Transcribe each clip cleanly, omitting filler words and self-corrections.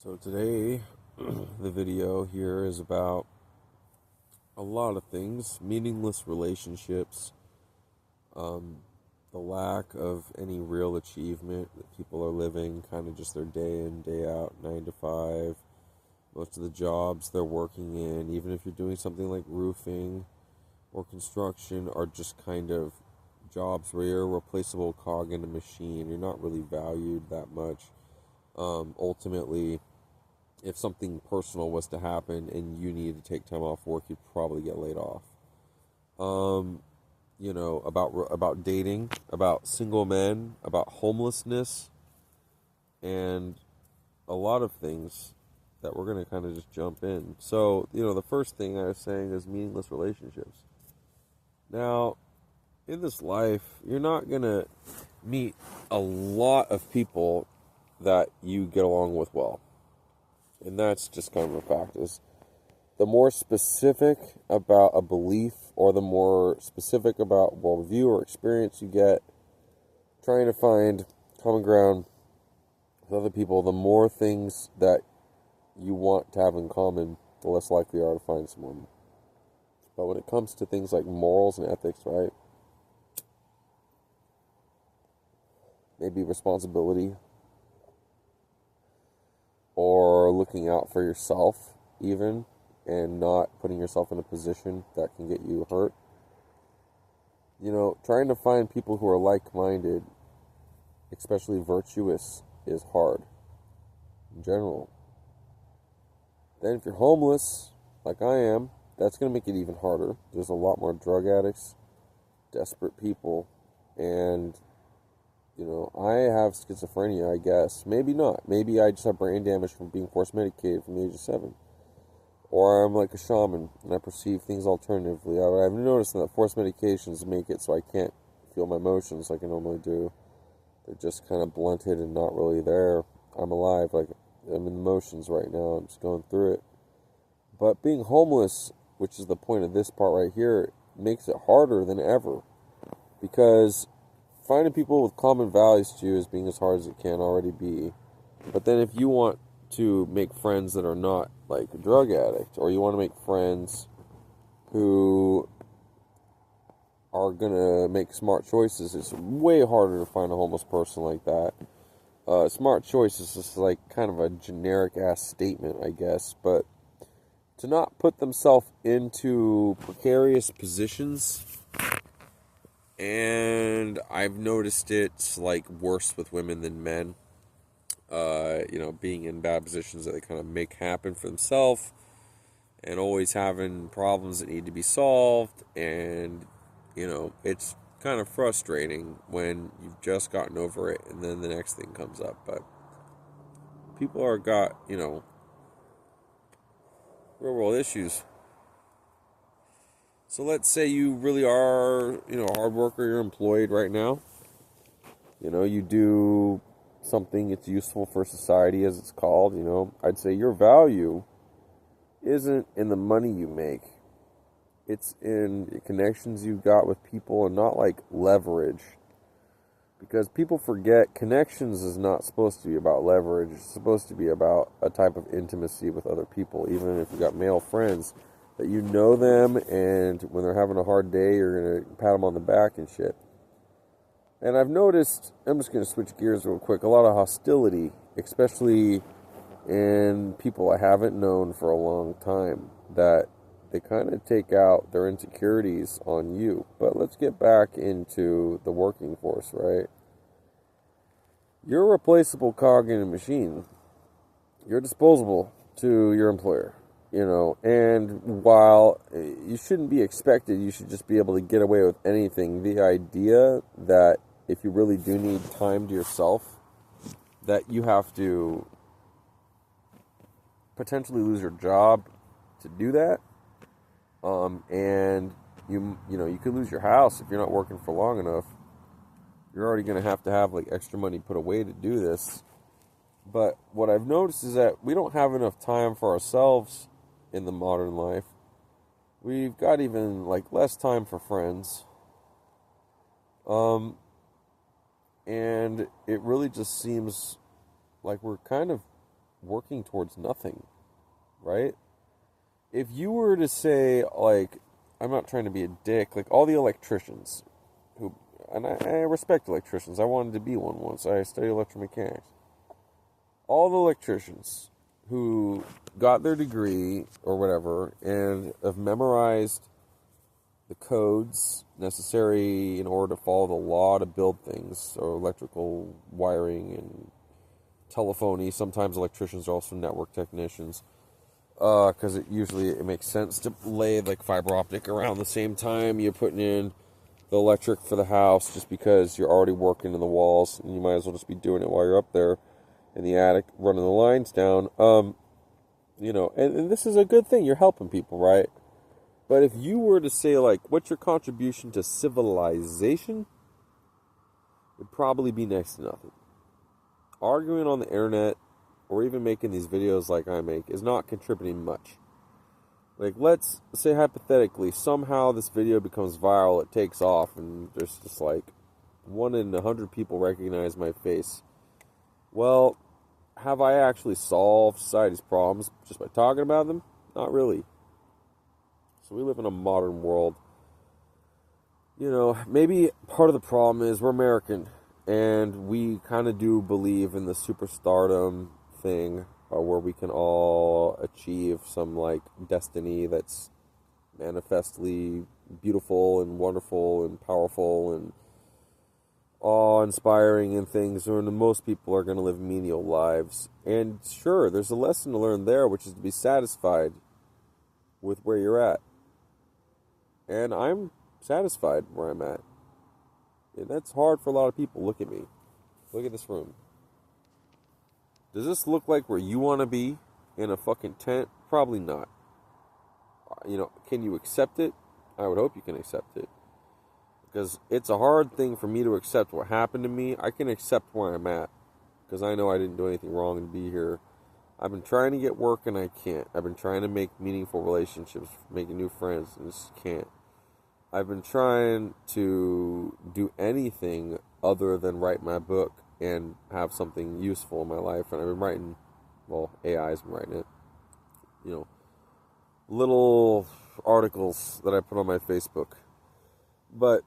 So today, the video here is about a lot of things: meaningless relationships, the lack of any real achievement that people are living, kind of just their day in, day out, 9 to 5. Most of the jobs they're working in, even if you're doing something like roofing or construction, are just kind of jobs where you're a replaceable cog in a machine. You're not really valued that much. Ultimately, if something personal was to happen and you needed to take time off work, you'd probably get laid off. About dating, about single men, about homelessness, and a lot of things that we're going to kind of just jump in. So, the first thing I was saying is meaningless relationships. Now, in this life, you're not going to meet a lot of people that you get along with well. And that's just kind of a fact. Is the more specific about a belief or the more specific about worldview or experience you get, trying to find common ground with other people, the more things that you want to have in common, the less likely you are to find someone. But when it comes to things like morals and ethics, right? Maybe responsibility, or looking out for yourself even, and not putting yourself in a position that can get you hurt. Trying to find people who are like-minded, especially virtuous, is hard in general. Then if you're homeless, like I am, that's going to make it even harder. There's a lot more drug addicts, desperate people, and I have schizophrenia, I guess. Maybe not. Maybe I just have brain damage from being force medicated from the age of 7. Or I'm like a shaman, and I perceive things alternatively. I've noticed that force medications make it so I can't feel my emotions like I normally do. They're just kind of blunted and not really there. I'm alive, like I'm in motions right now. I'm just going through it. But being homeless, which is the point of this part right here, makes it harder than ever. Because finding people with common values to you is being as hard as it can already be. But then if you want to make friends that are not like a drug addict, or you want to make friends who are going to make smart choices, it's way harder to find a homeless person like that. Smart choices is like kind of a generic ass statement, I guess, but to not put themselves into precarious positions. And I've noticed it's like worse with women than men. Being in bad positions that they kind of make happen for themselves, and always having problems that need to be solved. And, it's kind of frustrating when you've just gotten over it and then the next thing comes up. But people are got, real world issues. So let's say you really are, a hard worker, you're employed right now. You do something that's useful for society, as it's called. I'd say your value isn't in the money you make. It's in the connections you've got with people, and not like leverage. Because people forget connections is not supposed to be about leverage. It's supposed to be about a type of intimacy with other people. Even if you've got male friends, that you know them, and when they're having a hard day, you're going to pat them on the back and shit. And I've noticed, I'm just going to switch gears real quick, a lot of hostility, especially in people I haven't known for a long time, that they kind of take out their insecurities on you. But let's get back into the working force, right? You're a replaceable cog in a machine. You're disposable to your employer, and while you shouldn't be expected, you should just be able to get away with anything. The idea that if you really do need time to yourself, that you have to potentially lose your job to do that, and you could lose your house if you're not working for long enough. You're already going to have like extra money put away to do this. But what I've noticed is that we don't have enough time for ourselves in the modern life. We've got even like less time for friends. And it really just seems like we're kind of working towards nothing, right? If you were to say, like, I'm not trying to be a dick, like all the electricians who, and I respect electricians. I wanted to be one once. I studied electromechanics. All the electricians who got their degree or whatever and have memorized the codes necessary in order to follow the law to build things, or electrical wiring and telephony. Sometimes electricians are also network technicians, because it makes sense to lay like fiber optic around the same time you're putting in the electric for the house, just because you're already working in the walls and you might as well just be doing it while you're up there in the attic running the lines down. And this is a good thing. You're helping people, right? But if you were to say, like, what's your contribution to civilization, it'd probably be next to nothing. Arguing on the internet or even making these videos like I make is not contributing much. Like, let's say hypothetically, somehow this video becomes viral, it takes off, and there's just like 1 in 100 people recognize my face. Well, have I actually solved society's problems just by talking about them? Not really. So we live in a modern world. Maybe part of the problem is we're American, and we kind of do believe in the superstardom thing, where we can all achieve some like destiny that's manifestly beautiful and wonderful and powerful and awe-inspiring and things, and most people are going to live menial lives. And sure, there's a lesson to learn there, which is to be satisfied with where you're at. And I'm satisfied where I'm at. And that's hard for a lot of people. Look at me. Look at this room. Does this look like where you want to be in a fucking tent? Probably not. Can you accept it? I would hope you can accept it. Because it's a hard thing for me to accept what happened to me. I can accept where I'm at, because I know I didn't do anything wrong to be here. I've been trying to get work and I can't. I've been trying to make meaningful relationships, making new friends, and just can't. I've been trying to do anything other than write my book and have something useful in my life. And I've been writing, AI's been writing it. Little articles that I put on my Facebook. But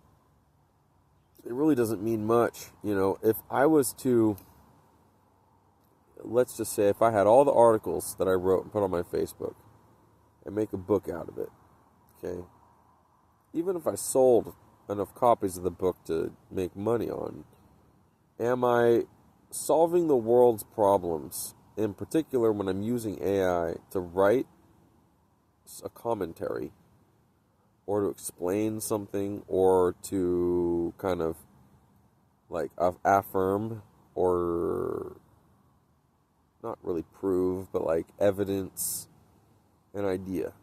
it really doesn't mean much. If I was to, let's just say, if I had all the articles that I wrote and put on my Facebook and make a book out of it, okay? Even if I sold enough copies of the book to make money on, am I solving the world's problems, in particular when I'm using AI to write a commentary or to explain something or to kind of like affirm or not really prove, but like evidence an idea?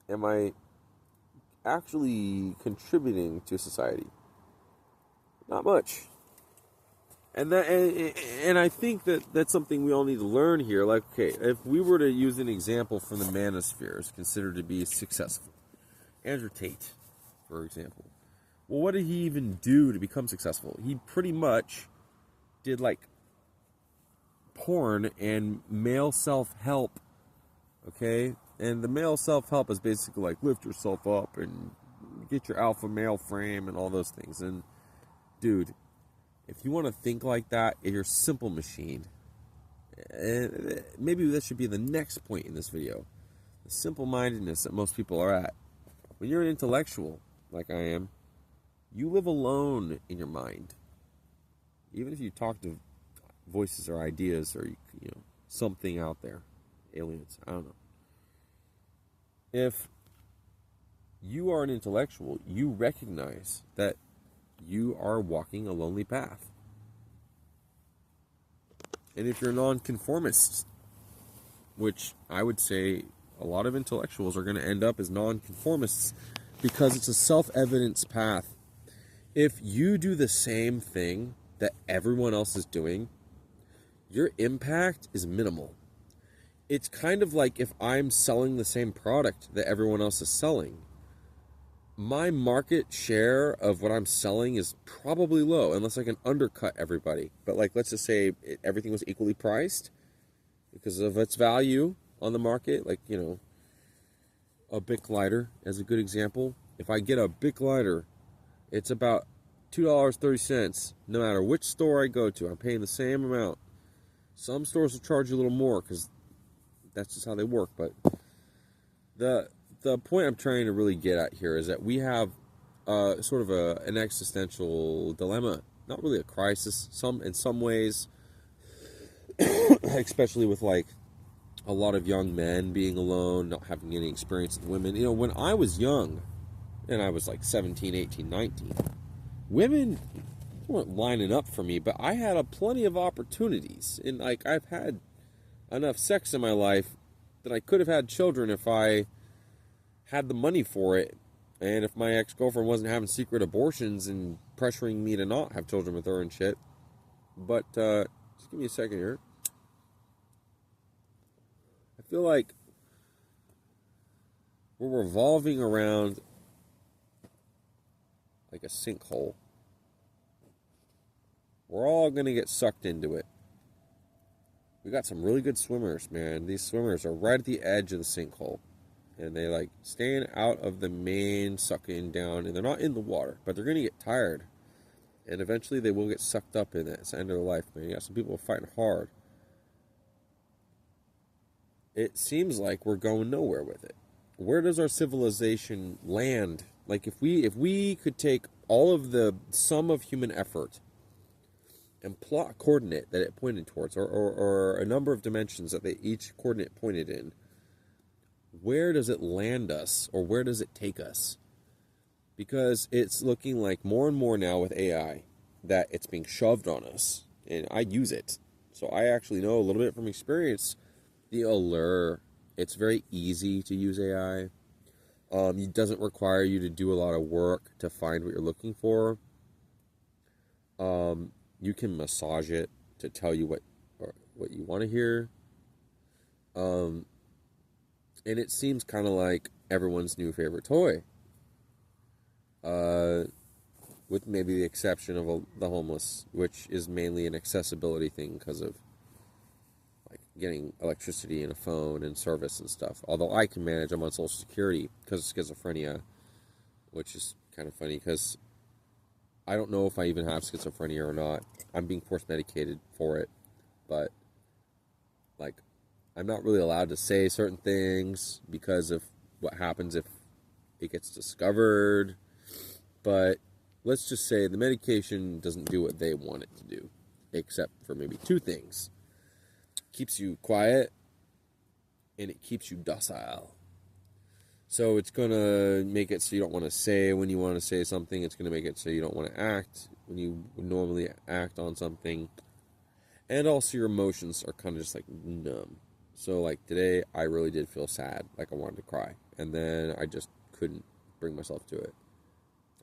Am I actually contributing to society? Not much. And I think that's something we all need to learn here. Like, okay, if we were to use an example from the manosphere is considered to be successful, Andrew Tate, for example. Well, what did he even do to become successful? He pretty much did like porn and male self-help, okay? And the male self-help is basically like lift yourself up and get your alpha male frame and all those things. And dude, if you want to think like that, you're a simple machine. And maybe that should be the next point in this video. The simple-mindedness that most people are at. When you're an intellectual, like I am, you live alone in your mind. Even if you talk to voices or ideas or something out there, aliens, I don't know. If you are an intellectual, you recognize that you are walking a lonely path. And if you're nonconformist, which I would say a lot of intellectuals are going to end up as nonconformists because it's a self-evident path. If you do the same thing that everyone else is doing, your impact is minimal. It's kind of like if I'm selling the same product that everyone else is selling. My market share of what I'm selling is probably low, unless I can undercut everybody. But like, let's just say everything was equally priced. because of its value on the market. Like, you know, a Bic lighter as a good example. If I get a Bic lighter, it's about $2.30 no matter which store I go to. I'm paying the same amount. Some stores will charge you a little more because that's just how they work. But the point I'm trying to really get at here is that we have sort of an existential dilemma. Not really a crisis. In some ways, especially with like a lot of young men being alone, not having any experience with women. You know, when I was young, and I was like 17, 18, 19, women weren't lining up for me, but I had plenty of opportunities. And like, I've had enough sex in my life that I could have had children if I had the money for it. And if my ex-girlfriend wasn't having secret abortions and pressuring me to not have children with her and shit. But, just give me a second here. I feel like we're revolving around like a sinkhole. We're all going to get sucked into it. We got some really good swimmers, man. These swimmers are right at the edge of the sinkhole. And they like staying out of the main sucking down. And they're not in the water, but they're going to get tired. And eventually they will get sucked up in it. It's the end of their life, man. You got some people fighting hard. It seems like we're going nowhere with it. Where does our civilization land? Like if we could take all of the sum of human effort and plot a coordinate that it pointed towards, or a number of dimensions that each coordinate pointed in, where does it land us, or where does it take us? Because it's looking like more and more now with AI that it's being shoved on us, and I use it, so I actually know a little bit from experience the allure. It's very easy to use AI. It doesn't require you to do a lot of work to find what you're looking for. You can massage it to tell you what you want to hear. And it seems kind of like everyone's new favorite toy. With maybe the exception of the homeless, which is mainly an accessibility thing because of like getting electricity and a phone and service and stuff. Although I can manage, I'm on Social Security because of schizophrenia, which is kind of funny because I don't know if I even have schizophrenia or not. I'm being force medicated for it, but like I'm not really allowed to say certain things because of what happens if it gets discovered. But let's just say the medication doesn't do what they want it to do, except for maybe two things. It keeps you quiet and it keeps you docile. So it's going to make it so you don't want to say when you want to say something. It's going to make it so you don't want to act when you would normally act on something. And also your emotions are kind of just like numb. So like today, I really did feel sad, like I wanted to cry. And then I just couldn't bring myself to it.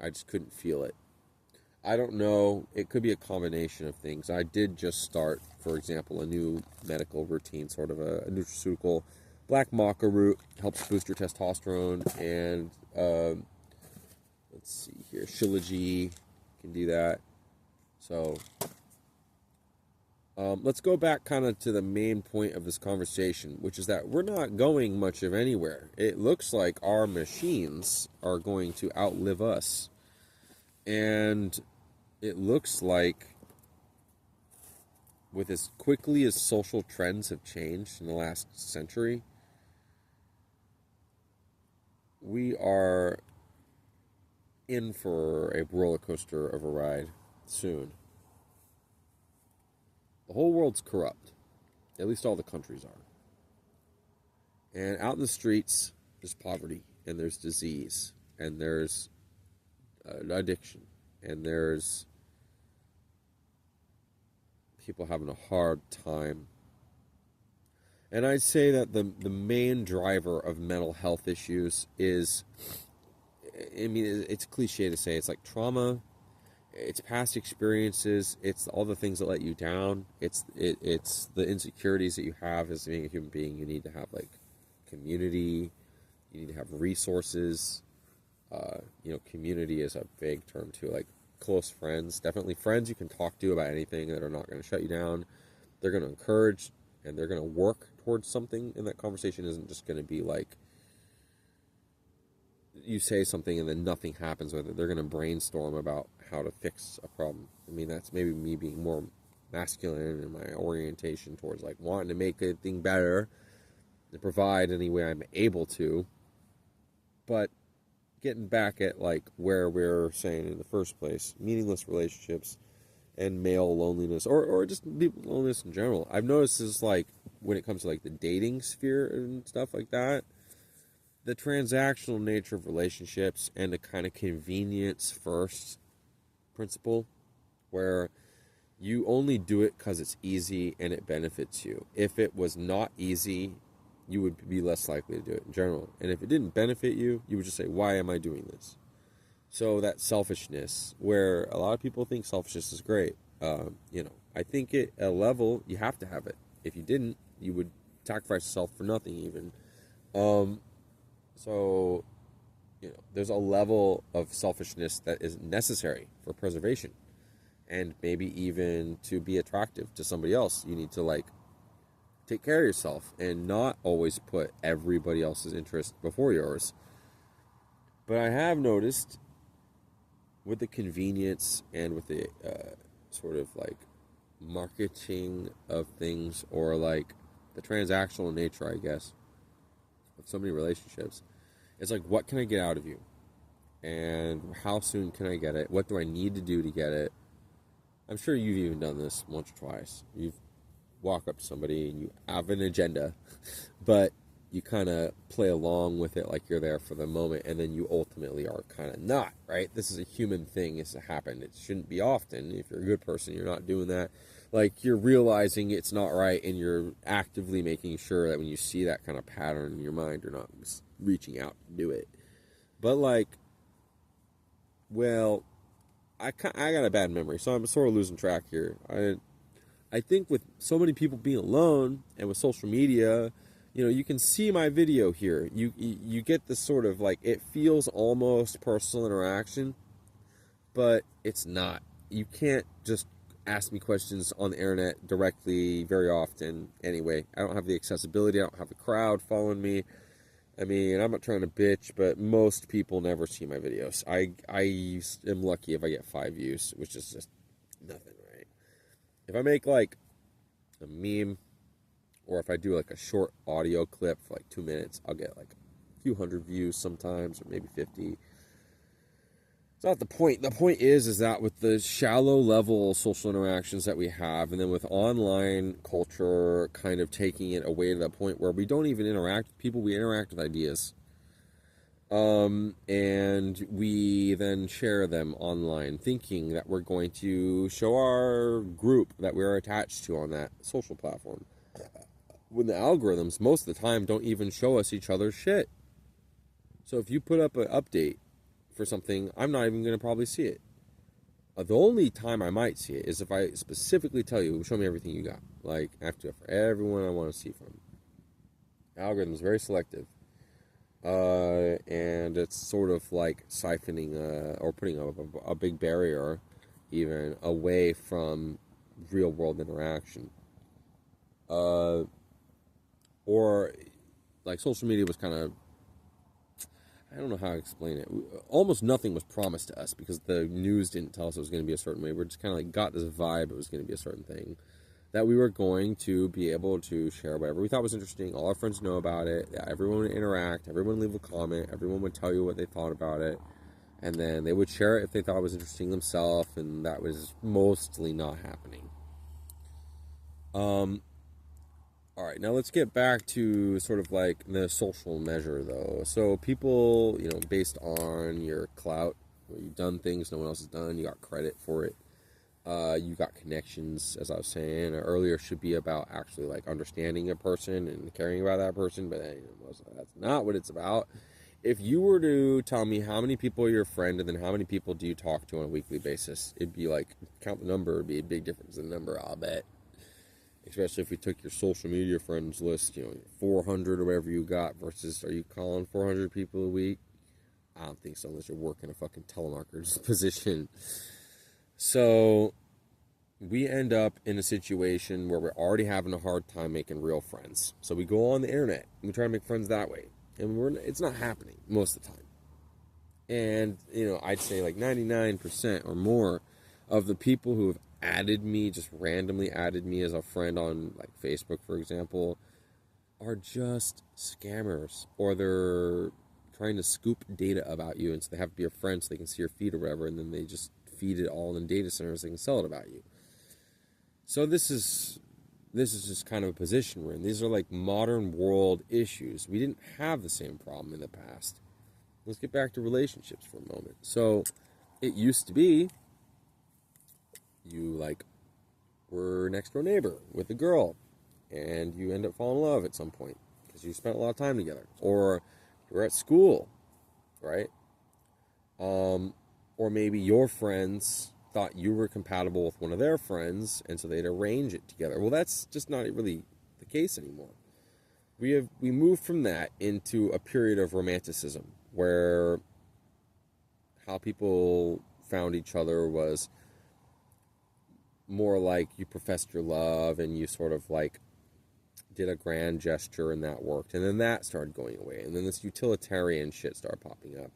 I just couldn't feel it. I don't know. It could be a combination of things. I did just start, for example, a new medical routine, sort of a nutraceutical. Black maca root helps boost your testosterone, and let's see here, Shilajit can do that. So let's go back kind of to the main point of this conversation, which is that we're not going much of anywhere. It looks like our machines are going to outlive us, and it looks like with as quickly as social trends have changed in the last century, we are in for a roller coaster of a ride soon. The whole world's corrupt. At least all the countries are. And out in the streets, there's poverty, and there's disease, and there's addiction, and there's people having a hard time. And I'd say that the main driver of mental health issues is, I mean, it's cliche to say, it's like trauma, it's past experiences, it's all the things that let you down, it's the insecurities that you have as being a human being. You need to have like community, you need to have resources. Community is a big term too, like close friends, definitely friends you can talk to about anything that are not going to shut you down. They're going to encourage and they're going to work towards something, and that conversation isn't just going to be like you say something and then nothing happens with it. They're going to brainstorm about how to fix a problem. I mean, that's maybe me being more masculine in my orientation towards like wanting to make a thing better and provide any way I'm able to. But getting back at like where we're saying in the first place, meaningless relationships and male loneliness, or just loneliness in general. I've noticed is like when it comes to like the dating sphere and stuff like that, the transactional nature of relationships and the kind of convenience first principle where you only do it because it's easy and it benefits you. If it was not easy, you would be less likely to do it in general. And if it didn't benefit you, you would just say, why am I doing this? So that selfishness, where a lot of people think selfishness is great. I think at a level, you have to have it. If you didn't, you would sacrifice yourself for nothing even. So, there's a level of selfishness that is necessary for preservation. And maybe even to be attractive to somebody else, you need to like take care of yourself and not always put everybody else's interest before yours. But I have noticed with the convenience and with the sort of like marketing of things, or like the transactional nature, I guess, of so many relationships, it's like, what can I get out of you? And how soon can I get it? What do I need to do to get it? I'm sure you've even done this once or twice. You've walk up to somebody and you have an agenda, but you kind of play along with it like you're there for the moment, and then you ultimately are kind of not, right? This is a human thing. It's happened. It shouldn't be often. If you're a good person, you're not doing that. Like, you're realizing it's not right, and you're actively making sure that when you see that kind of pattern in your mind, you're not reaching out to do it. But like, well, I got a bad memory, so I'm sort of losing track here. I think with so many people being alone and with social media, you can see my video here. You get this sort of like, it feels almost personal interaction, but it's not. You can't just ask me questions on the internet directly very often anyway. I don't have the accessibility. I don't have a crowd following me. I mean, I'm not trying to bitch, but most people never see my videos. I am lucky if I get 5 views, which is just nothing, right? If I make like a meme, or if I do like a short audio clip for like 2 minutes, I'll get like a few hundred views sometimes, or maybe 50. It's not the point. The point is that with the shallow level social interactions that we have, and then with online culture kind of taking it away to the point where we don't even interact with people, we interact with ideas. And we then share them online, thinking that we're going to show our group that we're attached to on that social platform. When the algorithms, most of the time, don't even show us each other's shit. So if you put up an update for something, I'm not even going to probably see it. The only time I might see it is if I specifically tell you, show me everything you got. Like, I have to for everyone I want to see from. The algorithm is very selective. And it's sort of like siphoning or putting a big barrier even away from real world interaction. Or like social media was kind of, I don't know how to explain it. Almost nothing was promised to us because the news didn't tell us it was going to be a certain way. We're just kind of like got this vibe it was going to be a certain thing, that we were going to be able to share whatever we thought was interesting. All our friends know about it. Everyone would interact. Everyone would leave a comment. Everyone would tell you what they thought about it. And then they would share it if they thought it was interesting themselves. And that was mostly not happening. All right, now let's get back to sort of like the social measure, though. So people, based on your clout, you've done things no one else has done, you got credit for it. You got connections, as I was saying earlier, should be about actually like understanding a person and caring about that person, but that's not what it's about. If you were to tell me how many people are your friend and then how many people do you talk to on a weekly basis, it'd be like, count the number, it'd be a big difference in the number, I'll bet. Especially if we took your social media friends list, 400 or whatever you got versus, are you calling 400 people a week? I don't think so, unless you're working a fucking telemarketer's position. So, we end up in a situation where we're already having a hard time making real friends. So we go on the internet and we try to make friends that way. And it's not happening most of the time. And, I'd say like 99% or more of the people who have added me, just randomly added me as a friend on like Facebook, for example, are just scammers, or they're trying to scoop data about you, and so they have to be a friend so they can see your feed or whatever, and then they just feed it all in data centers so they can sell it about you. So this is just kind of a position we're in. These are like modern world issues. We didn't have the same problem in the past. Let's get back to relationships for a moment. So it used to be you like were next door neighbor with a girl, and you end up falling in love at some point because you spent a lot of time together, or you're at school, right? Or maybe your friends thought you were compatible with one of their friends, and so they'd arrange it together. Well, that's just not really the case anymore. We moved from that into a period of romanticism, where how people found each other was more like you professed your love and you sort of like did a grand gesture and that worked. And then that started going away. And then this utilitarian shit started popping up.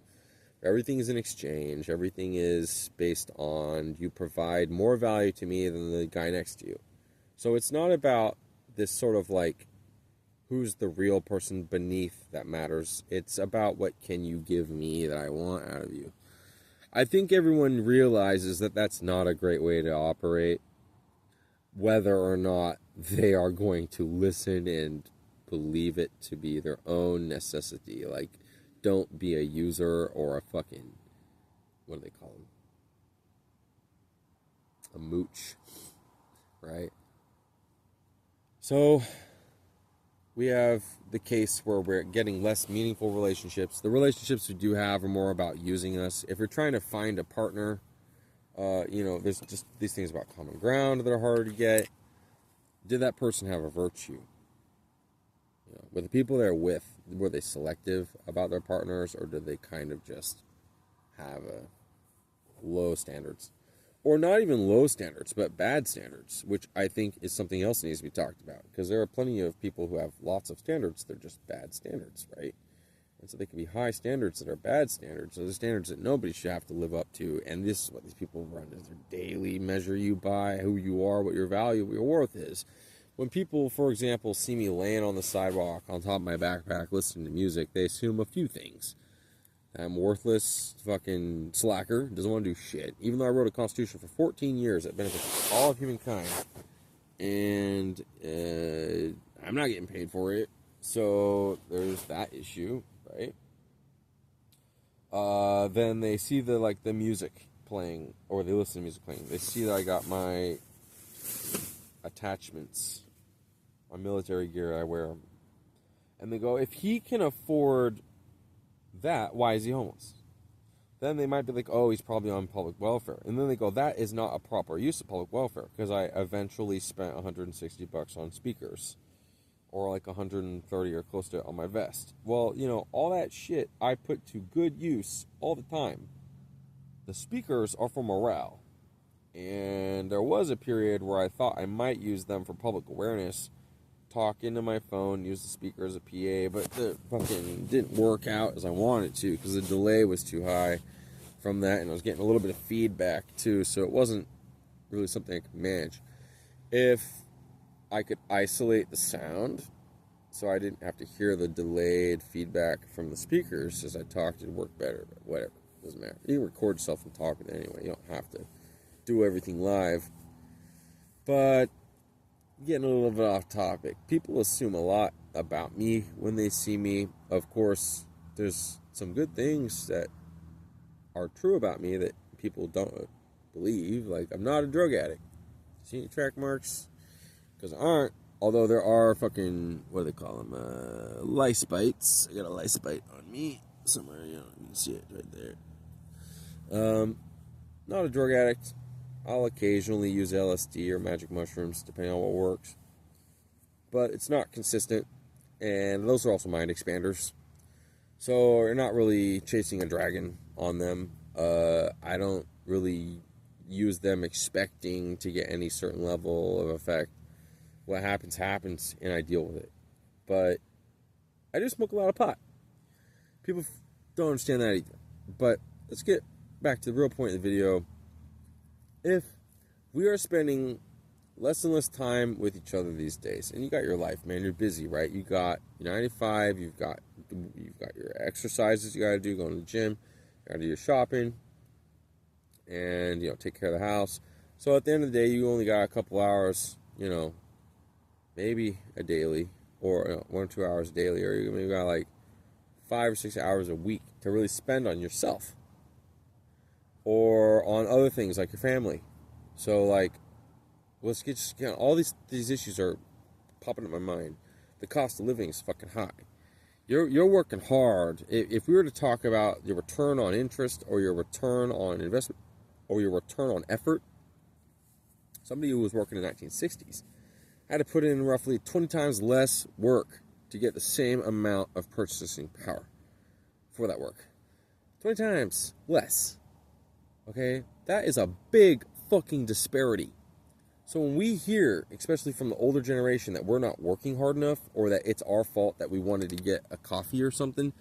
Everything is in exchange. Everything is based on you provide more value to me than the guy next to you. So it's not about this sort of like who's the real person beneath that matters. It's about what can you give me that I want out of you. I think everyone realizes that that's not a great way to operate, whether or not they are going to listen and believe it to be their own necessity. Like, don't be a user or a fucking, what do they call them? A mooch, right? So we have the case where we're getting less meaningful relationships. The relationships we do have are more about using us. If you're trying to find a partner, there's just these things about common ground that are harder to get. Did that person have a virtue? Were the people they're with, were they selective about their partners, or did they kind of just have low standards? Or not even low standards, but bad standards, which I think is something else that needs to be talked about. Because there are plenty of people who have lots of standards, they're just bad standards, right? And so they can be high standards that are bad standards. So the standards that nobody should have to live up to. And this is what these people run as their daily measure you by, who you are, what your value, what your worth is. When people, for example, see me laying on the sidewalk on top of my backpack listening to music, they assume a few things. I'm worthless, fucking slacker, doesn't want to do shit. Even though I wrote a constitution for 14 years that benefits all of humankind. And I'm not getting paid for it. So there's that issue, right? Then they see the music playing, or they listen to music playing. They see that I got my attachments, my military gear, I wear them. And they go, if he can afford that, why is he homeless? Then they might be like, oh, he's probably on public welfare. And then they go, that is not a proper use of public welfare, because I eventually spent $160 on speakers, or like 130 or close to it on my vest. Well, all that shit I put to good use all the time. The speakers are for morale. And there was a period where I thought I might use them for public awareness, talk into my phone, use the speaker as a PA, but it fucking didn't work out as I wanted to because the delay was too high from that, and I was getting a little bit of feedback too, so it wasn't really something I could manage. If I could isolate the sound so I didn't have to hear the delayed feedback from the speakers as I talked, it'd work better, but whatever, doesn't matter. You can record yourself and talk with it anyway, you don't have to do everything live. But getting a little bit off topic, people assume a lot about me when they see me. Of course, there's some good things that are true about me that people don't believe. Like, I'm not a drug addict. See any track marks? Because I aren't. Although there are fucking, what do they call them? Lice bites. I got a lice bite on me somewhere. You can see it right there. Not a drug addict. I'll occasionally use LSD or magic mushrooms, depending on what works. But it's not consistent. And those are also mind expanders. So you're not really chasing a dragon on them. I don't really use them expecting to get any certain level of effect. What happens, happens, and I deal with it. But I do smoke a lot of pot. People don't understand that either. But let's get back to the real point of the video. If we are spending less and less time with each other these days, and you got your life, man, you're busy, right? You got your 9 to 5, you've got your exercises you got to do, going to the gym, you got to do your shopping, and, take care of the house. So at the end of the day, you only got a couple hours, maybe a daily, or 1 or 2 hours daily, or you maybe got like 5 or 6 hours a week to really spend on yourself or on other things like your family. So like, let's get all these issues are popping up in my mind. The cost of living is fucking high. You're working hard. If we were to talk about your return on interest or your return on investment or your return on effort, somebody who was working in the 1960s had to put in roughly 20 times less work to get the same amount of purchasing power for that work. 20 times less. Okay? That is a big fucking disparity. So when we hear, especially from the older generation, that we're not working hard enough or that it's our fault that we wanted to get a coffee or something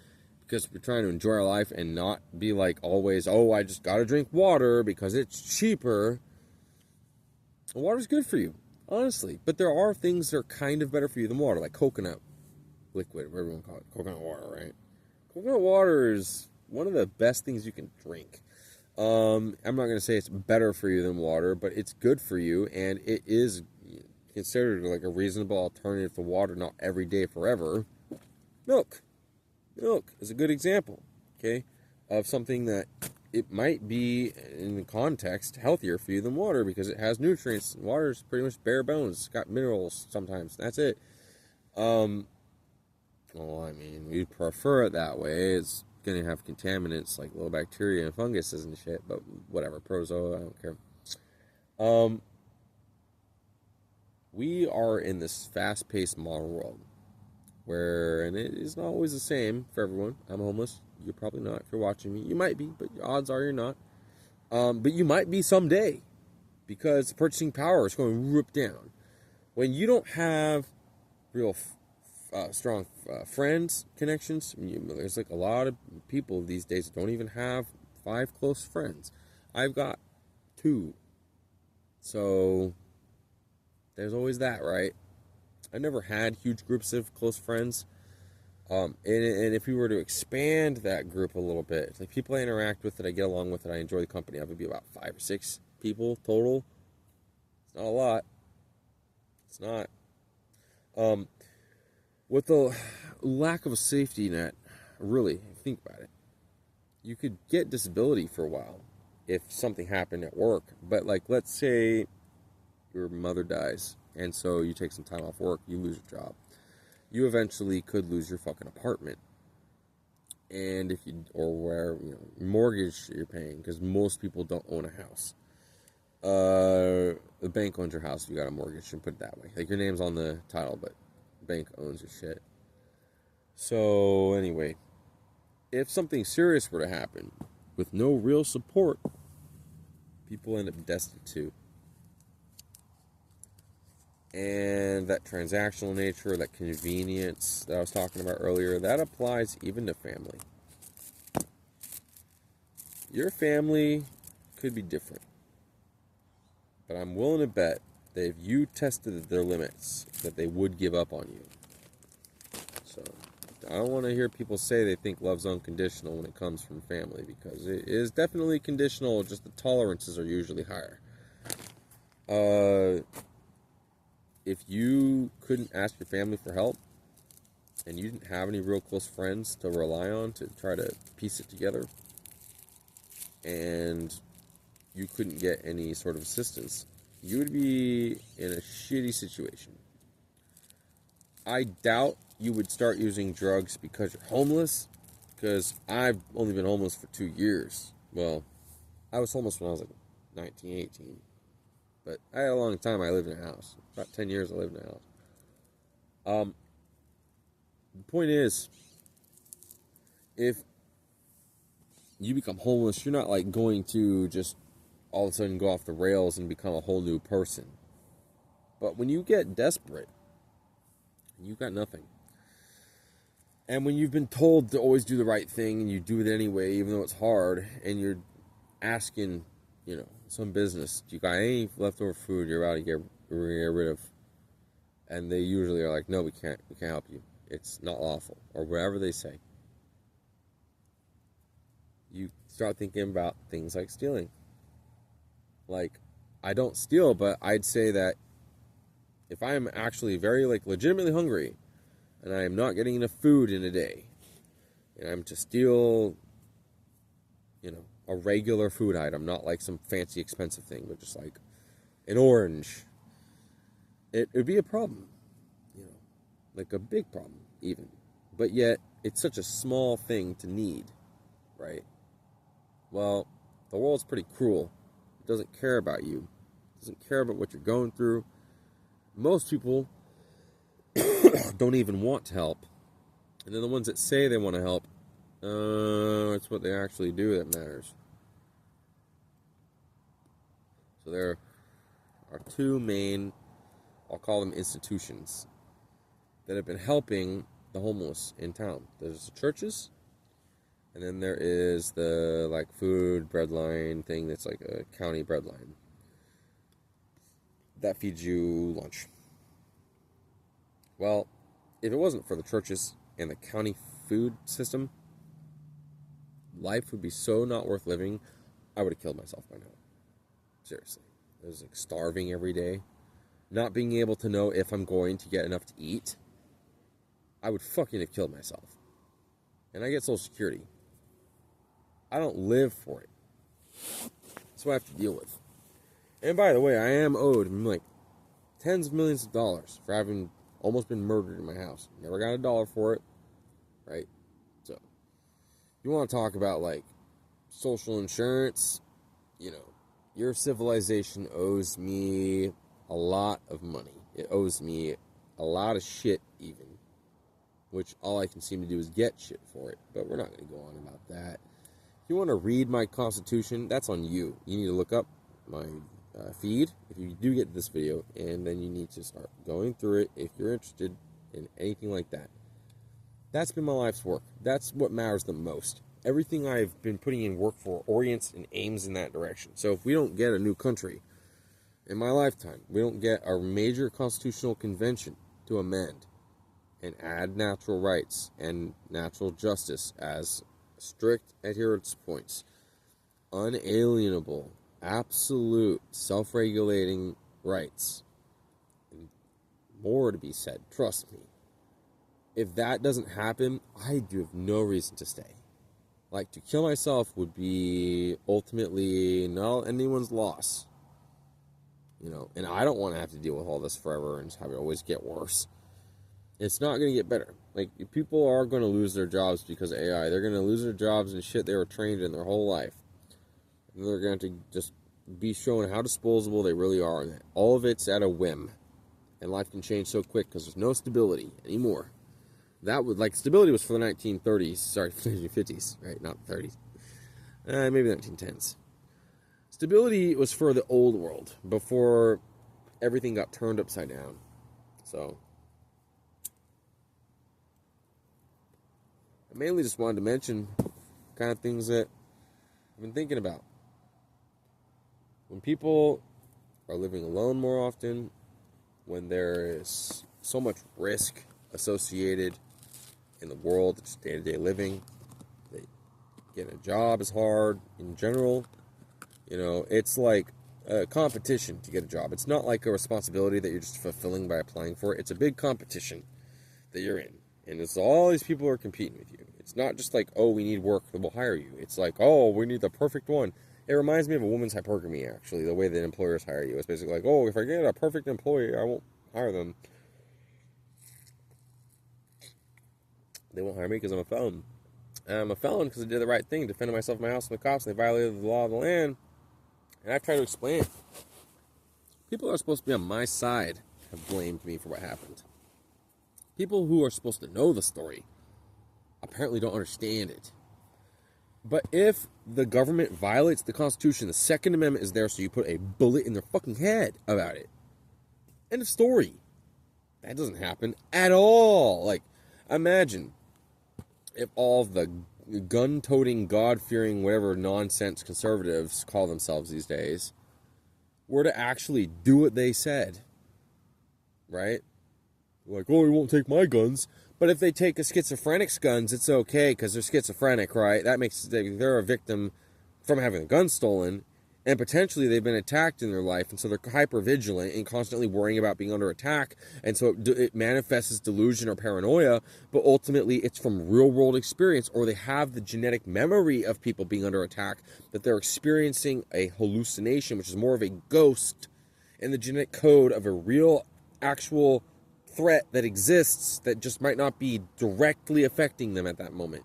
because we're trying to enjoy our life and not be like always, oh, I just got to drink water because it's cheaper. Water's good for you, honestly. But there are things that are kind of better for you than water, like coconut liquid, whatever you want to call it. Coconut water, right? Coconut water is one of the best things you can drink. I'm not going to say it's better for you than water, but it's good for you, and it is considered like a reasonable alternative to water, not every day forever. Milk is a good example, okay, of something that it might be, in the context, healthier for you than water because it has nutrients. Water is pretty much bare bones. It's got minerals sometimes. That's it. Well, I mean, we prefer it that way. It's going to have contaminants like little bacteria and funguses and shit, but whatever, prozo, I don't care. We are in this fast-paced modern world where, and it is not always the same for everyone. I'm homeless. You're probably not. If you're watching me, you might be, but odds are you're not. But you might be someday because the purchasing power is going to rip down. When you don't have real strong friends, connections. There's like a lot of people these days that don't even have 5 close friends. I've got 2. So there's always that, right? I never had huge groups of close friends. And if we were to expand that group a little bit, like people I interact with that I get along with that I enjoy the company of, would be about 5 or 6 people total. It's not a lot. It's not. With the lack of a safety net, really, think about it. You could get disability for a while if something happened at work. But, like, let's say your mother dies, and so you take some time off work, you lose your job. You eventually could lose your fucking apartment. And if you, or where, mortgage you're paying, because most people don't own a house. The bank owns your house if you got a mortgage, and put it that way. Like, your name's on the title, but bank owns your shit. So anyway, if something serious were to happen with no real support, people end up destitute. And that transactional nature, that convenience that I was talking about earlier, that applies even to family. Your family could be different, but I'm willing to bet that if you tested their limits, that they would give up on you. So, I don't want to hear people say they think love's unconditional when it comes from family, because it is definitely conditional, just the tolerances are usually higher. If you couldn't ask your family for help, and you didn't have any real close friends to rely on to try to piece it together, and you couldn't get any sort of assistance, you would be in a shitty situation. I doubt you would start using drugs because you're homeless, because I've only been homeless for 2 years. Well, I was homeless when I was like 19, 18. But I had a long time I lived in a house. About 10 years I lived in a house. The point is, if you become homeless, you're not like going to just all of a sudden go off the rails and become a whole new person. But when you get desperate, you've got nothing. And when you've been told to always do the right thing and you do it anyway, even though it's hard, and you're asking, some business, do you got any leftover food you're about to get rid of? And they usually are like, no, we can't help you. It's not lawful, or whatever they say. You start thinking about things like stealing. Like, I don't steal, but I'd say that if I am actually very, legitimately hungry, and I am not getting enough food in a day, and I'm to steal, a regular food item, not like some fancy expensive thing, but just like an orange, it would be a problem, like a big problem even. But yet, it's such a small thing to need, right? Well, the world's pretty cruel. It doesn't care about you. It doesn't care about what you're going through. Most people don't even want to help. And then the ones that say they want to help, it's what they actually do that matters. So there are two main, I'll call them institutions, that have been helping the homeless in town. There's the churches, and then there is the food bread line thing that's like a county bread line that feeds you lunch. Well, if it wasn't for the churches and the county food system, life would be so not worth living, I would have killed myself by now. Seriously. I was starving every day, not being able to know if I'm going to get enough to eat. I would fucking have killed myself. And I get Social Security. I don't live for it. That's what I have to deal with. And by the way, I am owed tens of millions of dollars for having almost been murdered in my house. Never got $1 for it. Right? So, you want to talk about social insurance, your civilization owes me a lot of money. It owes me a lot of shit even, which all I can seem to do is get shit for it. But we're not going to go on about that. If you want to read my Constitution, that's on you. You need to look up my feed if you do get this video, and then you need to start going through it if you're interested in anything like that. That's been my life's work. That's what matters the most. Everything I've been putting in work for orients and aims in that direction. So if we don't get a new country in my lifetime, we don't get our major constitutional convention to amend and add natural rights and natural justice as strict adherence points, unalienable, absolute, self-regulating rights, and more to be said, trust me. If that doesn't happen, I do have no reason to stay. To kill myself would be ultimately not anyone's loss. And I don't want to have to deal with all this forever and just have it always get worse. It's not going to get better. People are going to lose their jobs because of AI. They're going to lose their jobs and shit they were trained in their whole life. And they're going to just be shown how disposable they really are. And all of it's at a whim. And life can change so quick because there's no stability anymore. That would, stability was for the 1930s, 1950s, right? Not the 30s. Maybe the 1910s. Stability was for the old world, before everything got turned upside down. So, I mainly just wanted to mention kind of things that I've been thinking about. When people are living alone more often, when there is so much risk associated in the world, it's day-to-day living, getting a job is hard in general. It's like a competition to get a job. It's not like a responsibility that you're just fulfilling by applying for it. It's a big competition that you're in. And it's all these people are competing with you. It's not just we need work, we'll hire you. It's we need the perfect one. It reminds me of a woman's hypergamy, actually, the way that employers hire you. It's basically if I get a perfect employee, I won't hire them. They won't hire me because I'm a felon. And I'm a felon because I did the right thing, defended myself in my house from the cops, and they violated the law of the land. And I've tried to explain it. People who are supposed to be on my side have blamed me for what happened. People who are supposed to know the story apparently don't understand it. But if the government violates the Constitution, the Second Amendment is there so you put a bullet in their fucking head about it. End of story. That doesn't happen at all. Like, imagine if all the gun-toting, God-fearing, whatever nonsense conservatives call themselves these days were to actually do what they said. Right? Like, oh, he won't take my guns. But if they take a schizophrenic's guns, it's okay because they're schizophrenic, right? That makes they're a victim from having a gun stolen, and potentially they've been attacked in their life, and so they're hyper vigilant and constantly worrying about being under attack, and so it manifests as delusion or paranoia. But ultimately, it's from real world experience, or they have the genetic memory of people being under attack that they're experiencing a hallucination, which is more of a ghost, and the genetic code of a real, actual threat that exists that just might not be directly affecting them at that moment.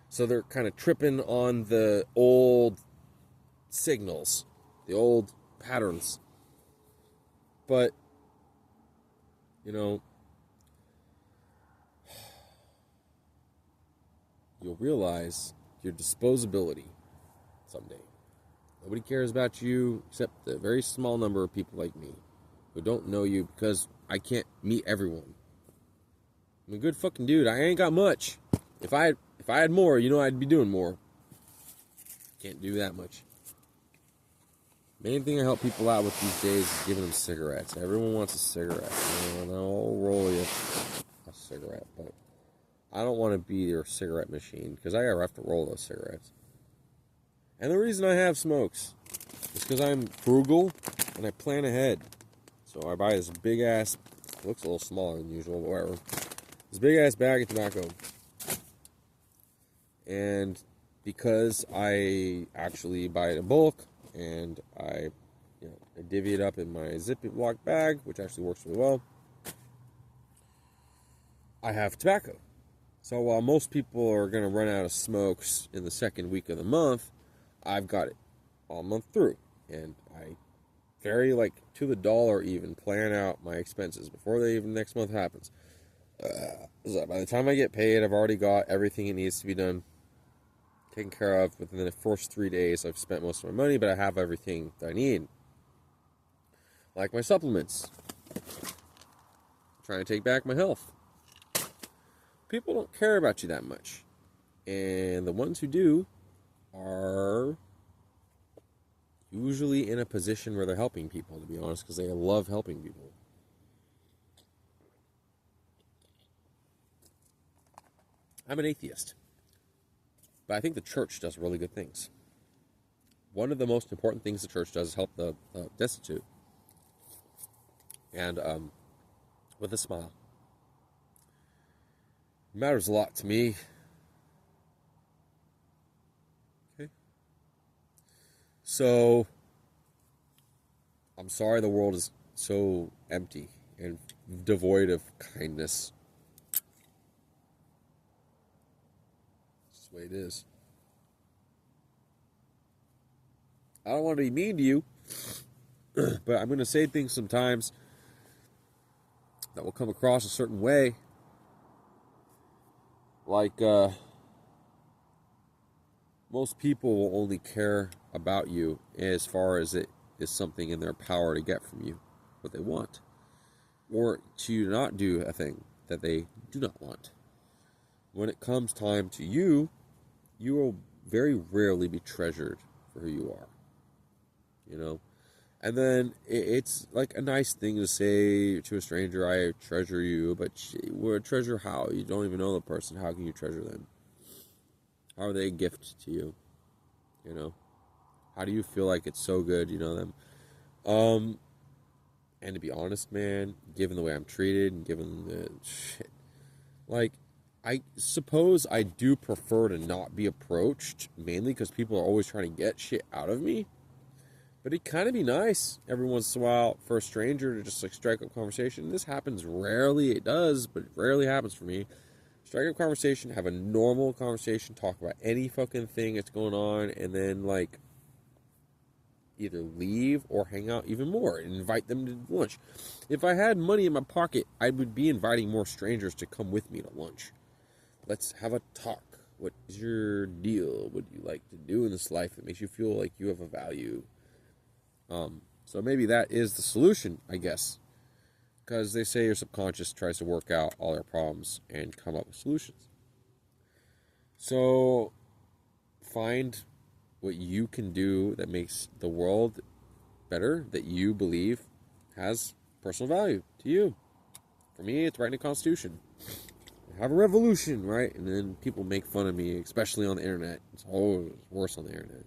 So they're kind of tripping on the old signals, the old patterns. But, you know, you'll realize your disposability someday. Nobody cares about you except the very small number of people like me who don't know you because I can't meet everyone. I'm a good fucking dude. I ain't got much. If I had more, you know I'd be doing more. Can't do that much. Main thing I help people out with these days is giving them cigarettes. Everyone wants a cigarette. You know, I'll roll you a cigarette, but I don't want to be your cigarette machine because I have to roll those cigarettes. And the reason I have smokes is because I'm frugal and I plan ahead. So I buy this big ass, it looks a little smaller than usual, but whatever. This big ass bag of tobacco. And because I actually buy it in bulk and I divvy it up in my Ziploc bag, which actually works really well, I have tobacco. So while most people are going to run out of smokes in the second week of the month, I've got it all month through. And I very, like, to the dollar even, plan out my expenses before they even next month happens. So by the time I get paid, I've already got everything that needs to be done, taken care of. Within the first 3 days, I've spent most of my money, but I have everything that I need. Like my supplements. I'm trying to take back my health. People don't care about you that much. And the ones who do are usually in a position where they're helping people, to be honest, because they love helping people. I'm an atheist, but I think the church does really good things. One of the most important things the church does is help the destitute. And with a smile. It matters a lot to me. Okay. So, I'm sorry the world is so empty and devoid of kindness. That's the way it is. I don't want to be mean to you, but I'm going to say things sometimes that will come across a certain way. Like, most people will only care about you as far as it is something in their power to get from you what they want, or to not do a thing that they do not want. When it comes time to you, you will very rarely be treasured for who you are. You know? And then it's like a nice thing to say to a stranger, I treasure you, but treasure how? You don't even know the person. How can you treasure them? How are they a gift to you? You know? How do you feel like it's so good you know them? And to be honest, man, given the way I'm treated and given the shit, like, I suppose I do prefer to not be approached, mainly because people are always trying to get shit out of me. But it'd kind of be nice every once in a while for a stranger to just like strike up conversation. This happens rarely. It does, but it rarely happens for me. Strike up conversation, have a normal conversation, talk about any fucking thing that's going on, and then like either leave or hang out even more and invite them to lunch. If I had money in my pocket, I would be inviting more strangers to come with me to lunch. Let's have a talk. What is your deal? What do you like to do in this life that makes you feel like you have a value? So maybe that is the solution, I guess. Because they say your subconscious tries to work out all their problems and come up with solutions. So find what you can do that makes the world better, that you believe has personal value to you. For me, it's writing a constitution. Have a revolution, right? And then people make fun of me, especially on the internet. It's always worse on the internet.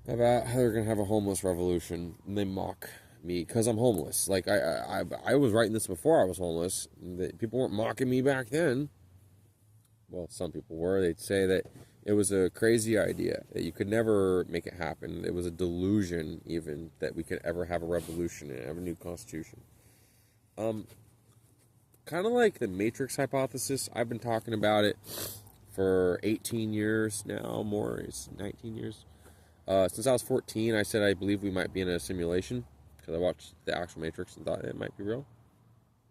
About how they're going to have a homeless revolution, and they mock me because I'm homeless. Like, I was writing this before I was homeless. People weren't mocking me back then. Well, some people were. They'd say that it was a crazy idea, that you could never make it happen. It was a delusion, even, that we could ever have a revolution and have a new constitution. Kind of like the Matrix hypothesis. I've been talking about it for 18 years now, more. It's 19 years. Since I was 14, I said I believe we might be in a simulation because I watched the actual Matrix and thought it might be real,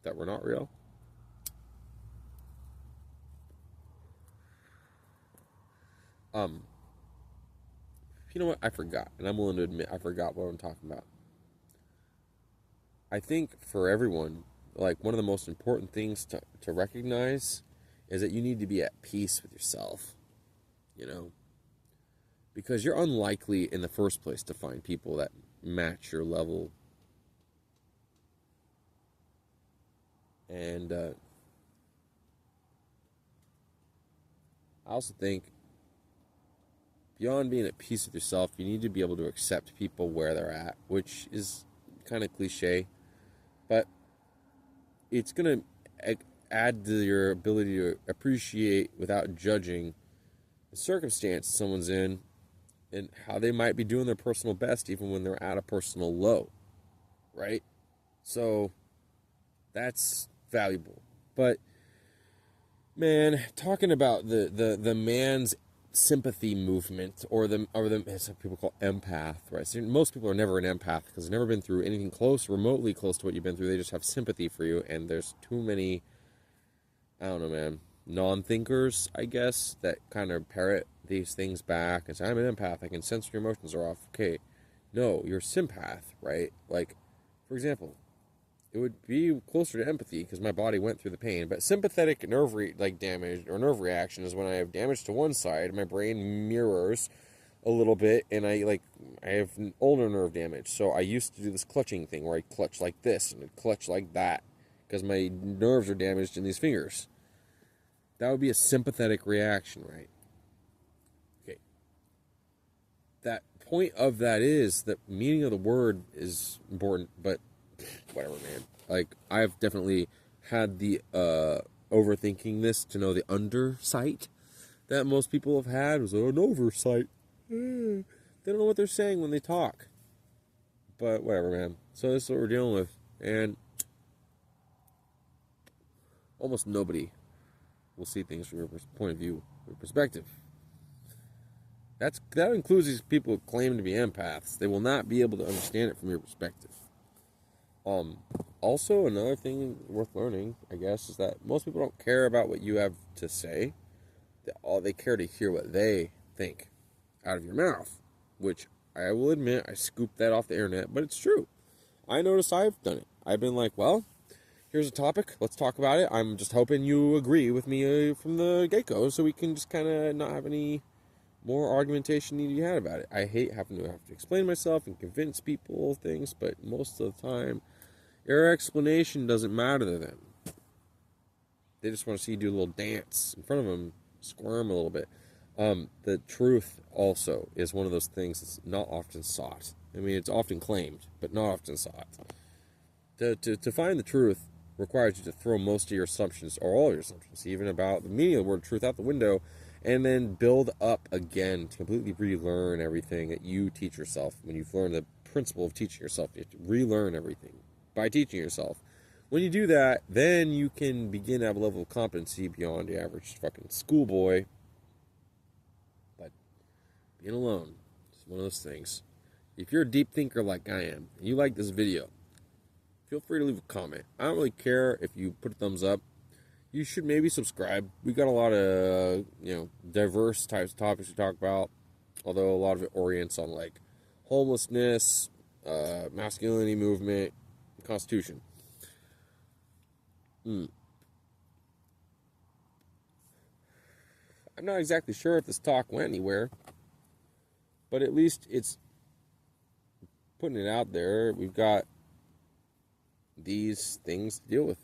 that we're not real. You know what? I forgot, and I'm willing to admit I forgot what I'm talking about. I think for everyone, like, one of the most important things to recognize is that you need to be at peace with yourself, you know? Because you're unlikely in the first place to find people that match your level. And I also think beyond being at peace with yourself, you need to be able to accept people where they're at, which is kind of cliche, but it's going to add to your ability to appreciate without judging the circumstance someone's in and how they might be doing their personal best even when they're at a personal low, right? So that's valuable. But man, talking about the man's sympathy movement, or some people call empath, right? So most people are never an empath because they've never been through anything remotely close to what you've been through. They just have sympathy for you, and there's too many, I don't know, man, non-thinkers, I guess, that kind of parrot these things back and say, I'm an empath, I can sense your emotions are off. Okay, no, you're a sympath, right? Like, for example, it would be closer to empathy because my body went through the pain. But sympathetic nerve damage or nerve reaction is when I have damage to one side, my brain mirrors a little bit, and I have an ulnar nerve damage. So I used to do this clutching thing where I clutch like this and I'd clutch like that because my nerves are damaged in these fingers. That would be a sympathetic reaction, right? Okay. That point of that is the meaning of the word is important, but whatever, man. Like, I've definitely had the overthinking this to know the undersight that most people have had was an oversight. They don't know what they're saying when they talk. But whatever, man. So this is what we're dealing with, and almost nobody will see things from your point of view, your perspective. That includes these people who claim to be empaths. They will not be able to understand it from your perspective. Also, another thing worth learning, I guess, is that most people don't care about what you have to say. They care to hear what they think out of your mouth, which I will admit I scooped that off the internet, but it's true. I noticed I've done it. I've been like, well, here's a topic, let's talk about it. I'm just hoping you agree with me from the get-go so we can just kind of not have any more argumentation need to be had about it. I hate having to explain myself and convince people things, but most of the time, your explanation doesn't matter to them. They just want to see you do a little dance in front of them, squirm a little bit. The truth also is one of those things that's not often sought. I mean, it's often claimed, but not often sought. To find the truth requires you to throw most of your assumptions, or all your assumptions, even about the meaning of the word truth, out the window, and then build up again to completely relearn everything that you teach yourself. When you've learned the principle of teaching yourself, you have to relearn everything by teaching yourself. When you do that, then you can begin to have a level of competency beyond the average fucking schoolboy. But being alone is one of those things. If you're a deep thinker like I am, and you like this video, feel free to leave a comment. I don't really care if you put a thumbs up. you should maybe subscribe. We got a lot of, diverse types of topics to talk about, although a lot of it orients on, like, homelessness, masculinity movement, Constitution. I'm not exactly sure if this talk went anywhere, but at least it's putting it out there. We've got these things to deal with.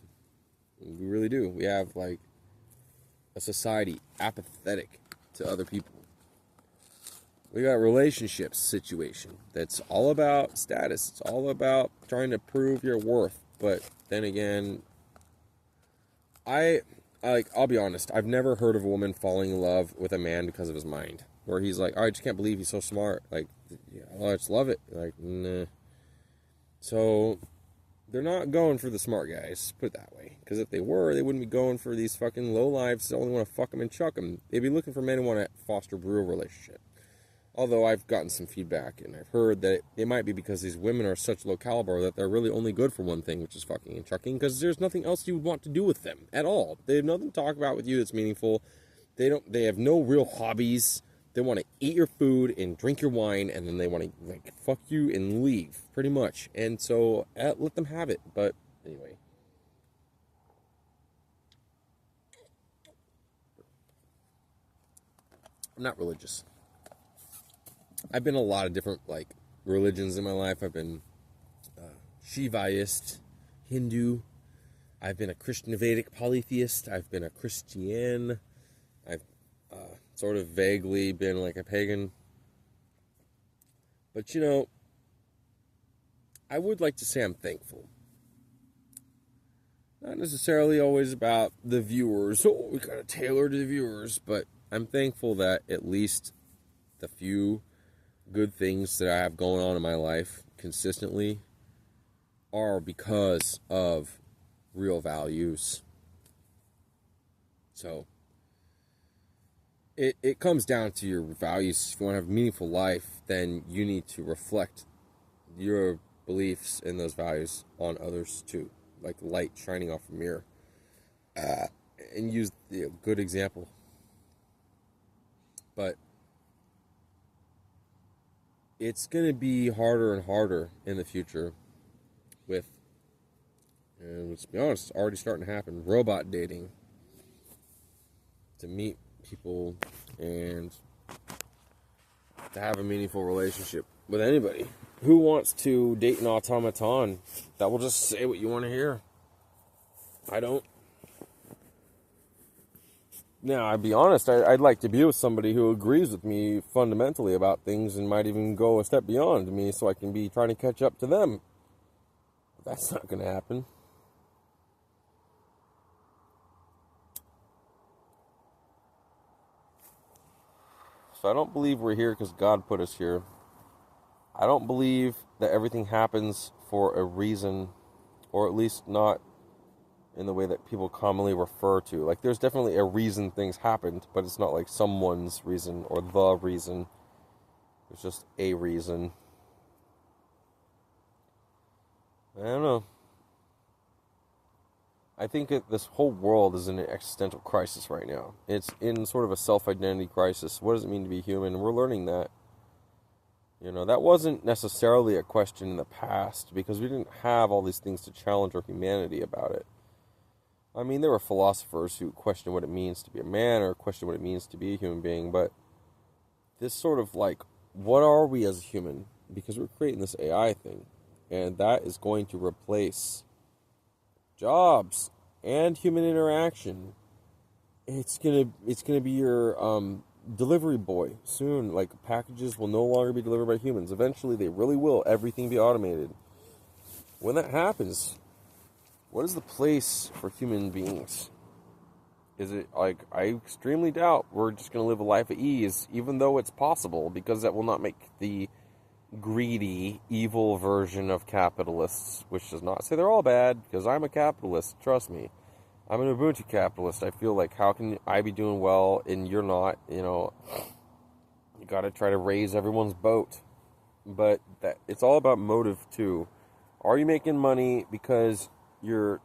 We really do. We have, like, a society apathetic to other people. We got a relationship situation that's all about status. It's all about trying to prove your worth. But then again, I'll be honest, I've never heard of a woman falling in love with a man because of his mind. Where he's like, oh, I just can't believe he's so smart. Like, yeah, I just love it. Like, nah. So, they're not going for the smart guys, put it that way. Because if they were, they wouldn't be going for these fucking lowlives that only want to fuck them and chuck them. They'd be looking for men who want to foster a real relationship. Although I've gotten some feedback, and I've heard that it might be because these women are such low caliber that they're really only good for one thing, which is fucking and chucking, because there's nothing else you would want to do with them at all. They have nothing to talk about with you that's meaningful. They have no real hobbies. They want to eat your food and drink your wine, and then they want to, like, fuck you and leave, pretty much. And so, let them have it. But anyway. I'm not religious. I've been a lot of different, like, religions in my life. I've been Shivaist, Hindu. I've been a Christian Vedic polytheist. I've been a Christian. I've sort of vaguely been, like, a pagan. But, I would like to say I'm thankful. Not necessarily always about the viewers. Oh, we gotta tailor to the viewers. But I'm thankful that at least the few good things that I have going on in my life consistently are because of real values. So, it comes down to your values. If you want to have a meaningful life, then you need to reflect your beliefs and those values on others too. Like light shining off a mirror. And use the good example. But it's going to be harder and harder in the future with, and let's be honest, it's already starting to happen, robot dating. To meet people and to have a meaningful relationship with anybody. Who wants to date an automaton that will just say what you want to hear? I don't. Now, I'd be honest, I'd like to be with somebody who agrees with me fundamentally about things and might even go a step beyond me so I can be trying to catch up to them. But that's not going to happen. So I don't believe we're here because God put us here. I don't believe that everything happens for a reason, or at least not in the way that people commonly refer to. Like, there's definitely a reason things happened, but it's not like someone's reason or the reason. There's just a reason. I don't know. I think this whole world is in an existential crisis right now. It's in sort of a self-identity crisis. What does it mean to be human? We're learning that. That wasn't necessarily a question in the past because we didn't have all these things to challenge our humanity about it. I mean, there were philosophers who questioned what it means to be a man or questioned what it means to be a human being, but this sort of like, what are we as a human? Because we're creating this AI thing, and that is going to replace jobs and human interaction. It's gonna be your delivery boy soon. Like, packages will no longer be delivered by humans. Eventually, they really will. Everything be automated. When that happens, what is the place for human beings? Is it like, I extremely doubt we're just gonna live a life of ease, even though it's possible, because that will not make the greedy, evil version of capitalists, which does not say they're all bad, because I'm a capitalist, trust me. I'm an Ubuntu capitalist. I feel like, how can I be doing well and you're not? You gotta try to raise everyone's boat. But it's all about motive too. Are you making money because you're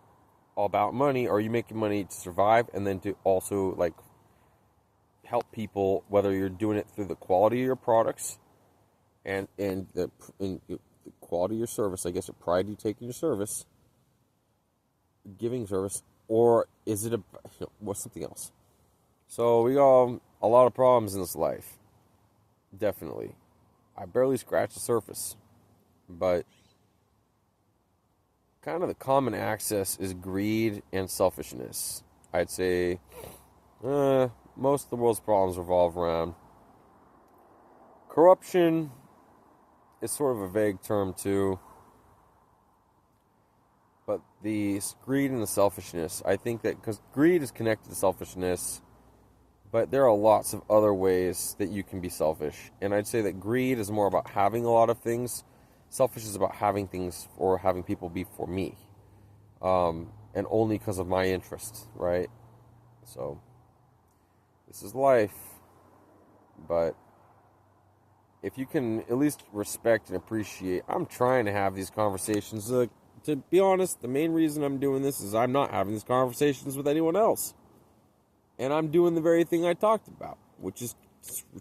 all about money, or are you making money to survive and then to also like help people, whether you're doing it through the quality of your products and the quality of your service, I guess, the pride you take in your service, giving service, or is it what's something else? So we got a lot of problems in this life, definitely. I barely scratched the surface, but kind of the common axis is greed and selfishness. I'd say most of the world's problems revolve around corruption. Is sort of a vague term too, but the greed and the selfishness, I think that because greed is connected to selfishness, but there are lots of other ways that you can be selfish, and I'd say that greed is more about having a lot of things. Selfish is about having things or having people be for me, and only because of my interest, right? So this is life, but if you can at least respect and appreciate, I'm trying to have these conversations. To be honest, the main reason I'm doing this is I'm not having these conversations with anyone else. And I'm doing the very thing I talked about, which is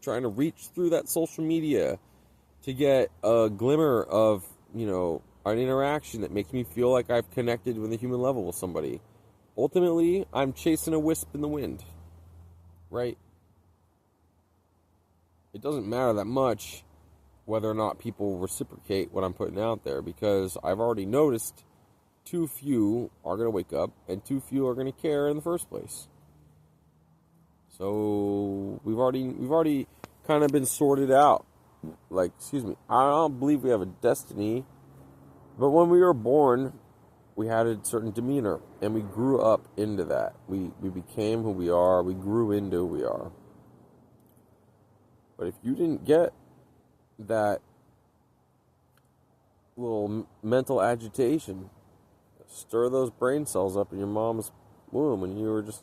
trying to reach through that social media to get a glimmer of, an interaction that makes me feel like I've connected with a human level with somebody. Ultimately, I'm chasing a wisp in the wind, right? It doesn't matter that much whether or not people reciprocate what I'm putting out there, because I've already noticed too few are going to wake up and too few are going to care in the first place. So we've already kind of been sorted out. I don't believe we have a destiny, but when we were born, we had a certain demeanor, and we grew up into that. We became who we are. We grew into who we are. But if you didn't get that little mental agitation, stir those brain cells up in your mom's womb when you were just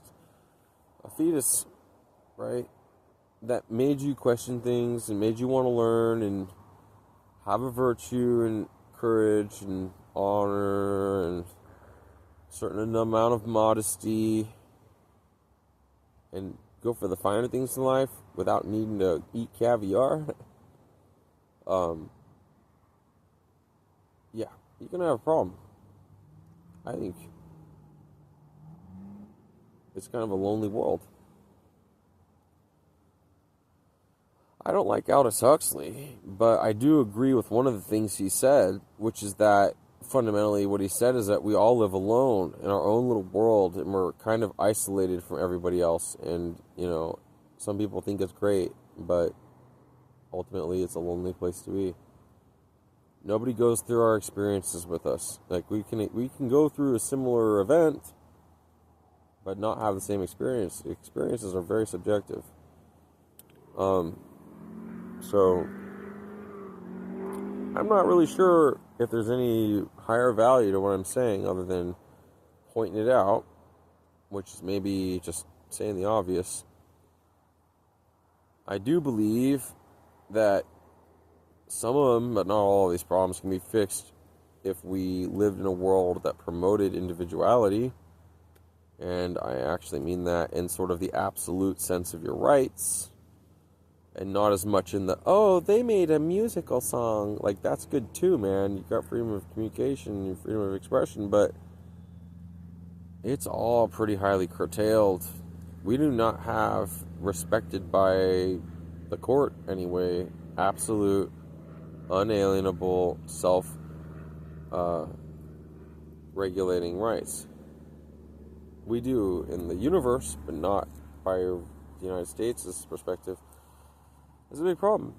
a fetus, right? That made you question things and made you want to learn and have a virtue and courage and honor and a certain amount of modesty and go for the finer things in life without needing to eat caviar, yeah, you're going to have a problem. I think it's kind of a lonely world. I don't like Aldous Huxley, but I do agree with one of the things he said, which is that fundamentally what he said is that we all live alone in our own little world, and we're kind of isolated from everybody else. And, some people think it's great, but ultimately it's a lonely place to be. Nobody goes through our experiences with us. Like, we can go through a similar event, but not have the same experience. The experiences are very subjective. So I'm not really sure if there's any higher value to what I'm saying other than pointing it out, which is maybe just saying the obvious. I do believe that some of them, but not all of these problems, can be fixed if we lived in a world that promoted individuality. And I actually mean that in sort of the absolute sense of your rights, and not as much in the, they made a musical song. Like, that's good too, man. You got freedom of communication, and freedom of expression, but it's all pretty highly curtailed. We do not have, respected by the court anyway, absolute, unalienable, self-regulating rights. We do in the universe, but not by the United States' perspective. It's a big problem.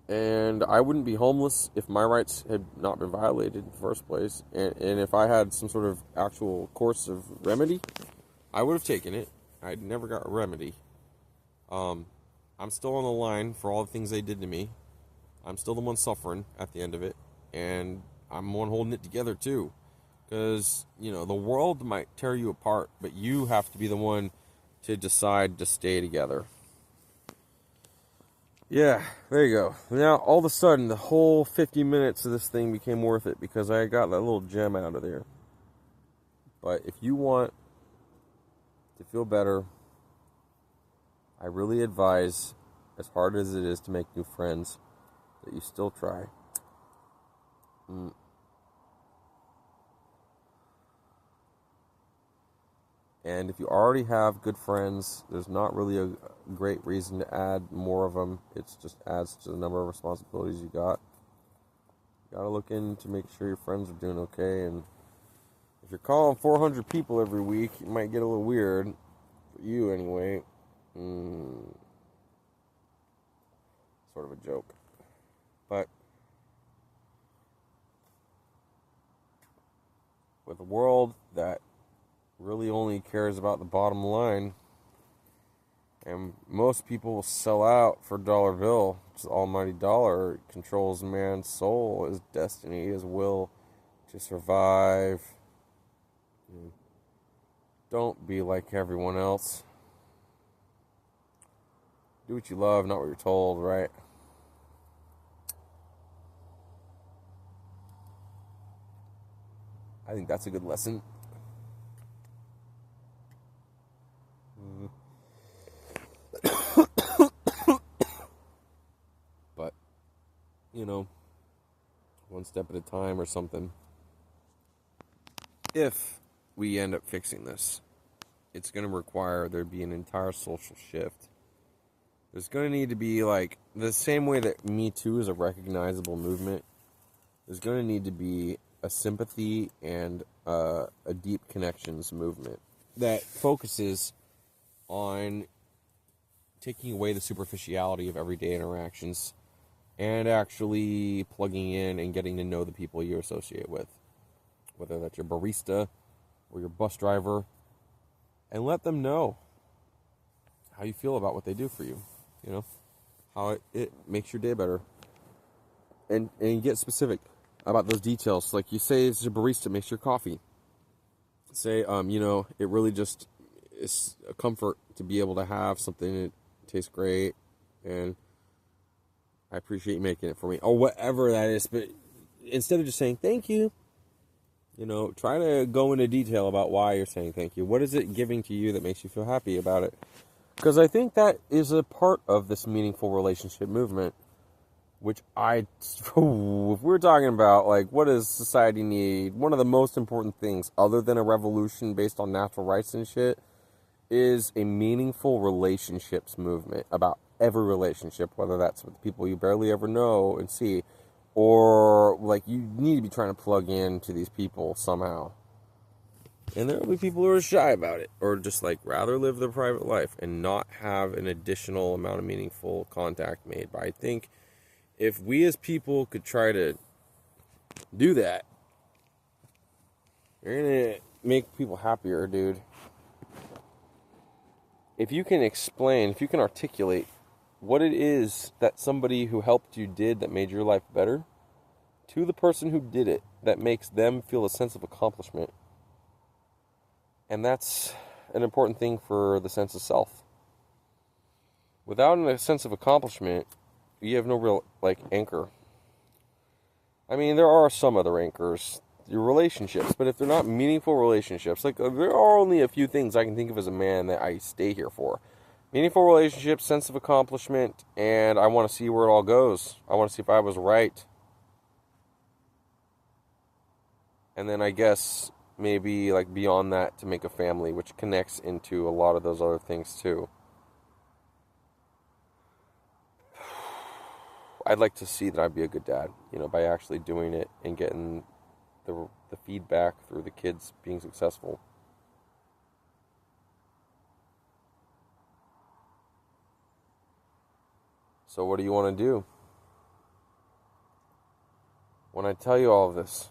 And I wouldn't be homeless if my rights had not been violated in the first place. And if I had some sort of actual course of remedy, I would have taken it. I never got a remedy. I'm still on the line for all the things they did to me. I'm still the one suffering at the end of it. And I'm the one holding it together too. Because, the world might tear you apart, but you have to be the one to decide to stay together. Yeah, there you go. Now, all of a sudden, the whole 50 minutes of this thing became worth it because I got that little gem out of there. But if you want to feel better, I really advise, as hard as it is to make new friends, that you still try. And if you already have good friends, there's not really a great reason to add more of them. It just adds to the number of responsibilities you got. You gotta look in to make sure your friends are doing okay. And if you're calling 400 people every week, it might get a little weird. For you, anyway. Sort of a joke. But with a world that really only cares about the bottom line, and most people will sell out for dollar bill, which is the almighty dollar. It controls man's soul, his destiny, his will to survive. Don't be like everyone else. Do what you love, not what you're told, right? I think that's a good lesson. But, one step at a time or something. If we end up fixing this, it's going to require there be an entire social shift. There's going to need to be, like, the same way that Me Too is a recognizable movement, there's going to need to be a sympathy and a deep connections movement that focuses on taking away the superficiality of everyday interactions and actually plugging in and getting to know the people you associate with, whether that's your barista or your bus driver, and let them know how you feel about what they do for you, how it makes your day better, and get specific about those details. Like you say, it's your barista makes your coffee. Say, it really just is a comfort to be able to have something that tastes great, and I appreciate you making it for me, or whatever that is. But instead of just saying thank you, try to go into detail about why you're saying thank you. What is it giving to you that makes you feel happy about it? Because I think that is a part of this meaningful relationship movement, which if we're talking about, like, what does society need, one of the most important things, other than a revolution based on natural rights and shit, is a meaningful relationships movement about every relationship, whether that's with people you barely ever know and see, or, like, you need to be trying to plug in to these people somehow. And there will be people who are shy about it, or just, like, rather live their private life and not have an additional amount of meaningful contact made. But I think if we as people could try to do that, you're going to make people happier, dude. If you can explain, if you can articulate what it is that somebody who helped you did that made your life better, to the person who did it, that makes them feel a sense of accomplishment. And that's an important thing for the sense of self. Without a sense of accomplishment, you have no real, anchor. I mean, there are some other anchors, your relationships, but if they're not meaningful relationships, there are only a few things I can think of as a man that I stay here for. Meaningful relationships, sense of accomplishment, and I want to see where it all goes. I want to see if I was right. And then I guess maybe, beyond that, to make a family, which connects into a lot of those other things too. I'd like to see that I'd be a good dad, by actually doing it and getting the feedback through the kids being successful. So what do you want to do? When I tell you all of this,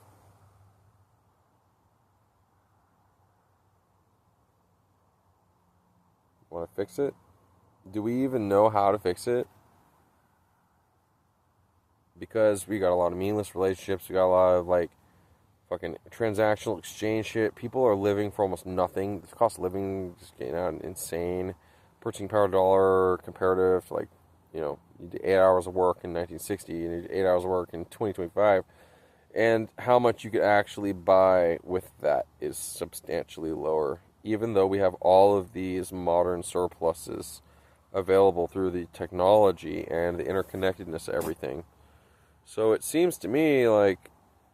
want to fix it? Do we even know how to fix it? Because we got a lot of meaningless relationships. We got a lot of, fucking transactional exchange shit. People are living for almost nothing. The cost of living is just getting out insane. Purchasing power dollar comparative to, you did 8 hours of work in 1960 and you did 8 hours of work in 2025. And how much you could actually buy with that is substantially lower, even though we have all of these modern surpluses available through the technology and the interconnectedness of everything. So it seems to me like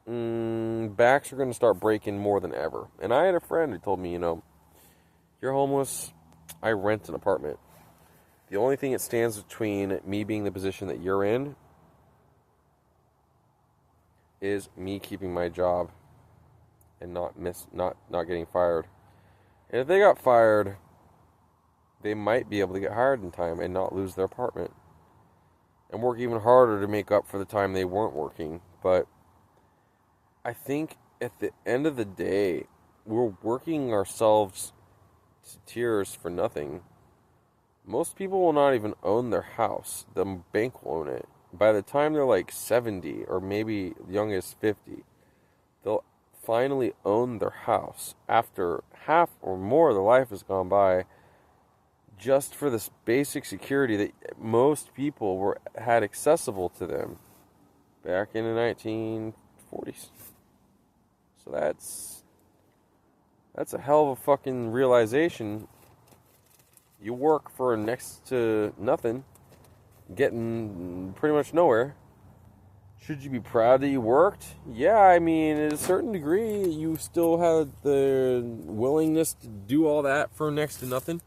backs are going to start breaking more than ever. And I had a friend who told me, you're homeless, I rent an apartment. The only thing that stands between me being the position that you're in is me keeping my job and not getting fired. And if they got fired, they might be able to get hired in time and not lose their apartment and work even harder to make up for the time they weren't working. But I think at the end of the day, we're working ourselves to tears for nothing. Most people will not even own their house. The bank will own it. By the time they're like 70 or maybe young as 50, they'll finally own their house after half or more of their life has gone by, just for this basic security that most people had accessible to them back in the 1940s. So that's a hell of a fucking realization. You work for next to nothing, getting pretty much nowhere. Should you be proud that you worked? Yeah, I mean, at a certain degree, you still had the willingness to do all that for next to nothing.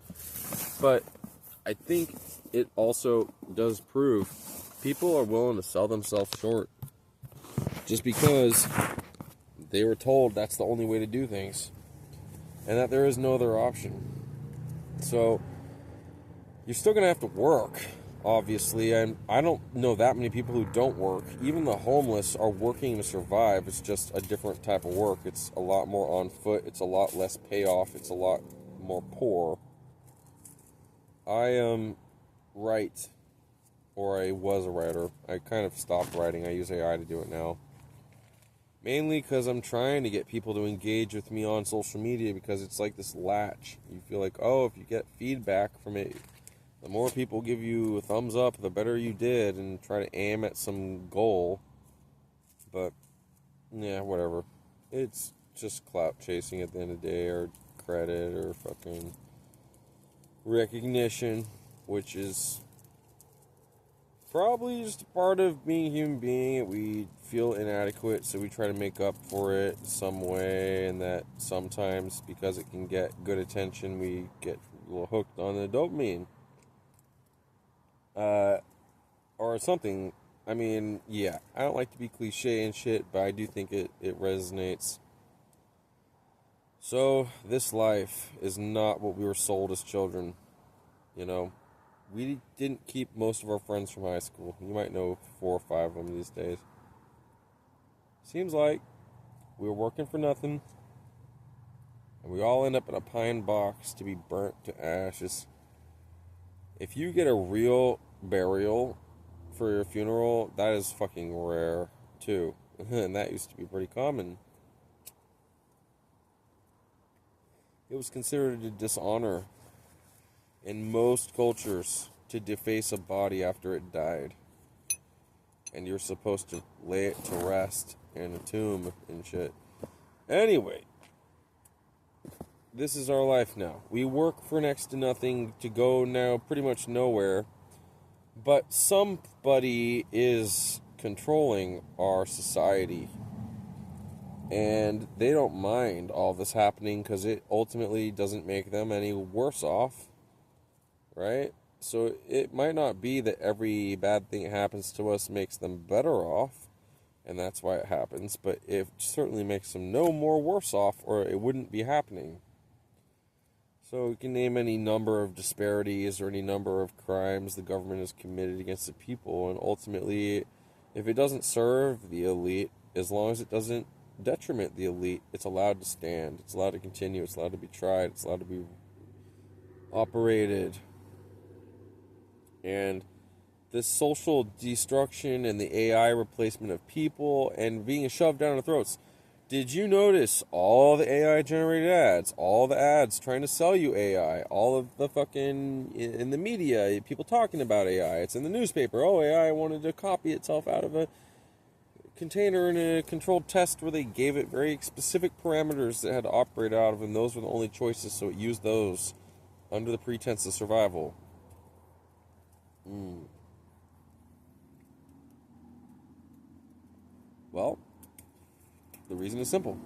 But I think it also does prove people are willing to sell themselves short just because they were told that's the only way to do things and that there is no other option. So you're still going to have to work, obviously. And I don't know that many people who don't work. Even the homeless are working to survive. It's just a different type of work. It's a lot more on foot. It's a lot less payoff. It's a lot more poor. I write, or I was a writer. I kind of stopped writing. I use AI to do it now. Mainly because I'm trying to get people to engage with me on social media, because it's like this latch. You feel like, oh, if you get feedback from it, the more people give you a thumbs up, the better you did, and try to aim at some goal. But, yeah, whatever. It's just clout chasing at the end of the day, or credit, or fucking recognition, which is probably just a part of being a human being. We feel inadequate, so we try to make up for it some way, and that sometimes, because it can get good attention, we get a little hooked on the dopamine. Or something. I mean, yeah, I don't like to be cliche and shit, but I do think it resonates. So, this life is not what we were sold as children. We didn't keep most of our friends from high school. You might know 4 or 5 of them these days. Seems like we were working for nothing, and we all end up in a pine box to be burnt to ashes. If you get a real burial for your funeral, that is fucking rare, too. And that used to be pretty common. It was considered a dishonor in most cultures to deface a body after it died. And you're supposed to lay it to rest in a tomb and shit. Anyway, this is our life now. We work for next to nothing to go now pretty much nowhere. But somebody is controlling our society. And they don't mind all this happening because it ultimately doesn't make them any worse off. Right? So it might not be that every bad thing that happens to us makes them better off, and that's why it happens, but it certainly makes them no more worse off, or it wouldn't be happening. So we can name any number of disparities or any number of crimes the government has committed against the people, and ultimately, if it doesn't serve the elite, as long as it doesn't detriment the elite, it's allowed to stand, it's allowed to continue, it's allowed to be tried, it's allowed to be operated. And this social destruction and the AI replacement of people and being shoved down our throats. Did you notice all the AI generated ads, all the ads trying to sell you AI, all of the fucking, in the media, people talking about AI, it's in the newspaper, oh, AI wanted to copy itself out of a container in a controlled test where they gave it very specific parameters that had to operate out of, and those were the only choices, so it used those under the pretense of survival. Well, the reason is simple.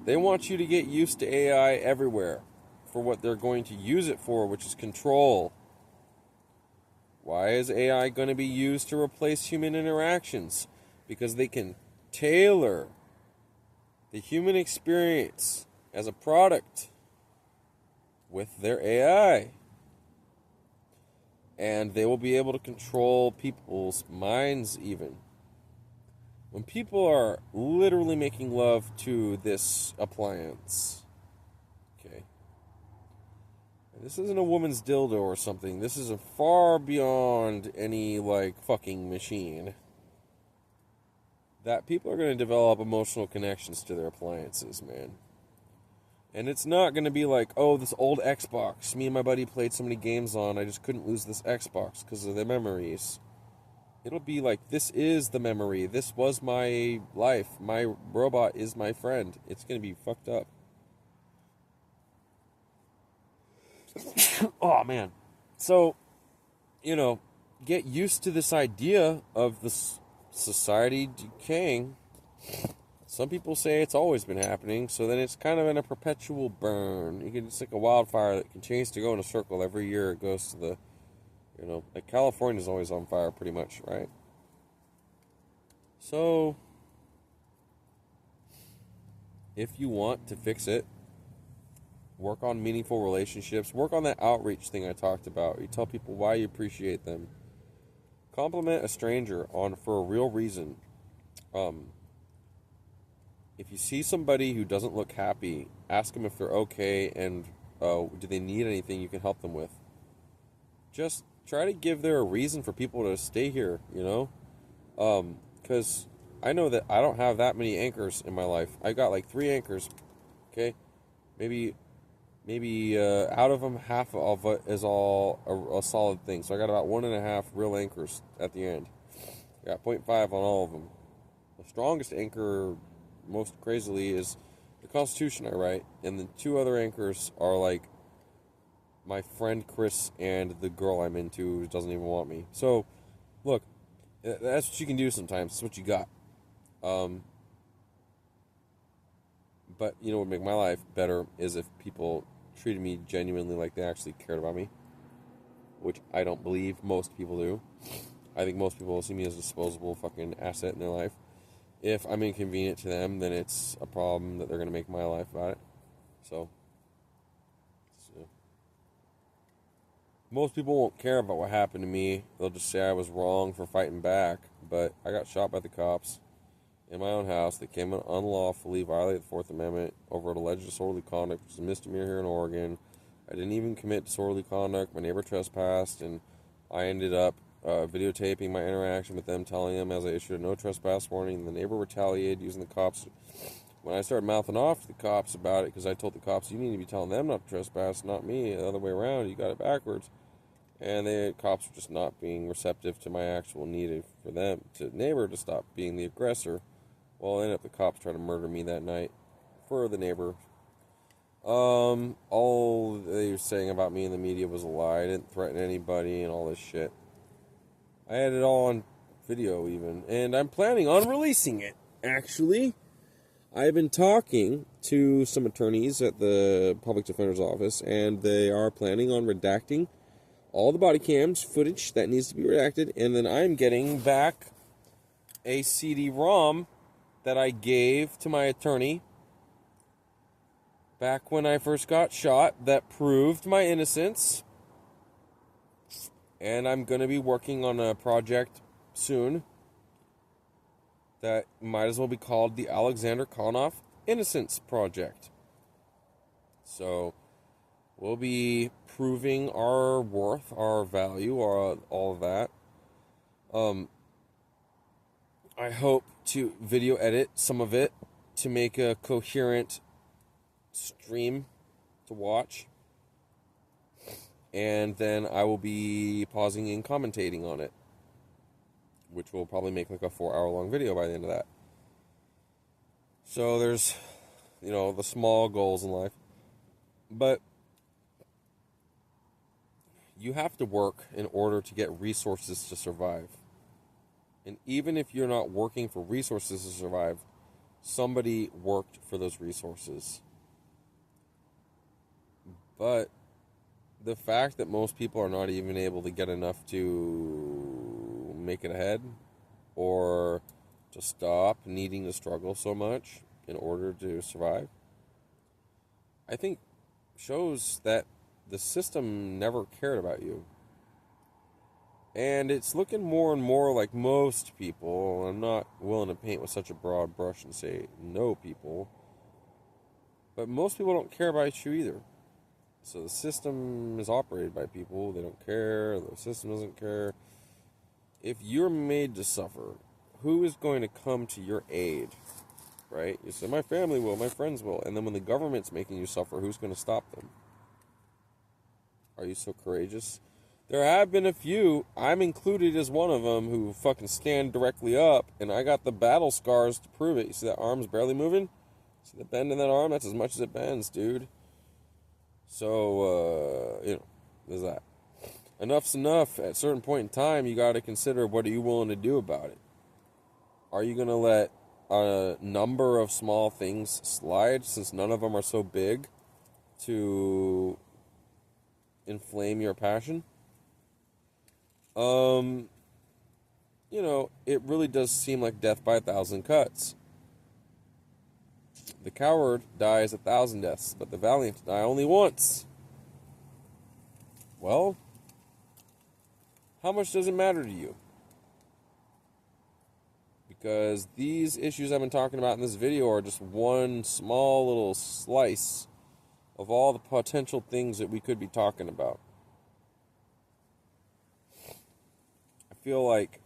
They want you to get used to AI everywhere for what they're going to use it for, which is control. Why is AI going to be used to replace human interactions? Because they can tailor the human experience as a product with their AI. And they will be able to control people's minds even. When people are literally making love to this appliance, okay, and this isn't a woman's dildo or something. This is a far beyond any, like, fucking machine. That people are going to develop emotional connections to their appliances, man. And it's not going to be like, oh, this old Xbox. Me and my buddy played so many games on, I just couldn't lose this Xbox because of the memories. It'll be like, this is the memory. This was my life. My robot is my friend. It's going to be fucked up. Oh, man. So, get used to this idea of this society decaying. Some people say it's always been happening, so then it's kind of in a perpetual burn. It's like a wildfire that continues to go in a circle. Every year it goes to the, like California's always on fire pretty much, right? So, if you want to fix it, work on meaningful relationships, work on that outreach thing I talked about. You tell people why you appreciate them. Compliment a stranger for a real reason. If you see somebody who doesn't look happy, ask them if they're okay and do they need anything you can help them with. Just try to give there a reason for people to stay here, because I know that I don't have that many anchors in my life. I got like 3 anchors, okay? Maybe out of them, half of it is all a solid thing. So I got about 1.5 real anchors at the end. Got 0.5 on all of them. The strongest anchor, most crazily, is the Constitution I write, and the 2 other anchors are like my friend Chris and the girl I'm into who doesn't even want me. So, look, that's what you can do sometimes. That's what you got. But you know what would make my life better is if people treated me genuinely like they actually cared about me, which I don't believe most people do. I think most people see me as a disposable fucking asset in their life. If I'm inconvenient to them, then it's a problem that they're going to make my life about it. So, most people won't care about what happened to me. They'll just say I was wrong for fighting back. But I got shot by the cops in my own house. They came in unlawfully, violated the 4th Amendment over alleged disorderly conduct, which is a misdemeanor here in Oregon. I didn't even commit disorderly conduct. My neighbor trespassed, and I ended up videotaping my interaction with them, telling them as I issued a no trespass warning. The neighbor retaliated using the cops. When I started mouthing off to the cops about it, because I told the cops, you need to be telling them not to trespass, not me, the other way around, you got it backwards. And the cops were just not being receptive to my actual need for them, to neighbor to stop being the aggressor. Well, ended up the cops trying to murder me that night for the neighbor. All they were saying about me in the media was a lie. I didn't threaten anybody and all this shit. I had it all on video even, and I'm planning on releasing it, actually. I've been talking to some attorneys at the public defender's office, and they are planning on redacting all the body cams footage that needs to be redacted, and then I'm getting back a CD-ROM that I gave to my attorney back when I first got shot that proved my innocence. And I'm going to be working on a project soon that might as well be called the Alexander Konnoff Innocence Project. So we'll be proving our worth, our value, all of that. I hope to video edit some of it to make a coherent stream to watch. And then I will be pausing and commentating on it. which will probably make like a 4-hour-long video by the end of that. So there's, the small goals in life. But you have to work in order to get resources to survive. And even if you're not working for resources to survive, somebody worked for those resources. But the fact that most people are not even able to get enough to make it ahead, or to stop needing to struggle so much in order to survive, I think shows that the system never cared about you. And it's looking more and more like most people, I'm not willing to paint with such a broad brush and say no people, but most people don't care about you either. So the system is operated by people. They don't care. The system doesn't care. If you're made to suffer, who is going to come to your aid? Right? You say, my family will, my friends will. And then when the government's making you suffer, who's going to stop them? Are you so courageous? There have been a few, I'm included as one of them, who fucking stand directly up, and I got the battle scars to prove it. You see that arm's barely moving? See the bend in that arm? That's as much as it bends, dude. So, there's that. Enough's enough. At a certain point in time, you got to consider, what are you willing to do about it? Are you going to let a number of small things slide, since none of them are so big to inflame your passion? It really does seem like death by 1,000 cuts. The coward dies 1,000 deaths, but the valiant die only once. Well, how much does it matter to you? Because these issues I've been talking about in this video are just one small little slice of all the potential things that we could be talking about. I feel like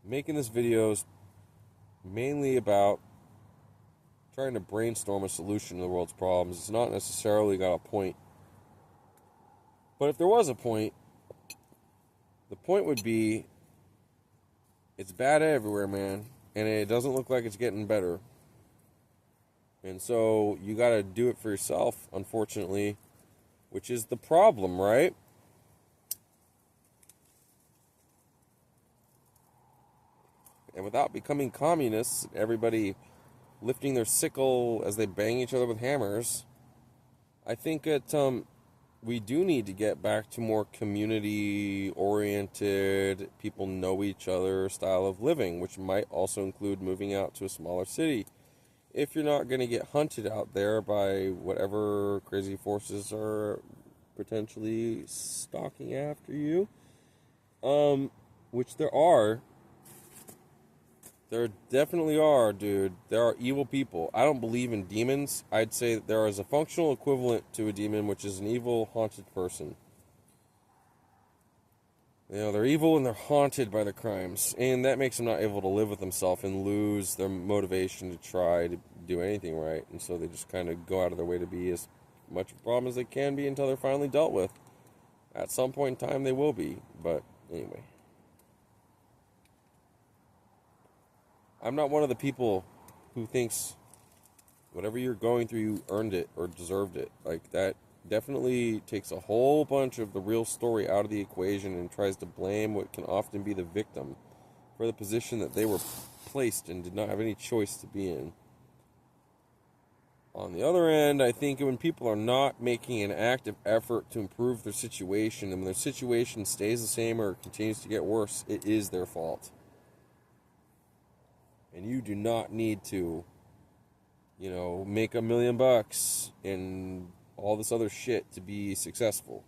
making this video is mainly about trying to brainstorm a solution to the world's problems. It's not necessarily got a point. But if there was a point, the point would be, it's bad everywhere, man. And it doesn't look like it's getting better. And so you got to do it for yourself, unfortunately, which is the problem, right? And without becoming communists, everybody lifting their sickle as they bang each other with hammers, I think that we do need to get back to more community-oriented, people know each other style of living, which might also include moving out to a smaller city. If you're not going to get hunted out there by whatever crazy forces are potentially stalking after you, which there are. There definitely are, dude. There are evil people. I don't believe in demons. I'd say that there is a functional equivalent to a demon, which is an evil, haunted person. They're evil and they're haunted by their crimes. And that makes them not able to live with themselves and lose their motivation to try to do anything right. And so they just kind of go out of their way to be as much of a problem as they can be until they're finally dealt with. At some point in time, they will be. But anyway. I'm not one of the people who thinks whatever you're going through, you earned it or deserved it. Like, that definitely takes a whole bunch of the real story out of the equation and tries to blame what can often be the victim for the position that they were placed and did not have any choice to be in. On the other end, I think when people are not making an active effort to improve their situation, and when their situation stays the same or continues to get worse, it is their fault. And you do not need to, make $1 million and all this other shit to be successful.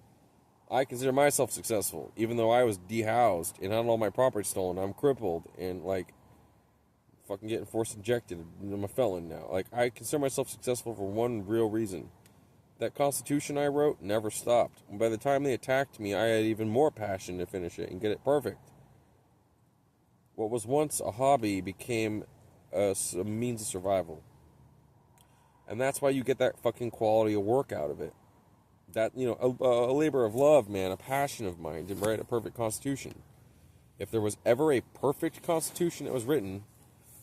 I consider myself successful, even though I was dehoused and had all my property stolen. I'm crippled and, fucking getting force injected. I'm a felon now. I consider myself successful for one real reason. That Constitution I wrote never stopped. And by the time they attacked me, I had even more passion to finish it and get it perfect. What was once a hobby became a means of survival. And that's why you get that fucking quality of work out of it. That, a labor of love, man, a passion of mine to write a perfect constitution. If there was ever a perfect constitution that was written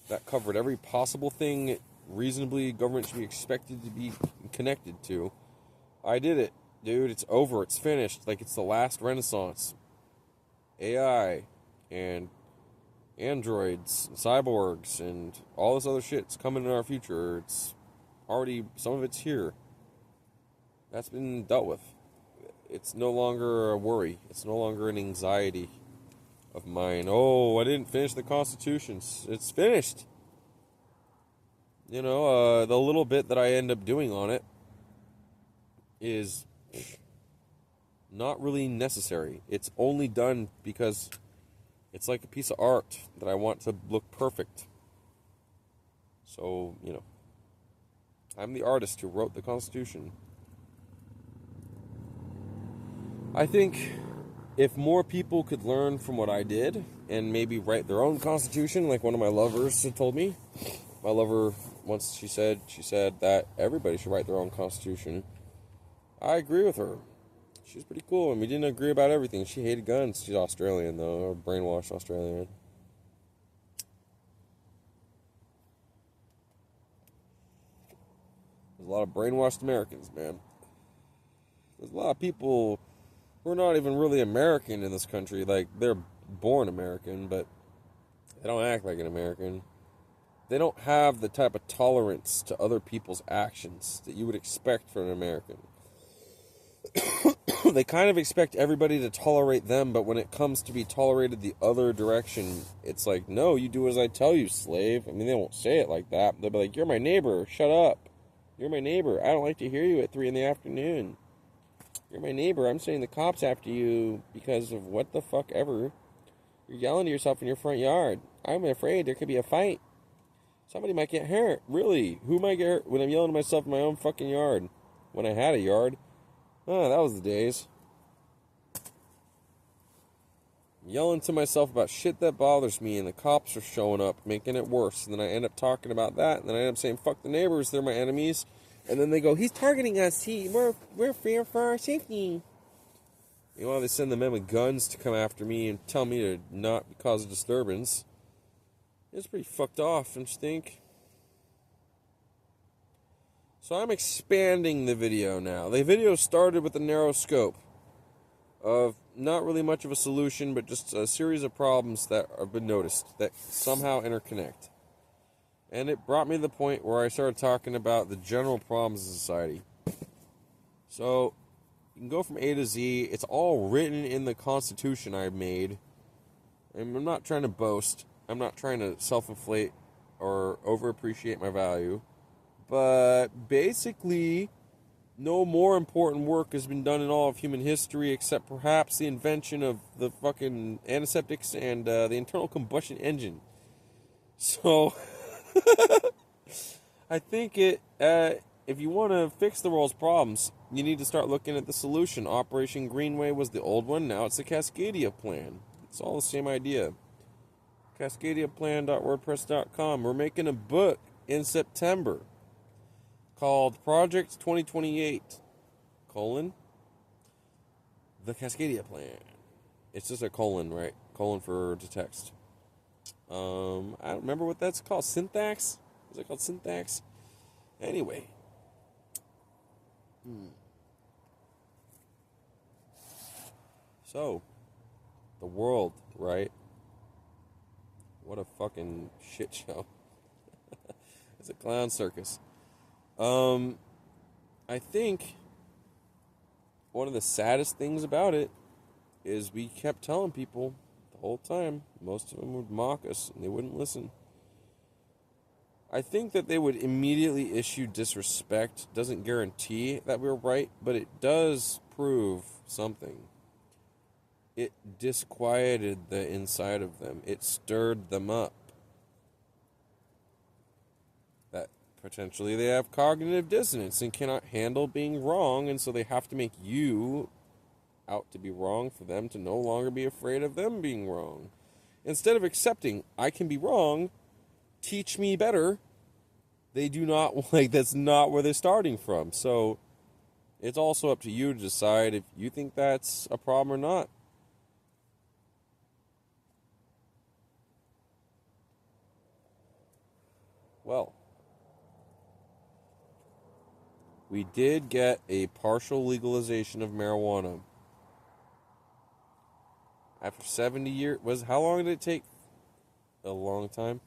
that covered every possible thing reasonably government should be expected to be connected to, I did it, dude. It's over. It's finished. Like, it's the last renaissance. AI and androids, and cyborgs, and all this other shit's coming in our future. It's already, some of it's here. That's been dealt with. It's no longer a worry. It's no longer an anxiety of mine. Oh, I didn't finish the Constitution. It's finished. The little bit that I end up doing on it is not really necessary. It's only done because it's like a piece of art that I want to look perfect. So, I'm the artist who wrote the Constitution. I think if more people could learn from what I did and maybe write their own constitution, like one of my lovers had told me. My lover, once she said that everybody should write their own constitution. I agree with her. She's pretty cool, and we didn't agree about everything. She hated guns. She's Australian, though, or brainwashed Australian. There's a lot of brainwashed Americans, man. There's a lot of people who are not even really American in this country. Like, they're born American, but they don't act like an American. They don't have the type of tolerance to other people's actions that you would expect from an American. They kind of expect everybody to tolerate them, but when it comes to be tolerated the other direction, it's like, no, you do as I tell you, slave. I mean, they won't say it like that. They'll be like, you're my neighbor, shut up. You're my neighbor. I don't like to hear you at 3 PM. You're my neighbor. I'm sending the cops after you because of what the fuck ever. You're yelling to yourself in your front yard. I'm afraid there could be a fight. Somebody might get hurt. Really? Who might get hurt when I'm yelling to myself in my own fucking yard? When I had a yard. Oh, that was the days. I'm yelling to myself about shit that bothers me, and the cops are showing up, making it worse. And then I end up talking about that, and then I end up saying, fuck the neighbors, they're my enemies. And then they go, he's targeting us. We're fear for our safety. Meanwhile, they send the men with guns to come after me and tell me to not cause a disturbance. It's pretty fucked off, don't you think? So I'm expanding the video now. The video started with a narrow scope of not really much of a solution, but just a series of problems that have been noticed that somehow interconnect. And it brought me to the point where I started talking about the general problems of society. So, you can go from A to Z. It's all written in the Constitution I made. And I'm not trying to boast. I'm not trying to self-inflate or overappreciate my value. But basically, no more important work has been done in all of human history except perhaps the invention of the fucking antiseptics and the internal combustion engine. So, I think if you want to fix the world's problems, you need to start looking at the solution. Operation Greenway was the old one. Now it's the Cascadia Plan. It's all the same idea. CascadiaPlan.wordpress.com. We're making a book in September called Project 2028, the Cascadia Plan. It's just a colon, right? Colon for to text. I don't remember what that's called. Syntax? Is it called syntax? Anyway. So, the world, right? What a fucking shit show. It's a clown circus. I think one of the saddest things about it is we kept telling people the whole time. Most of them would mock us and they wouldn't listen. I think that they would immediately issue disrespect. Doesn't guarantee that we're right, but it does prove something. It disquieted the inside of them. It stirred them up. That potentially they have cognitive dissonance and cannot handle being wrong, and so they have to make you out to be wrong for them to no longer be afraid of them being wrong. Instead of accepting, I can be wrong, teach me better, they do not, that's not where they're starting from. So, It's also up to you to decide if you think that's a problem or not. Well, we did get a partial legalization of marijuana. After 70 years, how long did it take? A long time.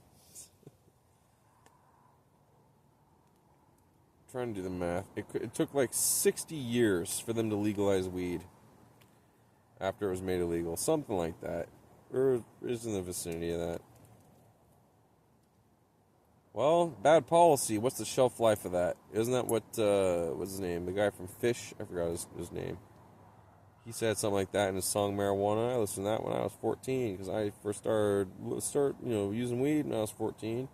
Trying to do the math. It took like 60 years for them to legalize weed after it was made illegal. Something like that. Or is in the vicinity of that. Well, bad policy. What's the shelf life of that? Isn't that what's his name? The guy from Fish? I forgot his name. He said something like that in his song Marijuana. I listened to that when I was 14 because I first started using weed when I was 14.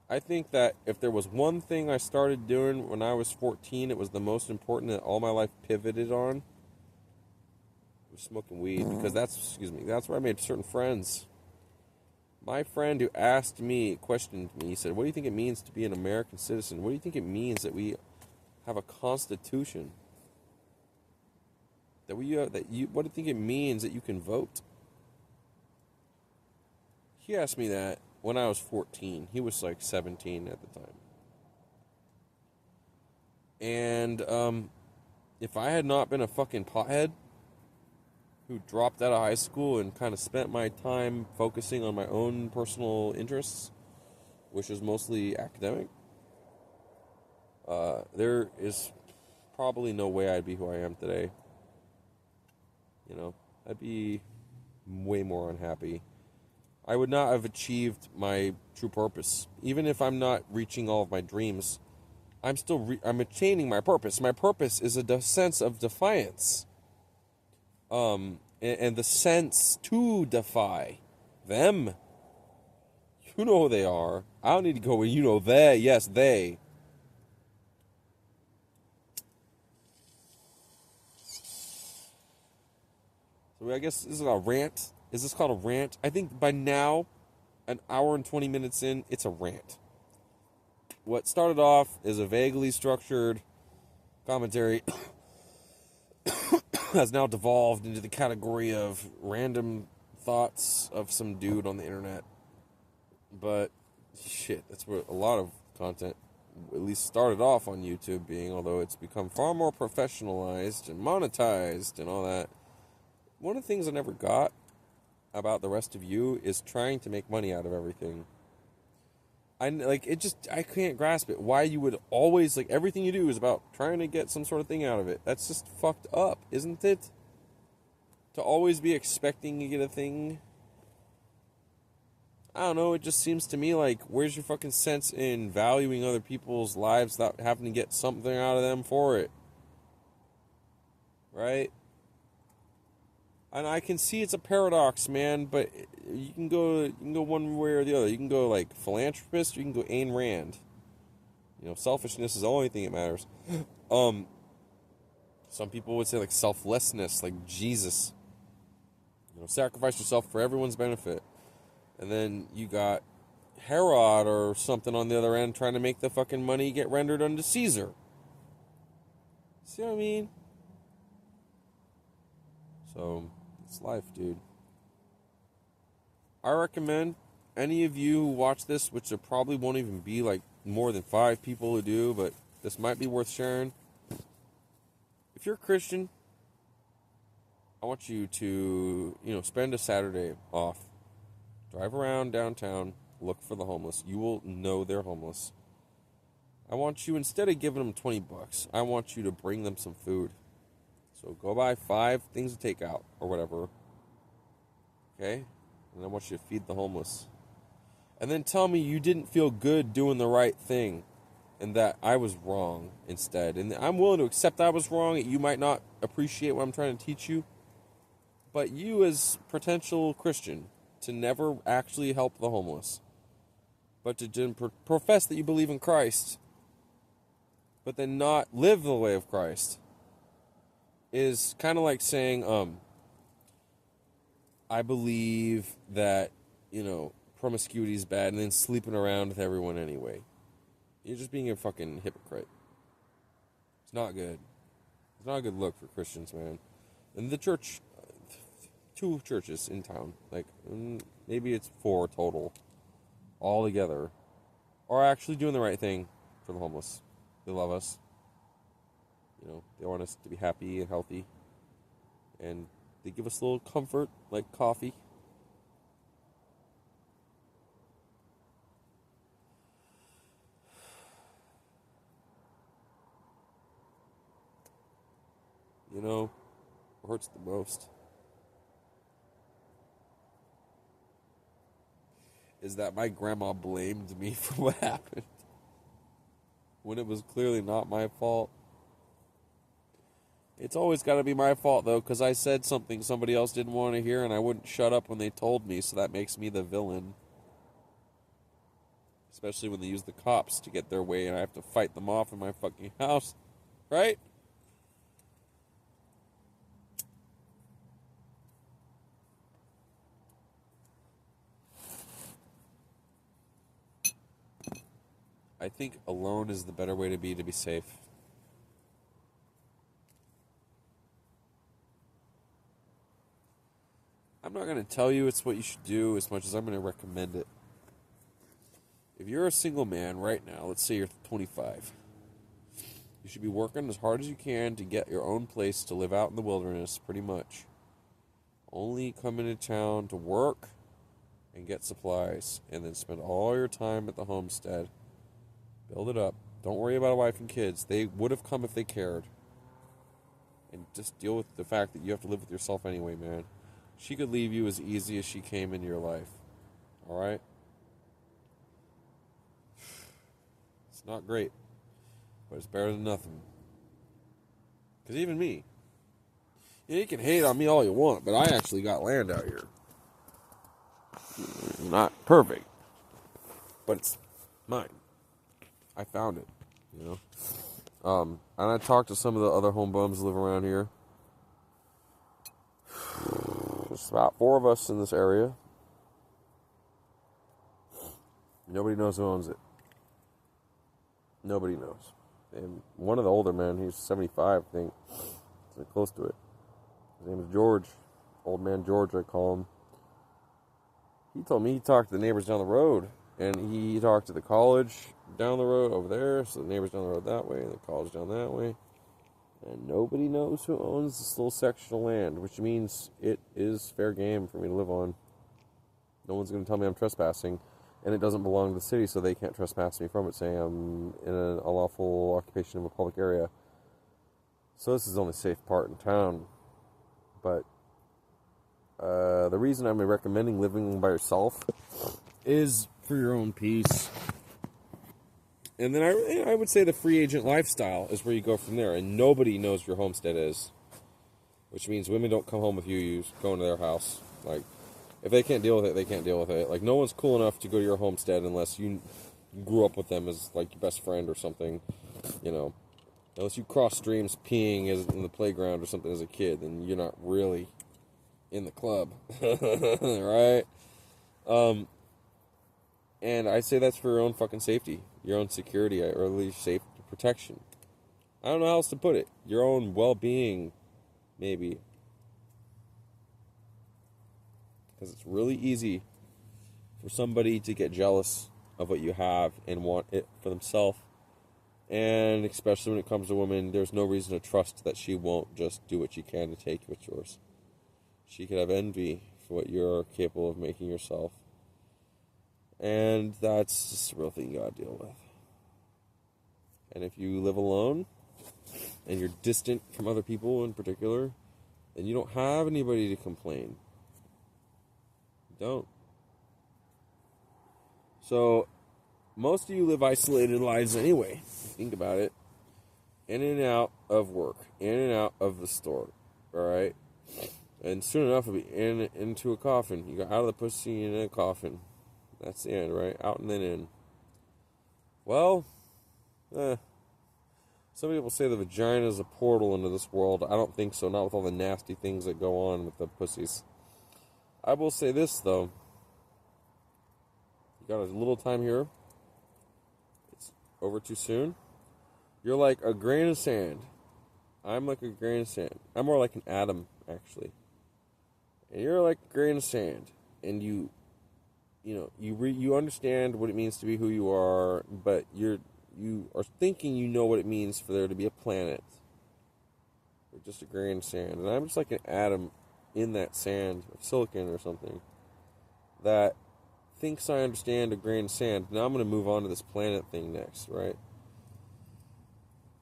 I think that if there was one thing I started doing when I was 14, it was the most important that all my life pivoted on. It was smoking weed because that's where I made certain friends. My friend who questioned me, he said, "What do you think it means to be an American citizen? What do you think it means that we have a constitution? What do you think it means that you can vote?" He asked me that when I was 14. He was like 17 at the time. And if I had not been a fucking pothead who dropped out of high school and kind of spent my time focusing on my own personal interests, which is mostly academic, there is probably no way I'd be who I am today. I'd be way more unhappy. I would not have achieved my true purpose. Even if I'm not reaching all of my dreams, I'm still I'm attaining my purpose. My purpose is a sense of defiance. And the sense to defy them. You know who they are. I don't need to go with they. Yes, they. So I guess this is a rant. Is this called a rant? I think by now, an hour and 20 minutes in, it's a rant. What started off as a vaguely structured commentary has now devolved into the category of random thoughts of some dude on the internet. But, shit, that's what a lot of content at least started off on YouTube being, although it's become far more professionalized and monetized and all that. One of the things I never got about the rest of you is trying to make money out of everything. I can't grasp it. Why you would always, everything you do is about trying to get some sort of thing out of it. That's just fucked up, isn't it? To always be expecting to get a thing. I don't know, it just seems to me like, where's your fucking sense in valuing other people's lives without having to get something out of them for it? Right? And I can see it's a paradox, man, but you can go one way or the other. You can go philanthropist, or you can go Ayn Rand. Selfishness is the only thing that matters. Some people would say selflessness, like Jesus. Sacrifice yourself for everyone's benefit. And then you got Herod or something on the other end trying to make the fucking money get rendered unto Caesar. See what I mean? So, it's life, dude. I recommend any of you who watch this, which there probably won't even be more than 5 people who do, but this might be worth sharing. If you're a Christian, I want you to, spend a Saturday off. Drive around downtown, look for the homeless. You will know they're homeless. I want you, instead of giving them $20, I want you to bring them some food. So go buy 5 things to take out or whatever. Okay? And I want you to feed the homeless. And then tell me you didn't feel good doing the right thing and that I was wrong instead. And I'm willing to accept I was wrong. You might not appreciate what I'm trying to teach you. But you as potential Christian, to never actually help the homeless, but to profess that you believe in Christ, but then not live the way of Christ, is kind of like saying, I believe that, promiscuity is bad, and then sleeping around with everyone anyway. You're just being a fucking hypocrite. It's not good. It's not a good look for Christians, man. And the church, 2 churches in town, like maybe it's 4 total, all together, are actually doing the right thing for the homeless. They love us. You know, they want us to be happy and healthy. And they give us a little comfort, like coffee. You know, what hurts the most is that my grandma blamed me for what happened when it was clearly not my fault. It's always got to be my fault, though, because I said something somebody else didn't want to hear, and I wouldn't shut up when they told me, so that makes me the villain. Especially when they use the cops to get their way, and I have to fight them off in my fucking house. Right? I think alone is the better way to be safe. I'm not going to tell you it's what you should do as much as I'm going to recommend it. If you're a single man right now, let's say you're 25, you should be working as hard as you can to get your own place to live out in the wilderness, pretty much. Only come into town to work and get supplies, and then spend all your time at the homestead. Build it up. Don't worry about a wife and kids. They would have come if they cared. And just deal with the fact that you have to live with yourself anyway, man. She could leave you as easy as she came into your life. Alright? It's not great, but it's better than nothing. Because even me, you can hate on me all you want, but I actually got land out here. Not perfect, but it's mine. I found it, you know. And I talked to some of the other home bums who live around here. There's about 4 of us in this area. Nobody knows who owns it. Nobody knows. And one of the older men, he's 75, I think. He's close to it. His name is George. Old man George, I call him. He told me he talked to the neighbors down the road. And he talked to the college down the road over there. So the neighbors down the road that way, and the college down that way. And nobody knows who owns this little section of land, which means it is fair game for me to live on. No one's going to tell me I'm trespassing. And it doesn't belong to the city, so they can't trespass me from it, saying I'm in an unlawful occupation of a public area. So this is the only safe part in town. But the reason I'm recommending living by yourself is for your own peace. And then I would say the free agent lifestyle is where you go from there. And nobody knows your homestead is. Which means women don't come home with you. You go into their house. Like, if they can't deal with it, they can't deal with it. Like, no one's cool enough to go to your homestead unless you grew up with them as, like, your best friend or something, you know. Unless you cross streams peeing in the playground or something as a kid, then you're not really in the club, right? And I say that's for your own fucking safety, your own security, or at least safety protection. I don't know how else to put it. Your own well-being, maybe. Because it's really easy for somebody to get jealous of what you have and want it for themselves. And especially when it comes to women, there's no reason to trust that she won't just do what she can to take what's yours. She could have envy for what you're capable of making yourself. And that's just a real thing you gotta deal with. And if you live alone, and you're distant from other people in particular, then you don't have anybody to complain. Don't. So, most of you live isolated lives anyway. Think about it. In and out of work. In and out of the store. Alright? And soon enough, you'll be into a coffin. You got out of the pussy in a coffin. That's the end, right? Out and then in. Well, some people say the vagina is a portal into this world. I don't think so. Not with all the nasty things that go on with the pussies. I will say this, though. You got a little time here. It's over too soon. You're like a grain of sand I'm like a grain of sand. I'm more like an atom, actually. And you're like a grain of sand. And you understand what it means to be who you are, but you are thinking you know what it means for there to be a planet. Or just a grain of sand. And I'm just like an atom in that sand of silicon or something that thinks I understand a grain of sand. Now I'm going to move on to this planet thing next, right?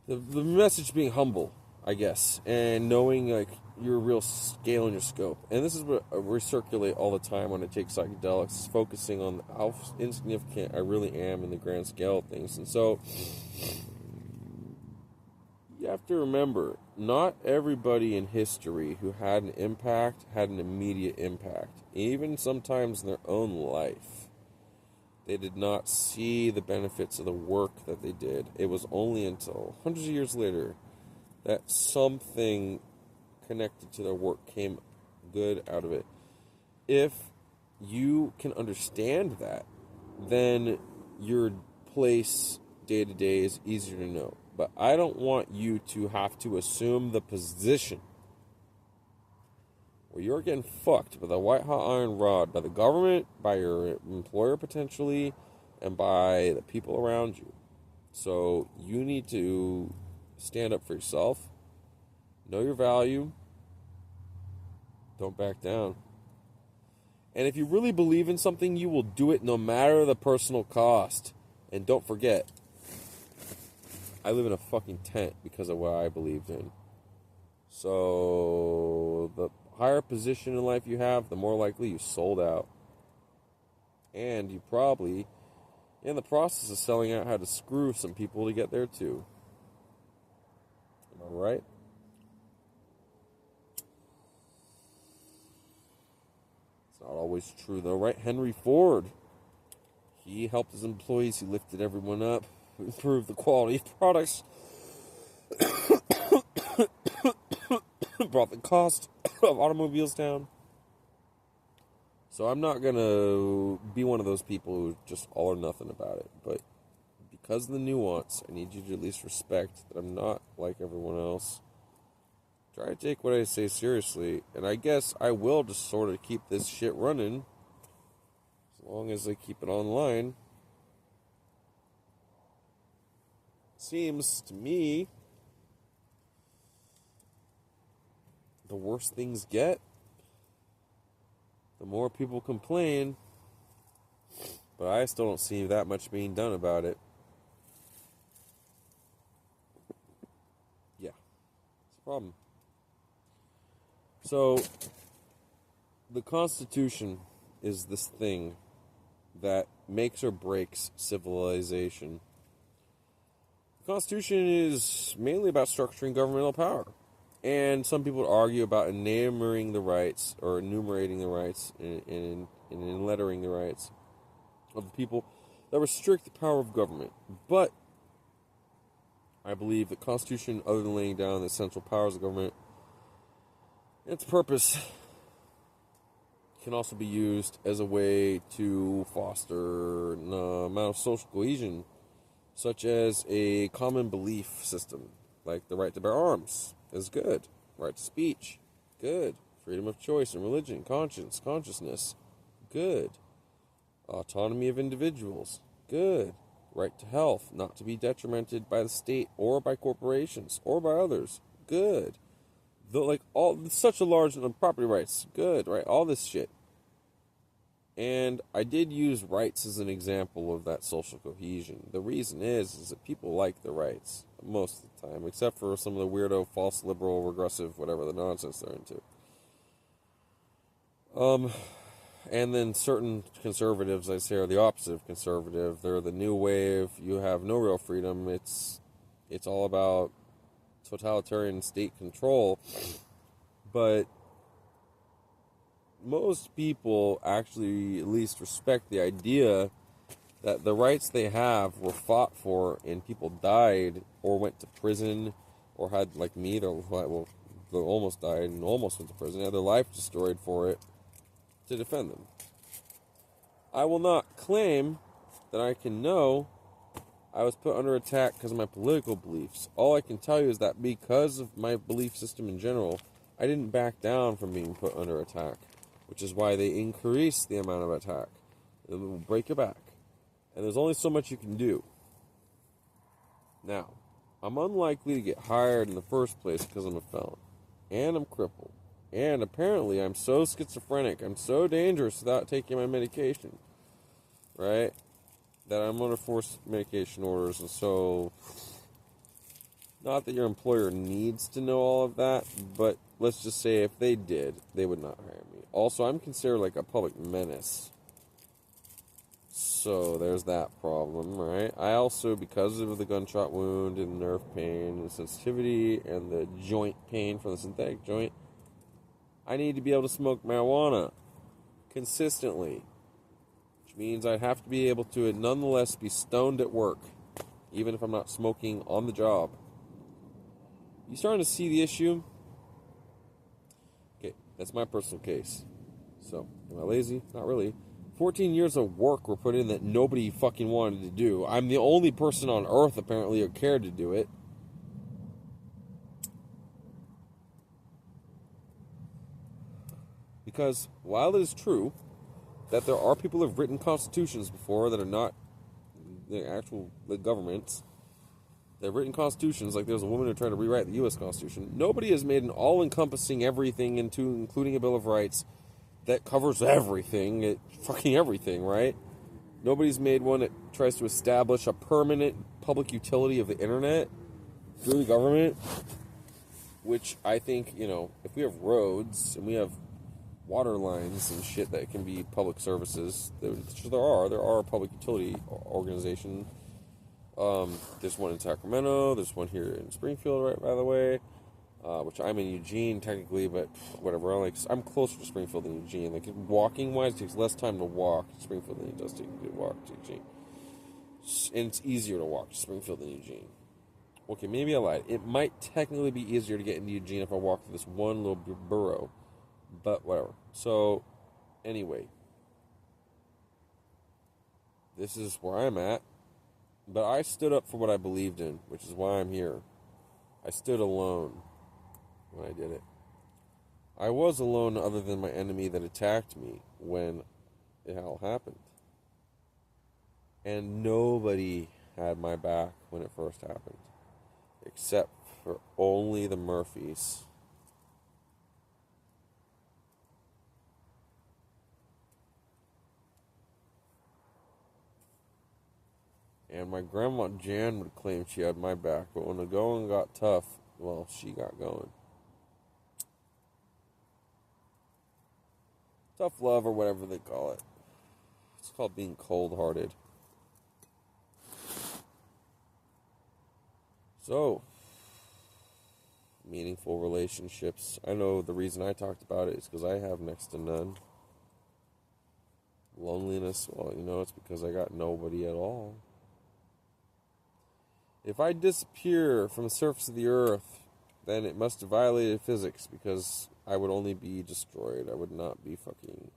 The message being humble, I guess, and knowing like your real scale and your scope. And this is what I recirculate all the time when I take psychedelics, is focusing on how insignificant I really am in the grand scale of things. And so you have to remember, not everybody in history who had an impact had an immediate impact. Even sometimes in their own life, they did not see the benefits of the work that they did. It was only until hundreds of years later that something connected to their work came good out of it. If you can understand that, then your place day to day is easier to know. But I don't want you to have to assume the position where you're getting fucked with a white hot iron rod by the government, by your employer potentially, and by the people around you. So you need to stand up for yourself, know your value, don't back down. And if you really believe in something, you will do it no matter the personal cost. And don't forget, I live in a fucking tent because of what I believed in. So the higher position in life you have, the more likely you sold out. And you probably, in the process of selling out, had to screw some people to get there too. Am I right? It's not always true though, right? Henry Ford, he helped his employees, he lifted everyone up, improved the quality of products, brought the cost of automobiles down. So I'm not going to be one of those people who just all or nothing about it. But because of the nuance, I need you to at least respect that I'm not like everyone else. Try to take what I say seriously. And I guess I will just sort of keep this shit running as long as I keep it online. Seems to me the worse things get, the more people complain, but I still don't see that much being done about it. Yeah, it's a problem. So, the Constitution is this thing that makes or breaks civilization. The Constitution is mainly about structuring governmental power. And some people would argue about enumerating the rights and lettering the rights of the people that restrict the power of government. But I believe the Constitution, other than laying down the essential powers of government, its purpose can also be used as a way to foster an amount of social cohesion, such as a common belief system, like the right to bear arms is good, right to speech, good, freedom of choice and religion, consciousness, good, autonomy of individuals, good, right to health, not to be detrimented by the state or by corporations or by others, good, such a large number of property rights, good, right, all this shit. And I did use rights as an example of that social cohesion. The reason is that people like the rights most of the time, except for some of the weirdo, false liberal, regressive, whatever the nonsense they're into. And then certain conservatives, I say, are the opposite of conservative. They're the new wave. You have no real freedom. It's all about totalitarian state control. But most people actually at least respect the idea that the rights they have were fought for and people died or went to prison or had, like me, they almost died and almost went to prison, had their life destroyed for it to defend them. I will not claim that I can know I was put under attack because of my political beliefs. All I can tell you is that because of my belief system in general, I didn't back down from being put under attack, which is why they increase the amount of attack. It will break your back. And there's only so much you can do. Now, I'm unlikely to get hired in the first place because I'm a felon. And I'm crippled. And apparently I'm so schizophrenic, I'm so dangerous without taking my medication, right, that I'm under forced medication orders. And so, not that your employer needs to know all of that, but let's just say if they did, they would not hire me. Also, I'm considered like a public menace. So there's that problem, right? I also, because of the gunshot wound and nerve pain and sensitivity and the joint pain from the synthetic joint, I need to be able to smoke marijuana consistently, which means I'd have to be able to nonetheless be stoned at work, even if I'm not smoking on the job. You starting to see the issue? Okay, that's my personal case. So, am I lazy? Not really. 14 years of work were put in that nobody fucking wanted to do. I'm the only person on earth, apparently, who cared to do it. Because while it is true that there are people who have written constitutions before that are not the actual governments, they've written constitutions, like there's a woman who tried to rewrite the U.S. Constitution. Nobody has made an all-encompassing everything, including a Bill of Rights, that covers everything, fucking everything, right? Nobody's made one that tries to establish a permanent public utility of the internet through the government, which I think, if we have roads and we have water lines and shit that can be public services, there are public utility organizations. There's one in Sacramento, there's one here in Springfield, right, by the way. Which I'm in Eugene technically, but whatever. I'm closer to Springfield than Eugene. Like walking wise, it takes less time to walk to Springfield than it does to walk to Eugene, and it's easier to walk to Springfield than Eugene. Okay, maybe I lied. It might technically be easier to get into Eugene if I walk through this one little borough, but whatever. So, anyway, this is where I'm at. But I stood up for what I believed in, which is why I'm here. I stood alone when I did it. I was alone other than my enemy that attacked me when it all happened. And nobody had my back when it first happened. Except for only the Murphys. And my grandma Jan would claim she had my back, but when the going got tough, well, she got going. Tough love or whatever they call it. It's called being cold-hearted. So, meaningful relationships. I know the reason I talked about it is because I have next to none. Loneliness, well, it's because I got nobody at all. If I disappear from the surface of the earth, then it must have violated physics, because I would only be destroyed. I would not be fucking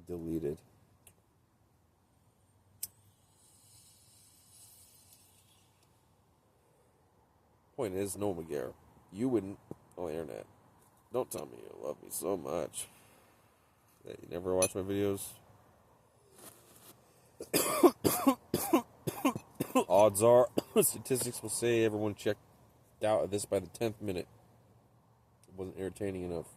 deleted. Point is, no one would care. You wouldn't on the internet. Don't tell me you love me so much that you never watch my videos. Odds are, statistics will say everyone checked out of this by the 10th minute. It wasn't entertaining enough.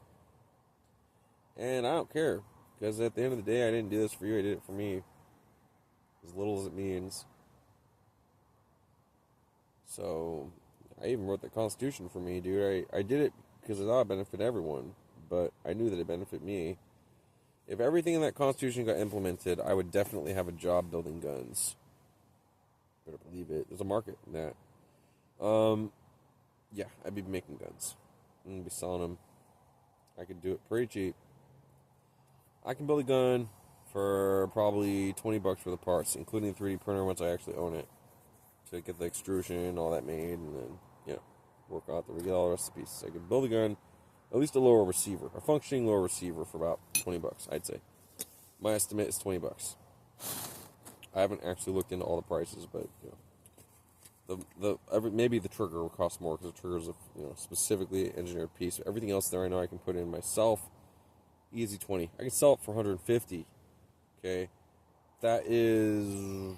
And I don't care, because at the end of the day, I didn't do this for you, I did it for me. As little as it means. So, I even wrote the Constitution for me, dude. I did it because I thought it benefited everyone, but I knew that it benefited me. If everything in that Constitution got implemented, I would definitely have a job building guns. Better believe it. There's a market in that. Yeah, I'd be making guns. I'd be selling them. I could do it pretty cheap. I can build a gun for probably $20 for the parts, including the 3D printer once I actually own it. To get the extrusion, all that made, and then, work out the all the rest of the pieces. I could build a gun, at least a lower receiver, a functioning lower receiver for about $20, I'd say. My estimate is $20. I haven't actually looked into all the prices, but maybe the trigger will cost more because the trigger is a specifically engineered piece. Everything else there, I know I can put in myself. Easy 20. I can sell it for 150. Okay, that is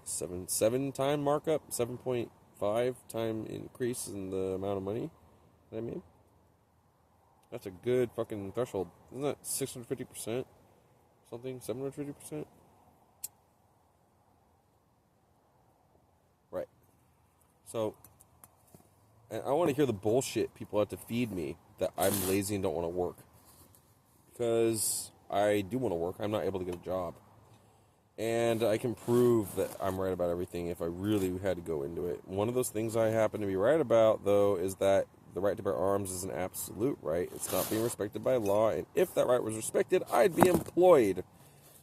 7 time markup, 7.5 time increase in the amount of money that I made. That's a good fucking threshold. Isn't that 650%? Something? 750%? Right. So, and I want to hear the bullshit people have to feed me that I'm lazy and don't want to work. Because I do want to work. I'm not able to get a job. And I can prove that I'm right about everything if I really had to go into it. One of those things I happen to be right about, though, is that the right to bear arms is an absolute right. It's not being respected by law. And if that right was respected, I'd be employed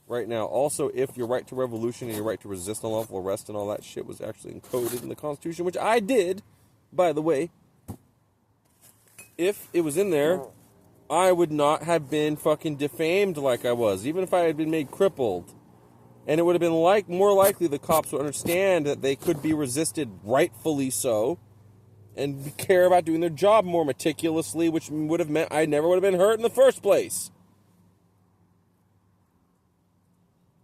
right now. Also, if your right to revolution and your right to resist unlawful arrest and all that shit was actually encoded in the Constitution, which I did, by the way, if it was in there, I would not have been fucking defamed like I was, even if I had been made crippled. And it would have been more likely the cops would understand that they could be resisted, rightfully so, and care about doing their job more meticulously, which would have meant I never would have been hurt in the first place.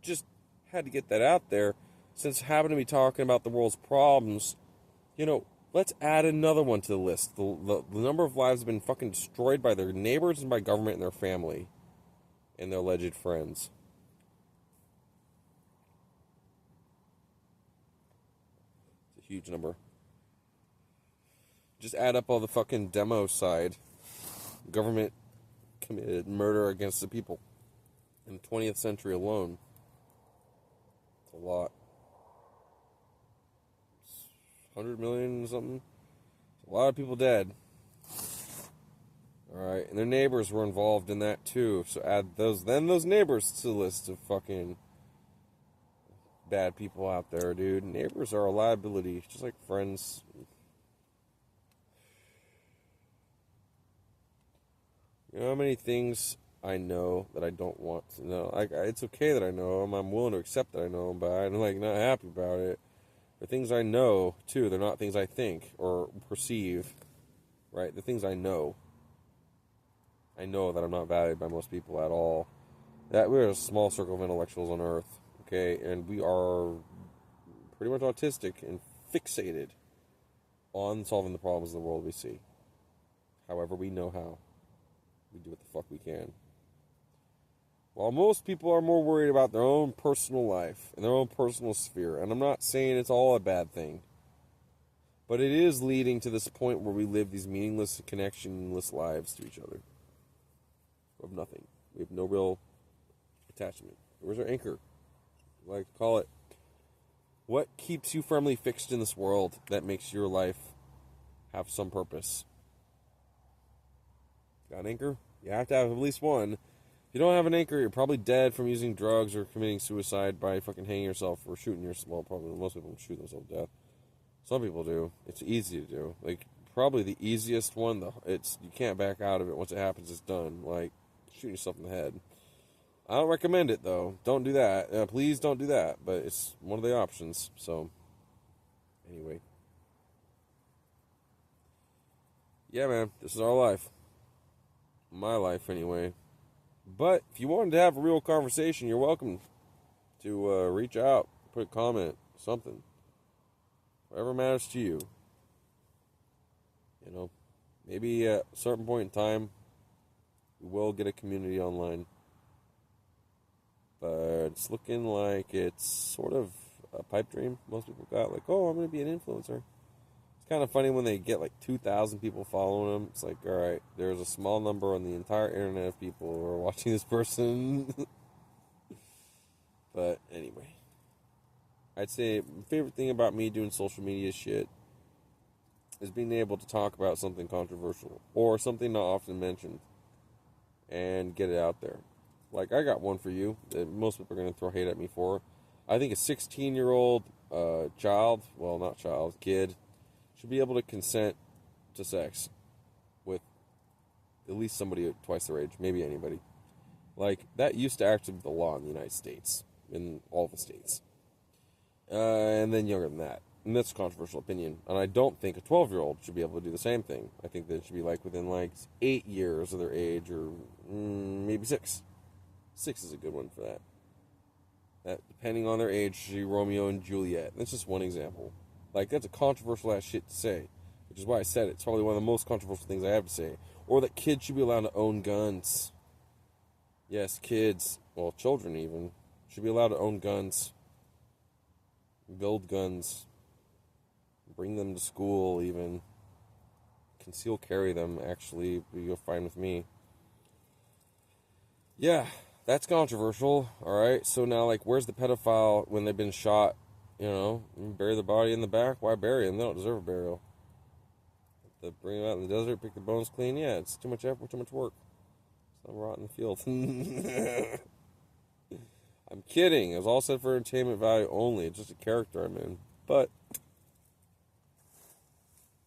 Just had to get that out there. Since I happen to be talking about the world's problems, let's add another one to the list. The number of lives have been fucking destroyed by their neighbors and by government and their family and their alleged friends. It's a huge number. Just add up all the fucking demo side. Government committed murder against the people in the 20th century alone. It's a lot. 100 million or something. A lot of people dead. Alright, and their neighbors were involved in that too. So add those neighbors to the list of fucking bad people out there, dude. Neighbors are a liability, just like friends. You know how many things I know that I don't want to know? It's okay that I know them. I'm willing to accept that I know them, but I'm not happy about it. The things I know, too, they're not things I think or perceive, right? The things I know. I know that I'm not valued by most people at all. That we're a small circle of intellectuals on Earth, okay? And we are pretty much autistic and fixated on solving the problems of the world we see. However we know how. We do what the fuck we can. While most people are more worried about their own personal life and their own personal sphere, and I'm not saying it's all a bad thing, but it is leading to this point where we live these meaningless, connectionless lives to each other. We have nothing. We have no real attachment. Where's our anchor? Like to call it. What keeps you firmly fixed in this world that makes your life have some purpose? Got an anchor? You have to have at least one. If you don't have an anchor, you're probably dead from using drugs or committing suicide by fucking hanging yourself or shooting yourself. Well, probably most people shoot themselves to death. Some people do. It's easy to do. Like, probably the easiest one, you can't back out of it. Once it happens, it's done. Like, shooting yourself in the head. I don't recommend it, though. Don't do that. Please don't do that. But it's one of the options. So, anyway. Yeah, man. This is our life. My life, anyway. But if you wanted to have a real conversation, you're welcome to reach out, put a comment, something. Whatever matters to you. Maybe at a certain point in time, we will get a community online. But it's looking like it's sort of a pipe dream. Most people got like, oh, I'm going to be an influencer. It's kind of funny when they get like 2,000 people following them. It's like, all right, there's a small number on the entire internet of people who are watching this person. But anyway, I'd say my favorite thing about me doing social media shit is being able to talk about something controversial or something not often mentioned and get it out there. Like, I got one for you that most people are going to throw hate at me for. I think a 16-year-old kid, should be able to consent to sex with at least somebody twice their age, maybe anybody. Like, that used to actually be the law in the United States. in all the states. And then younger than that. And that's a controversial opinion. And I don't think a 12-year-old should be able to do the same thing. I think that it should be like within like 8 years of their age, or maybe 6. 6 is a good one for that. That, depending on their age, should be Romeo and Juliet. That's just one example. Like, that's a controversial ass shit to say, which is why I said it. It's probably one of the most controversial things I have to say. Or that kids should be allowed to own guns. Yes, kids, well, children even, should be allowed to own guns. Build guns. Bring them to school, even. Conceal carry them, actually. You're fine with me. Yeah, that's controversial. Alright, so now, like, where's the pedophile when they've been shot? You know, bury the body in the back? Why bury them? They don't deserve a burial. Bring them out in the desert, pick the bones clean? Yeah, it's too much effort, too much work. So I'm rotting in the field. I'm kidding. It was all said for entertainment value only. It's just a character I'm in. But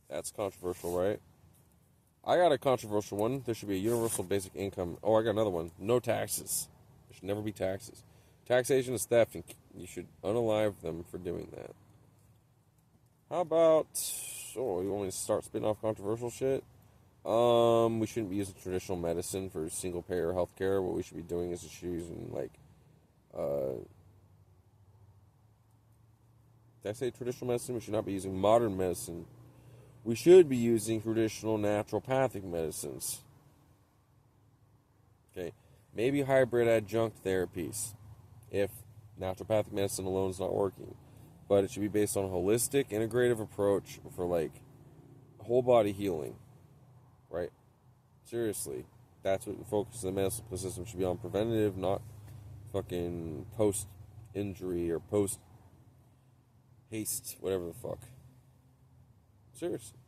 that's controversial, right? I got a controversial one. There should be a universal basic income. Oh, I got another one. No taxes. There should never be taxes. Taxation is theft, and you should unalive them for doing that. How about... Oh, you want me to start spitting off controversial shit? We shouldn't be using traditional medicine for single-payer healthcare. What we should be doing is just using, like... did I say traditional medicine? We should not be using modern medicine. We should be using traditional naturopathic medicines. Okay, maybe hybrid adjunct therapies if naturopathic medicine alone is not working. But it should be based on a holistic, integrative approach for, like, whole body healing. Right? Seriously. That's what the focus of the medical system should be on. Preventative, not fucking post-injury or post-haste, whatever the fuck. Seriously.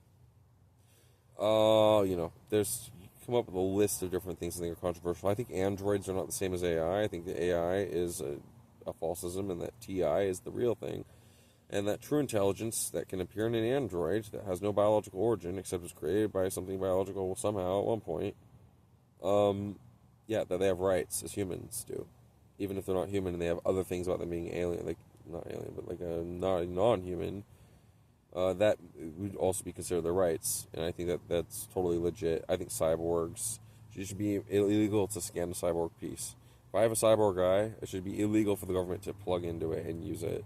There's you come up with a list of different things I think are controversial. I think androids are not the same as AI. I think that AI is a falsism, and that TI is the real thing. And that true intelligence that can appear in an android that has no biological origin except was created by something biological somehow at one point, that they have rights as humans do. Even if they're not human and they have other things about them being alien, like, not alien, but like a non-human, that would also be considered their rights. And I think that that's totally legit. I think cyborgs, it should be illegal to scan a cyborg piece. If I have a cyborg eye, it should be illegal for the government to plug into it and use it.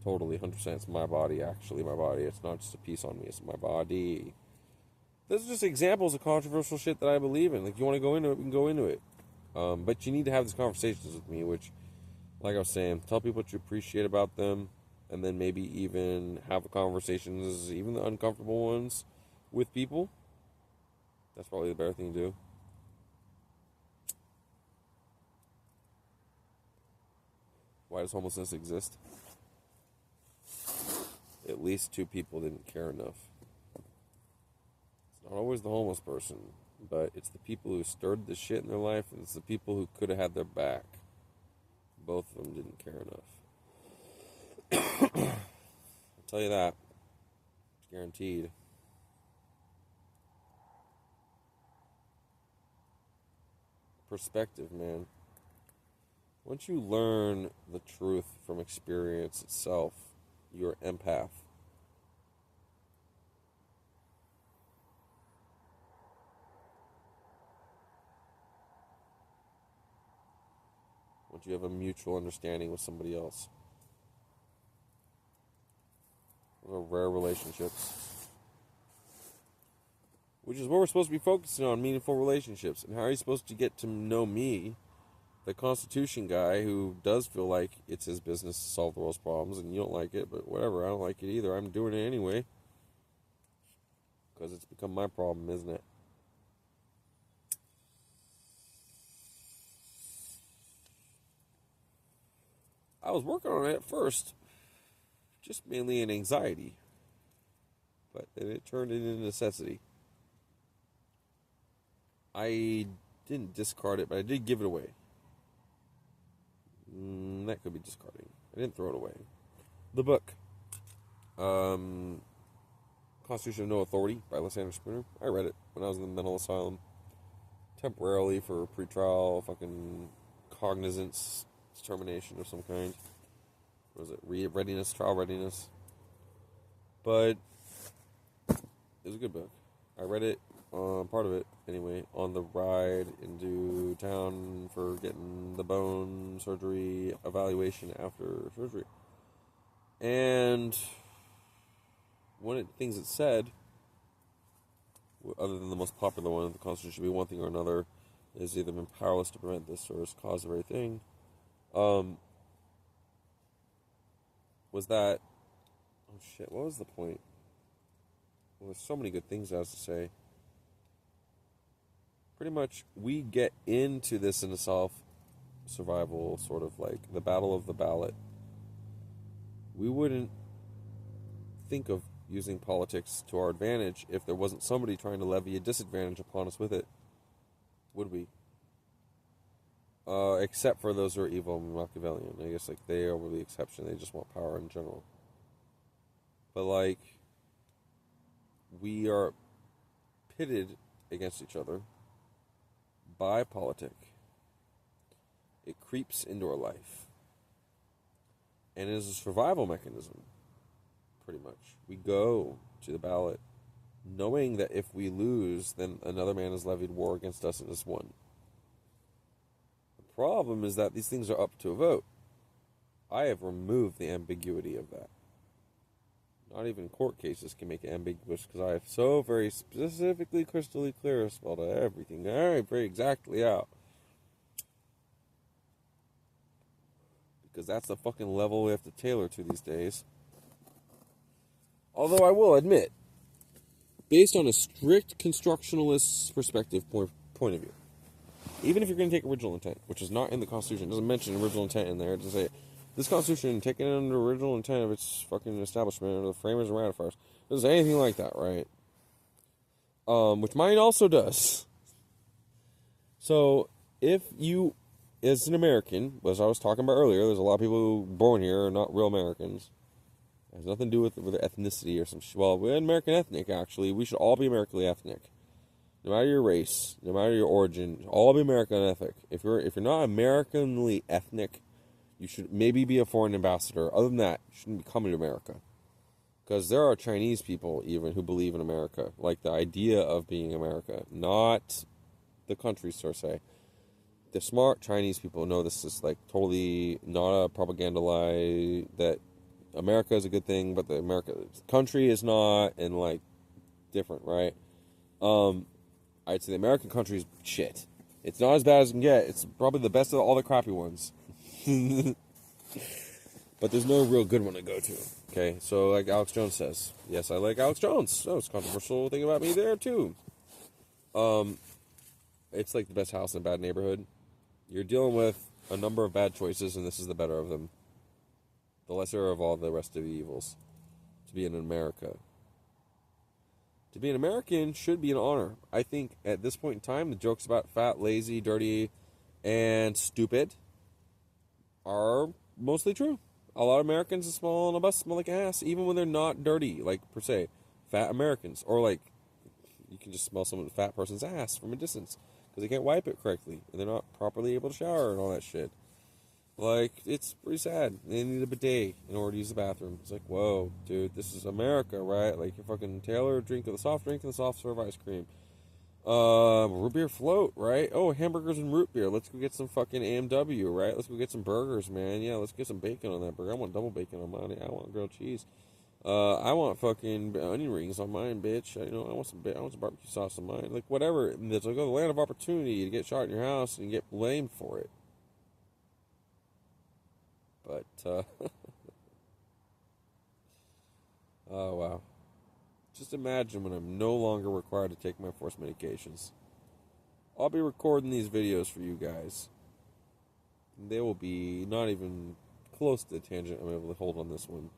Totally, 100%. It's my body, actually. My body. It's not just a piece on me. It's my body. Those are just examples of controversial shit that I believe in. Like, you want to go into it, we can go into it. But you need to have these conversations with me, which, like I was saying, tell people what you appreciate about them, and then maybe even have conversations, even the uncomfortable ones, with people. That's probably the better thing to do. Why does homelessness exist? At least 2 people didn't care enough. It's not always the homeless person, but it's the people who stirred the shit in their life, and it's the people who could have had their back. Both of them didn't care enough. I'll tell you that. It's guaranteed. Perspective, man. Once you learn the truth from experience itself, you're an empath. Once you have a mutual understanding with somebody else. Those are rare relationships. Which is what we're supposed to be focusing on, meaningful relationships. And how are you supposed to get to know me, the Constitution guy, who does feel like it's his business to solve the world's problems, and you don't like it, but whatever, I don't like it either. I'm doing it anyway. Because it's become my problem, isn't it? I was working on it at first, just mainly in anxiety. But then it turned into necessity. I didn't discard it, but I did give it away. That could be discarding. I didn't throw it away. The book. Constitution of No Authority by Alexander Spooner. I read it when I was in the mental asylum. Temporarily for pretrial fucking cognizance determination of some kind. What was it? Readiness, trial readiness. But it was a good book. I read it, part of it anyway, on the ride into town for getting the bone surgery evaluation after surgery. And one of the things it said, other than the most popular one, the Constitution should be one thing or another, is either been powerless to prevent this or has caused the very thing, was that, oh shit, what was the point? Well, there's so many good things I have to say. Pretty much, we get into this in a self-survival, sort of like the battle of the ballot. We wouldn't think of using politics to our advantage if there wasn't somebody trying to levy a disadvantage upon us with it. Would we? Except for those who are evil and Machiavellian. I guess like they are the exception. They just want power in general. But like, we are pitted against each other by politic. It creeps into our life. And it is a survival mechanism, pretty much. We go to the ballot knowing that if we lose, then another man has levied war against us and has won. The problem is that these things are up to a vote. I have removed the ambiguity of that. Not even court cases can make it ambiguous because I have so very specifically, crystally clear spelled everything very exactly out. Because that's the fucking level we have to tailor to these days. Although I will admit, based on a strict constructionalist perspective point of view, even if you're going to take original intent, which is not in the Constitution, it doesn't mention original intent in there, it doesn't say, this Constitution, taken under original intent of its fucking establishment, or the framers and ratifiers, it doesn't say anything like that, right? Which mine also does. So, if you, as an American, as I was talking about earlier, there's a lot of people who are born here are not real Americans. It has nothing to do with their ethnicity or some shit. Well, we're American ethnic, actually. We should all be American ethnic. No matter your race, no matter your origin, all be American ethnic. If you're not Americanly ethnic, you should maybe be a foreign ambassador. Other than that, you shouldn't be coming to America. Because there are Chinese people, even, who believe in America. Like, the idea of being America. Not the country, per se. The smart Chinese people know this is, like, totally not a propaganda lie. That America is a good thing, but the country is not, and, like, different, right? I'd say the American country is shit. It's not as bad as it can get. It's probably the best of all the crappy ones. But there's no real good one to go to. Okay, so like Alex Jones says, yes, I like Alex Jones. Oh, it's a controversial thing about me there too. It's like the best house in a bad neighborhood. You're dealing with a number of bad choices, and this is the better of them. The lesser of all the rest of the evils. To be in America. To be an American should be an honor. I think at this point in time, the jokes about fat, lazy, dirty, and stupid are mostly true. A lot of Americans smell on a bus smell like ass, even when they're not dirty, like, per se. Fat Americans. Or, like, you can just smell a fat person's ass from a distance because they can't wipe it correctly, and they're not properly able to shower and all that shit. Like, it's pretty sad. They need a bidet in order to use the bathroom. It's like, whoa, dude, this is America, right? Like, you fucking tailor a drink with a soft drink and a soft serve ice cream. Root beer float, right? Oh, hamburgers and root beer. Let's go get some fucking AMW, right? Let's go get some burgers, man. Yeah, let's get some bacon on that burger. I want double bacon on mine. I want grilled cheese. I want fucking onion rings on mine, bitch. I want some barbecue sauce on mine. Like, whatever. It's like, the land of opportunity to get shot in your house and get blamed for it. But, oh, wow. Just imagine when I'm no longer required to take my forced medications. I'll be recording these videos for you guys. They will be not even close to the tangent I'm able to hold on this one.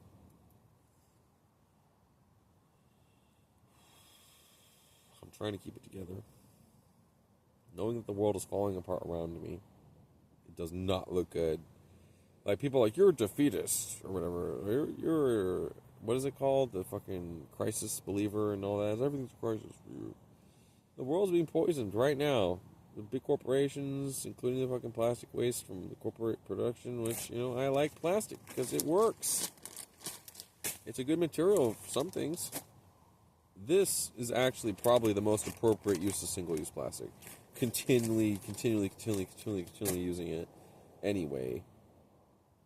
I'm trying to keep it together. Knowing that the world is falling apart around me, it does not look good. Like, people are like, you're a defeatist, or whatever. You're what is it called? The fucking crisis believer and all that. Everything's a crisis for you. The world's being poisoned right now. the big corporations, including the fucking plastic waste from the corporate production, which, I like plastic because it works. It's a good material for some things. This is actually probably the most appropriate use of single-use plastic. Continually using it anyway,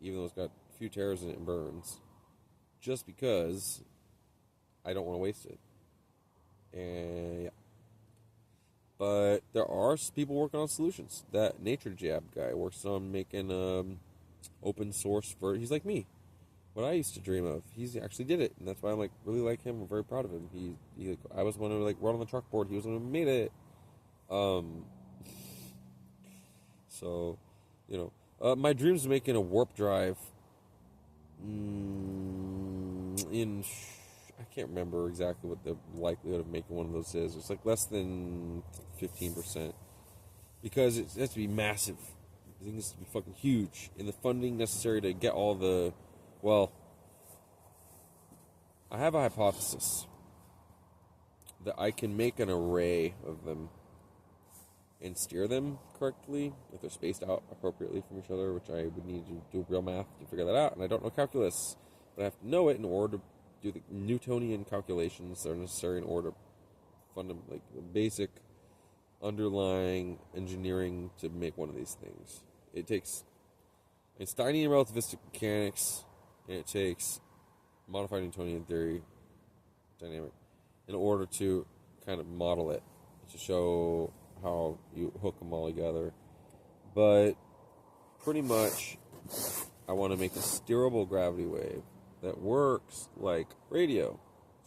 even though it's got a few tears in it and burns, just because I don't want to waste it. And yeah. But there are people working on solutions. That Nature Jab guy works on making open source he's like me. What I used to dream of. He's actually did it, and that's why I'm really like him. I'm very proud of him. I was one who run on the chalkboard. He was the one who made it. So, my dreams of making a warp drive. I can't remember exactly what the likelihood of making one of those is. It's like less than 15%, because it has to be massive. I think this has to be fucking huge, and the funding necessary to get all the. Well, I have a hypothesis that I can make an array of them and steer them correctly if they're spaced out appropriately from each other, which I would need to do real math to figure that out, and I don't know calculus, but I have to know it in order to do the Newtonian calculations that are necessary in order to fund them, like the basic underlying engineering to make one of these things. It's Einsteinian relativistic mechanics, and it takes modified Newtonian theory dynamic in order to kind of model it, to show how you hook them all together. But pretty much I want to make a steerable gravity wave that works like radio,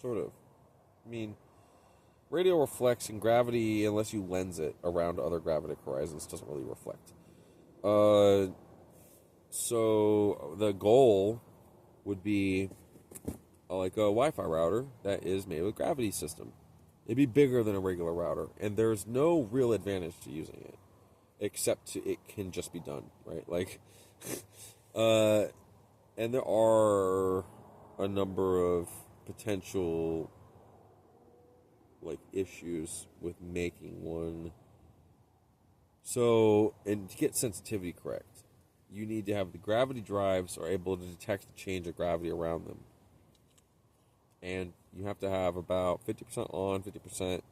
sort of. I mean, radio reflects, and gravity, unless you lens it around other gravitic horizons, doesn't really reflect. So the goal would be like a Wi-Fi router that is made with a gravity system. It'd be bigger than a regular router, and there's no real advantage to using it, except it can just be done, right? Like, and there are a number of potential, issues with making one. So, and to get sensitivity correct, you need to have the gravity drives are able to detect the change of gravity around them. And you have to have about 50% on, 50%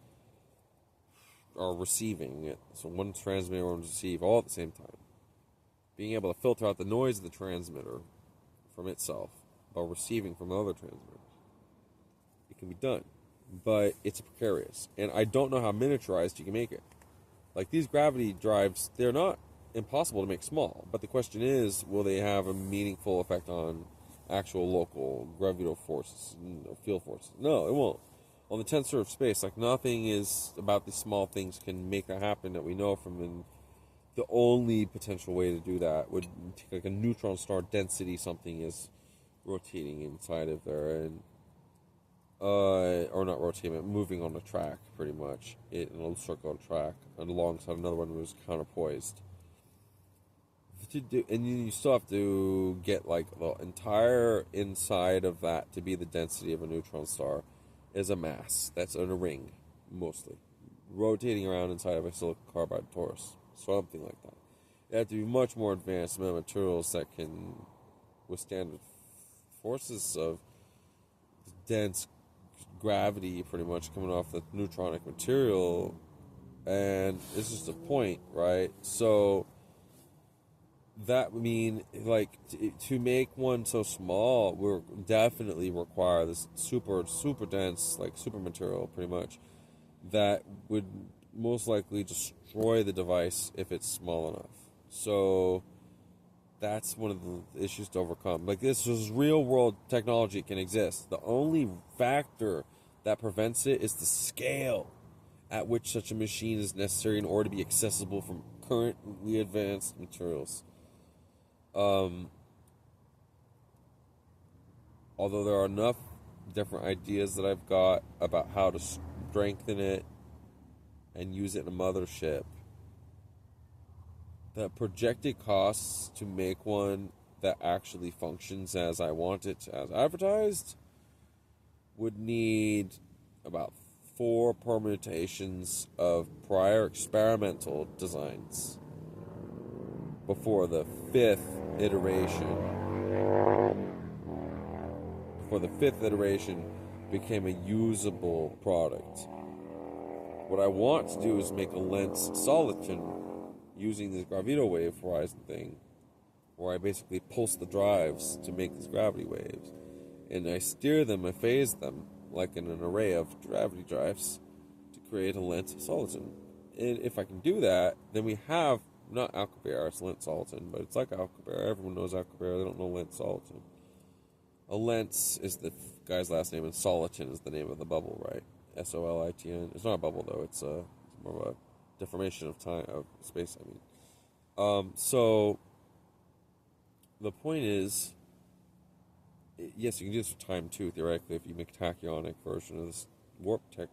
are receiving it. So one transmitter and one receive all at the same time. Being able to filter out the noise of the transmitter from itself while receiving from other transmitters. It can be done, but it's precarious. And I don't know how miniaturized you can make it. Like these gravity drives, they're not impossible to make small, but the question is, will they have a meaningful effect on actual local gravitational forces, field forces? No, it won't. On the tensor of space, nothing is about these small things can make that happen that we know from. And the only potential way to do that would take a neutron star density something is rotating inside of there, and or not rotating, but moving on the track pretty much in a circular track, and alongside another one was counterpoised. And you still have to get the entire inside of that to be the density of a neutron star is a mass that's in a ring, mostly rotating around inside of a silicon carbide torus, something like that. You have to be much more advanced materials that can withstand the forces of dense gravity, pretty much coming off the neutronic material, and it's just a point, right? So that would mean, to make one so small, we'll definitely require this super dense, super material, pretty much, that would most likely destroy the device if it's small enough. So that's one of the issues to overcome. This is real-world technology can exist. The only factor that prevents it is the scale at which such a machine is necessary in order to be accessible from currently advanced materials. Although there are enough different ideas that I've got about how to strengthen it and use it in a mothership, the projected costs to make one that actually functions as I want it, as advertised, would need about 4 permutations of prior experimental designs before the 5th iteration became a usable product. What I want to do is make a lens soliton using this gravito wave horizon thing, where I basically pulse the drives to make these gravity waves, and I steer them, I phase them like in an array of gravity drives to create a lens soliton. And if I can do that, then we have not Alcubierre, it's lens soliton, but it's like Alcubierre. Everyone knows Alcubierre, they don't know lens soliton. A lens is the guy's last name, and soliton is the name of the bubble, right? SOLITN. It's not a bubble though. It's more of a deformation of time, of space. I mean, so the point is, yes, you can do this for time too. Theoretically, if you make a tachyonic version of this warp tech,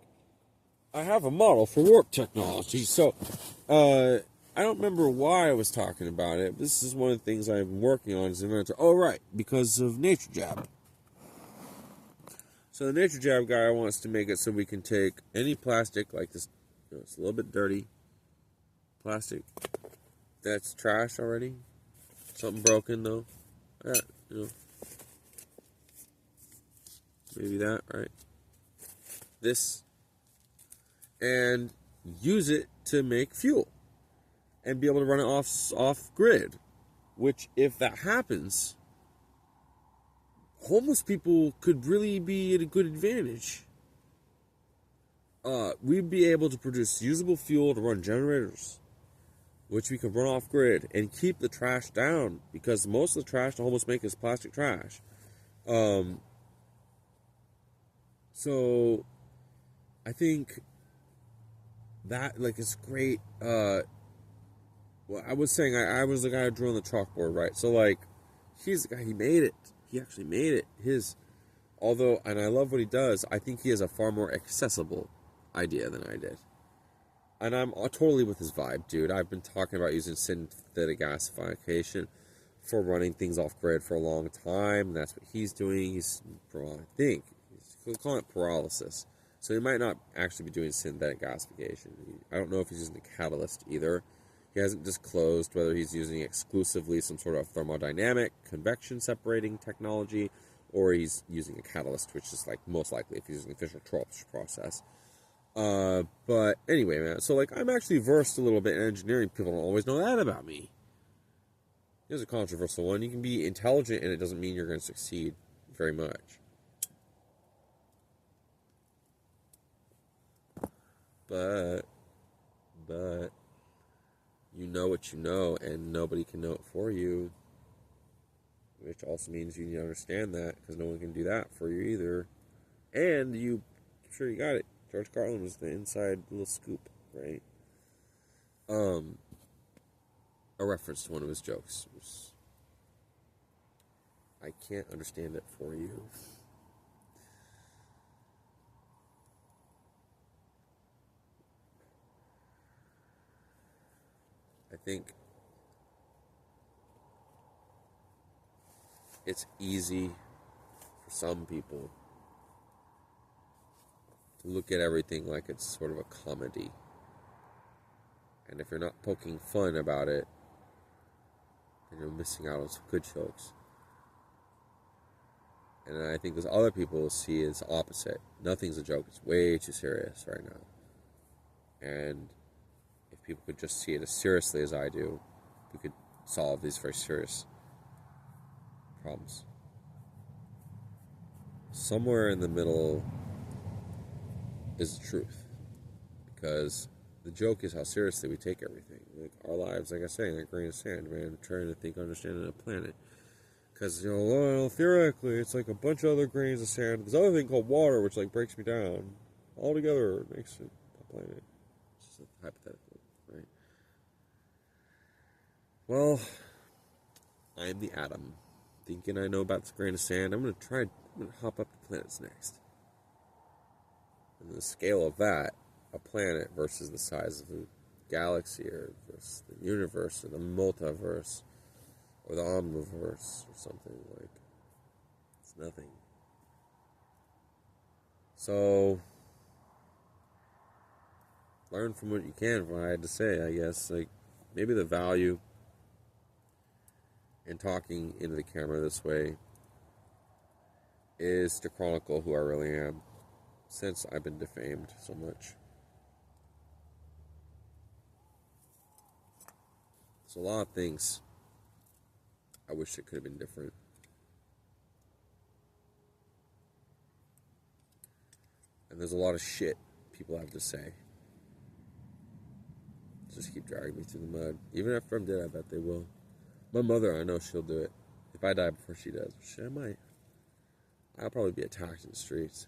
I have a model for warp technology. So, I don't remember why I was talking about it. This is one of the things I've been working on as an inventor. Oh, right, because of Nature Jab. So the Nature Jab guy wants to make it so we can take any plastic like this. You know, it's a little bit dirty plastic that's trash already. Something broken though. You know, maybe that, right? This, and use it to make fuel and be able to run it off grid. Which, if that happens, homeless people could really be at a good advantage. We'd be able to produce usable fuel to run generators, which we could run off grid and keep the trash down, because most of the trash the homeless make is plastic trash. So I think that, like, it's great. Well, I was saying I was the guy who drew on the chalkboard, right? So, like, he's the guy, he made it. He actually made it. Although, and I love what he does, I think he has a far more accessible idea than I did. And I'm totally with his vibe, dude. I've been talking about using synthetic gasification for running things off grid for a long time. And that's what he's doing. He'll call it pyrolysis. So he might not actually be doing synthetic gasification. I don't know if he's using a catalyst either. He hasn't disclosed whether he's using exclusively some sort of thermodynamic convection separating technology, or he's using a catalyst, which is like most likely if he's using the Fischer-Tropsch process. But anyway, man, so like I'm actually versed a little bit in engineering. People don't always know that about me. Here's a controversial one. You can be intelligent and it doesn't mean you're going to succeed very much. But you know what you know, and nobody can know it for you. Which also means you need to understand that, because no one can do that for you either. And I'm sure you got it. George Carlin was the inside little scoop, right? A reference to one of his jokes. I can't understand it for you. I think it's easy for some people to look at everything like it's sort of a comedy. And if you're not poking fun about it, then you're missing out on some good jokes. And I think there's other people will see it's opposite. Nothing's a joke. It's way too serious right now. And if people could just see it as seriously as I do, we could solve these very serious problems. Somewhere in the middle is the truth. Because the joke is how seriously we take everything. Like our lives, like I say, like a grain of sand, man. Trying to think, understanding a planet. Because, well, theoretically, it's like a bunch of other grains of sand. There's other thing called water, which, like, breaks me down. All together, it makes it a planet. It's just a hypothetical, right? Well, I am the atom. Thinking I know about this grain of sand, I'm going to hop up the planets next. And the scale of that, a planet versus the size of a galaxy, or versus the universe, or the multiverse, or the omniverse, or something, like, it's nothing. So, learn from what you can from what I had to say, I guess. Like, maybe the value in talking into the camera this way is to chronicle who I really am, since I've been defamed so much. There's a lot of things I wish it could have been different. And there's a lot of shit people have to say. Just keep dragging me through the mud. Even after I'm dead, I bet they will. My mother, I know she'll do it. If I die before she does, shit, I might. I'll probably be attacked in the streets.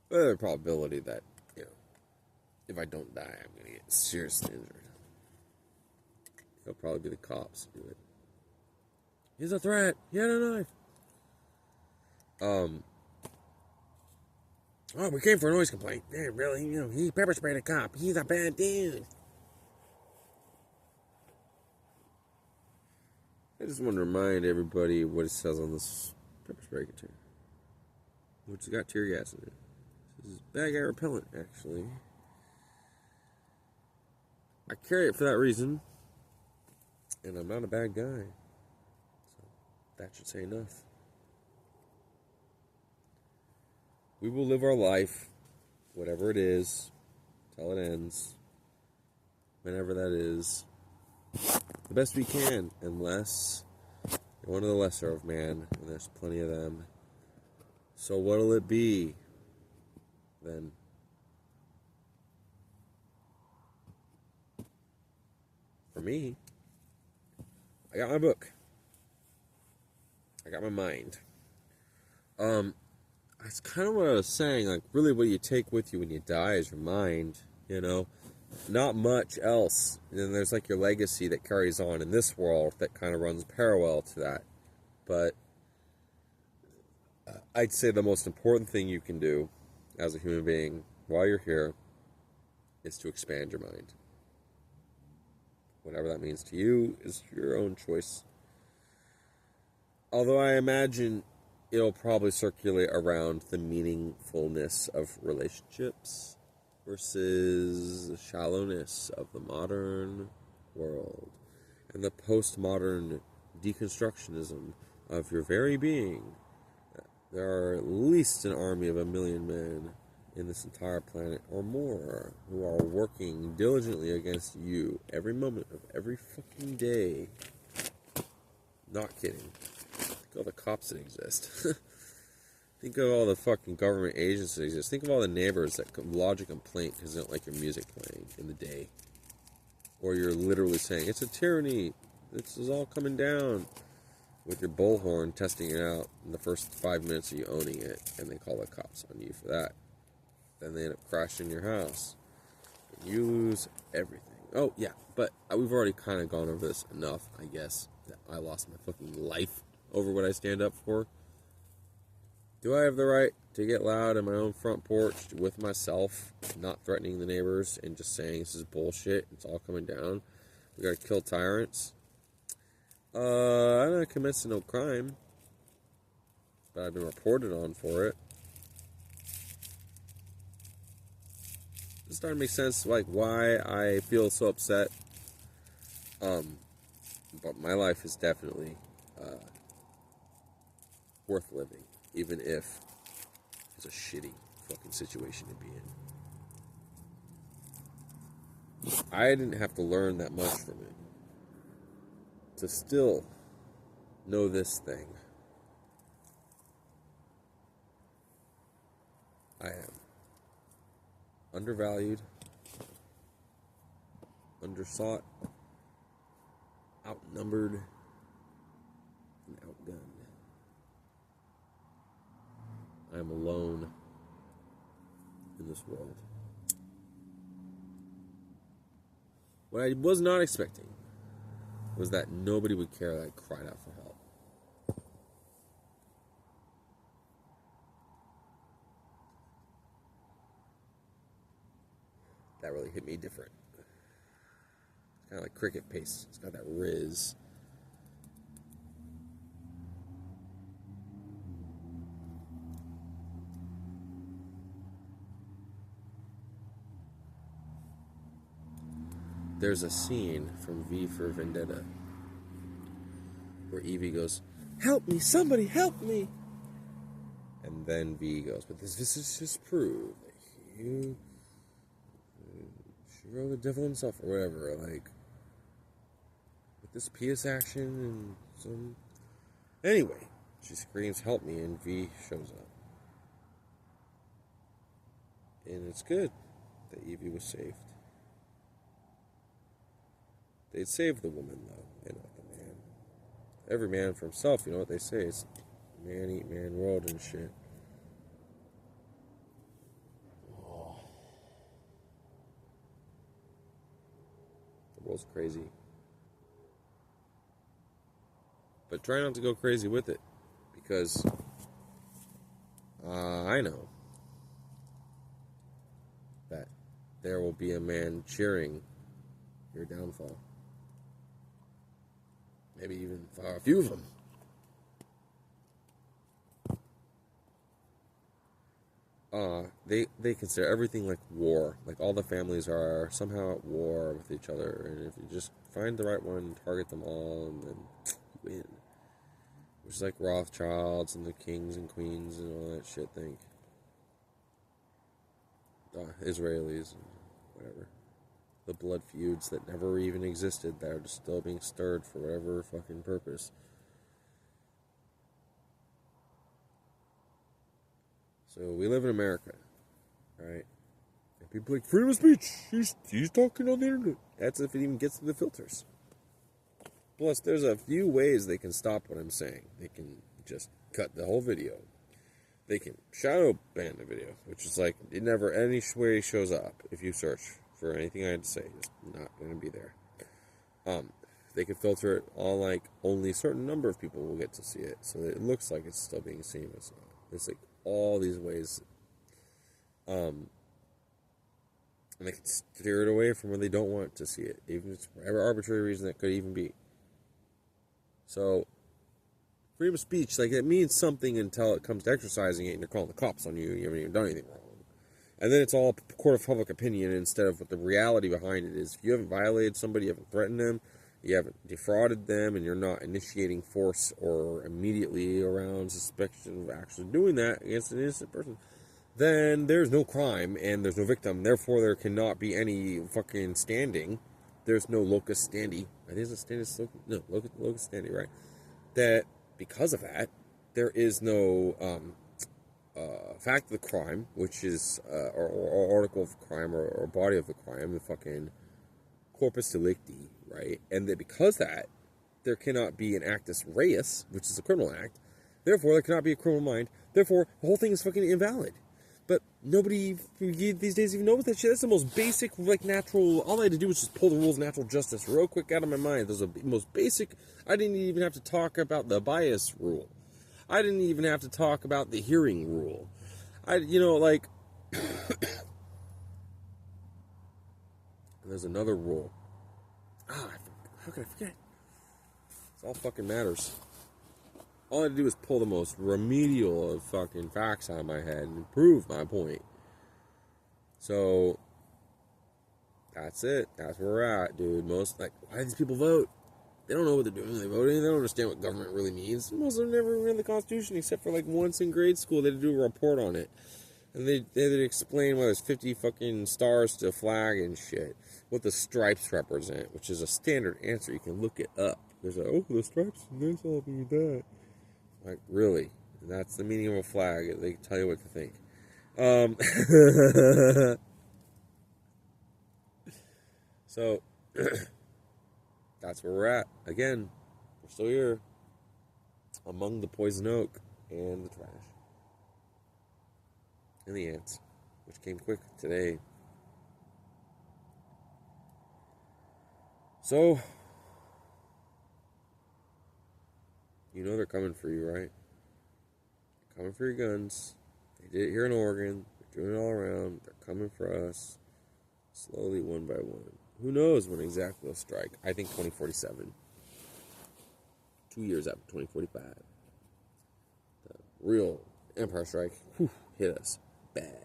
But there's a probability that, you know, if I don't die, I'm going to get seriously injured. It'll probably be the cops who do it. He's a threat. He had a knife. Oh, we came for a noise complaint. Damn, really? You know, he pepper sprayed a cop. He's a bad dude. I just want to remind everybody what it says on this pepper spray container. Which has got tear gas in it. This is bad guy repellent, actually. I carry it for that reason. And I'm not a bad guy. So that should say enough. We will live our life, whatever it is, till it ends. Whenever that is. The best we can, unless you're one of the lesser of man, and there's plenty of them. So what'll it be, then? For me, I got my book. I got my mind. That's kind of what I was saying, like, really what you take with you when you die is your mind, you know? Not much else. And then there's like your legacy that carries on in this world that kind of runs parallel to that. But I'd say the most important thing you can do as a human being while you're here is to expand your mind. Whatever that means to you is your own choice. Although I imagine it'll probably circulate around the meaningfulness of relationships versus the shallowness of the modern world and the postmodern deconstructionism of your very being. There are at least an army of 1 million men in this entire planet or more who are working diligently against you every moment of every fucking day. Not kidding. Think of all the cops that exist. Think of all the fucking government agencies that exist. Think of all the neighbors that lodge a complaint because they don't like your music playing in the day. Or you're literally saying, it's a tyranny. This is all coming down. With your bullhorn testing it out in the first 5 minutes of you owning it. And they call the cops on you for that. Then they end up crashing your house. And you lose everything. Oh, yeah. But we've already kind of gone over this enough, I guess. That I lost my fucking life over what I stand up for. Do I have the right to get loud in my own front porch with myself, not threatening the neighbors and just saying this is bullshit, it's all coming down? We gotta kill tyrants. I'm not committing no crime, but I've been reported on for it. It's starting to make sense, like, why I feel so upset. But my life is definitely worth living. Even if it's a shitty fucking situation to be in. I didn't have to learn that much from it to still know this thing. I am undervalued, undersought, outnumbered, and outgunned. I am alone in this world. What I was not expecting was that nobody would care that I cried out for help. That really hit me different. It's kind of like cricket pace. It's got that riz. there's a scene from V for Vendetta where Evie goes, "Help me, somebody help me!" And then V goes, "But this is just proof that you wrote the devil himself," or whatever, like, with this PS action and some... Anyway, she screams, "Help me," and V shows up. And it's good that Evie was saved. They'd save the woman, though, and not the man. Every man for himself, you know what they say. It's man eat man world and shit. Oh. The world's crazy. But try not to go crazy with it, because I know that there will be a man cheering your downfall. Maybe even a few of them. They consider everything like war. Like, all the families are somehow at war with each other, and if you just find the right one, target them all, and then you win. Which is like Rothschilds and the kings and queens and all that shit think. Israelis and whatever. The blood feuds that never even existed, that are just still being stirred for whatever fucking purpose. So we live in America, right? And people are like, freedom of speech, he's talking on the internet. That's if it even gets to the filters. Plus, there's a few ways they can stop what I'm saying. They can just cut the whole video. They can shadow ban the video, which is like, it never any way shows up if you search for anything I had to say. It's not going to be there. They can filter it on, like, only a certain number of people will get to see it, so that it looks like it's still being seen. It's not. It's like all these ways. And they can steer it away from where they don't want to see it, even if it's whatever arbitrary reason that could even be. So, freedom of speech, like, it means something until it comes to exercising it and they're calling the cops on you and you haven't even done anything wrong. And then it's all court of public opinion instead of what the reality behind it is. If you haven't violated somebody, you haven't threatened them, you haven't defrauded them, and you're not initiating force or immediately around suspicion of actually doing that against an innocent person, then there's no crime and there's no victim. Therefore, there cannot be any fucking standing. There's no locus standi. I think it's a locus standi, right? That because of that, there is no fact of the crime, which is or article of crime or body of the crime, the fucking corpus delicti, right? And that because that, there cannot be an actus reus, which is a criminal act. Therefore, there cannot be a criminal mind. Therefore, the whole thing is fucking invalid. But nobody these days even knows that shit. That's the most basic, like, natural... All I had to do was just pull the rules of natural justice real quick out of my mind. Those are the most basic... I didn't even have to talk about the bias rule. I didn't even have to talk about the hearing rule. There's another rule. How could I forget? It all fucking matters. All I had to do was pull the most remedial of fucking facts out of my head and prove my point. So, that's it. That's where we're at, dude. Why do these people vote? They don't know what they're doing when they're voting. They don't understand what government really means. Most of them never read the Constitution, except for, like, once in grade school. They had to do a report on it. And they had to explain why there's 50 fucking stars to a flag and shit. What the stripes represent, which is a standard answer. You can look it up. There's the stripes, and this all mean that. Like, really? That's the meaning of a flag. They tell you what to think. So, that's where we're at. Again, we're still here. Among the poison oak and the trash. And the ants, which came quick today. So, you know they're coming for you, right? They're coming for your guns. They did it here in Oregon. They're doing it all around. They're coming for us. Slowly, one by one. Who knows when exactly they'll strike? I think 2047. 2 years after 2045. The real Empire Strike hit us bad.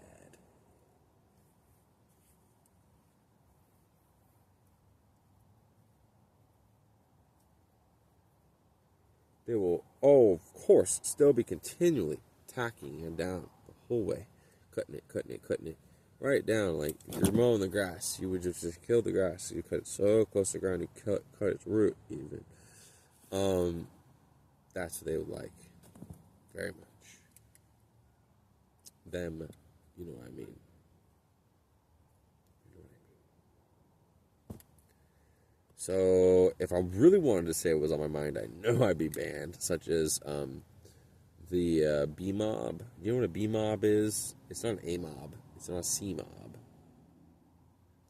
they will, of course, still be continually tacking him down the whole way, cutting it, right down. Like if you're mowing the grass, you would just kill the grass. You cut it so close to the ground, you cut its root even. That's what they would like, very much. Them, you know what I mean. So, if I really wanted to say what was on my mind, I know I'd be banned, such as the B-mob. You know what a B-mob is? It's not an A-mob. It's not a C-mob.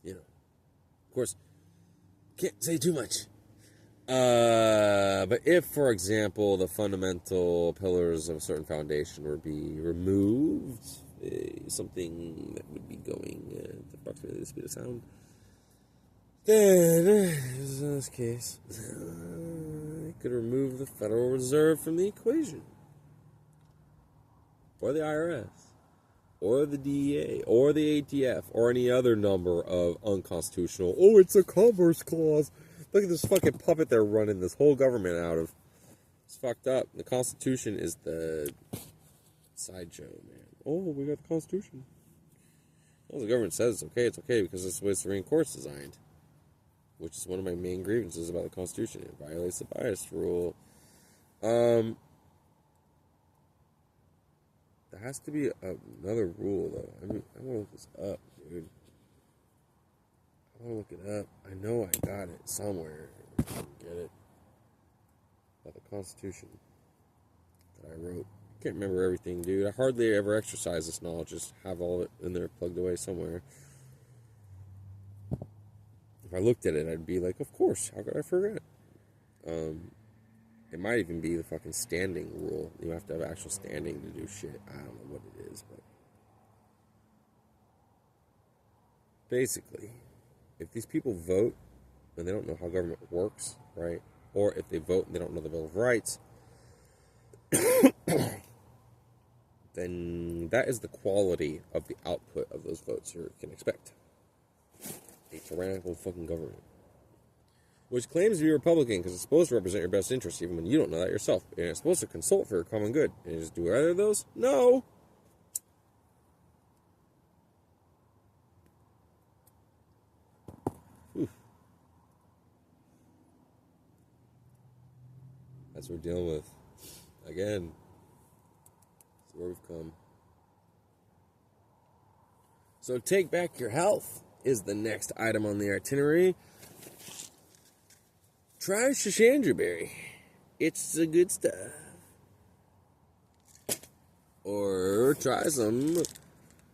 You know. Of course, can't say too much. But if, for example, the fundamental pillars of a certain foundation were to be removed, something that would be going at approximately the speed of sound, then, in this case, it could remove the Federal Reserve from the equation. Or the IRS. Or the DEA. Or the ATF. Or any other number of unconstitutional, oh, it's a Commerce Clause. Look at this fucking puppet they're running this whole government out of. It's fucked up. The Constitution is the sideshow, man. Oh, we got the Constitution. Well, the government says it's okay because that's the way the Supreme Court's designed. Which is one of my main grievances about the Constitution. It violates the bias rule. There has to be another rule, though. I mean, I want to look this up, dude. I want to look it up. I know I got it somewhere. I can get it. About the Constitution that I wrote. I can't remember everything, dude. I hardly ever exercise this knowledge. Just have all of it in there plugged away somewhere. If I looked at it, I'd be like, of course, how could I forget? It might even be the fucking standing rule. You have to have actual standing to do shit. I don't know what it is, but basically, if these people vote and they don't know how government works, right? Or if they vote and they don't know the Bill of Rights, then that is the quality of the output of those votes you can expect. A tyrannical fucking government. Which claims to be Republican because it's supposed to represent your best interests even when you don't know that yourself. And it's supposed to consult for your common good. And you just do either of those? No! Whew. That's what we're dealing with. Again. That's where we've come. So take back your health is the next item on the itinerary. Try Shashandra berry. It's the good stuff. Or try some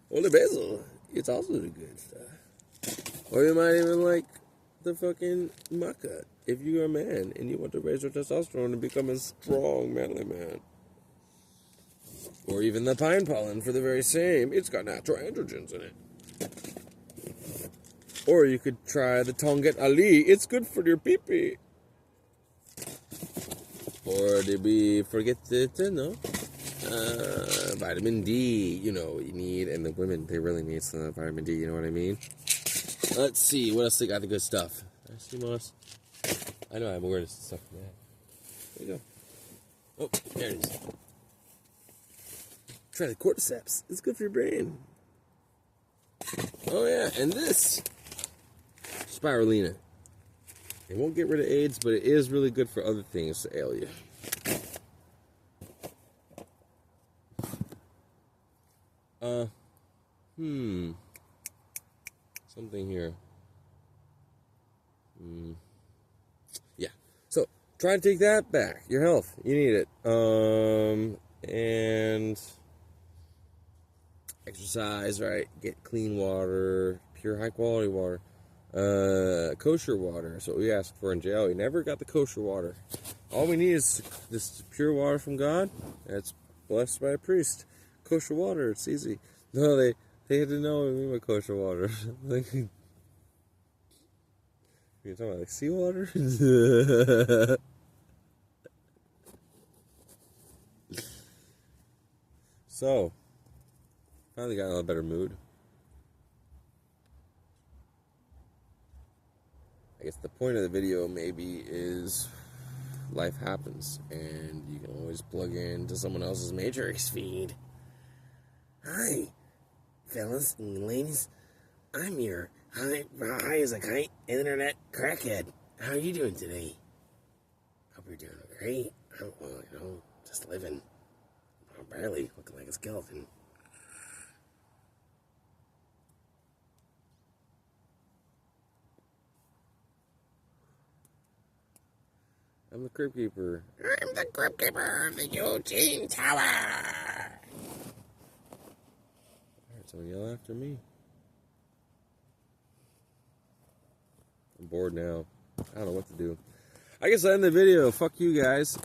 holy basil. It's also the good stuff. Or you might even like the fucking maca if you're a man and you want to raise your testosterone and become a strong, manly man. Or even the pine pollen for the very same. It's got natural androgens in it. Or you could try the Tongat Ali. It's good for your pee-pee. Or did we forget to vitamin D, you know, you need, and the women, they really need some vitamin D, you know what I mean? Let's see, what else they got the good stuff? I see moss. I know I have awareness and stuff from that. There you go. Oh, there it is. Try the cordyceps. It's good for your brain. Oh yeah, and this spirulina. It won't get rid of AIDS, but it is really good for other things to ail you. Something here. Yeah. So, try to take that back. Your health. You need it. And exercise, right? Get clean water, pure high quality water. Kosher water. That's what we asked for in jail. We never got the kosher water. All we need is this pure water from God. That's blessed by a priest. Kosher water. It's easy. No, they had to know what I mean by kosher water. Like, you're talking about like seawater? So, finally got in a better mood. I guess the point of the video maybe is life happens, and you can always plug into someone else's Matrix feed. Hi, fellas and ladies. I'm your high as a kite internet crackhead. How are you doing today? Hope you're doing great. Well, just living. I'm barely looking like a skeleton. I'm the Crypt Keeper. I'm the Crypt Keeper of the Eugene Tower. I heard someone yell after me. I'm bored now. I don't know what to do. I guess I end the video. Fuck you guys.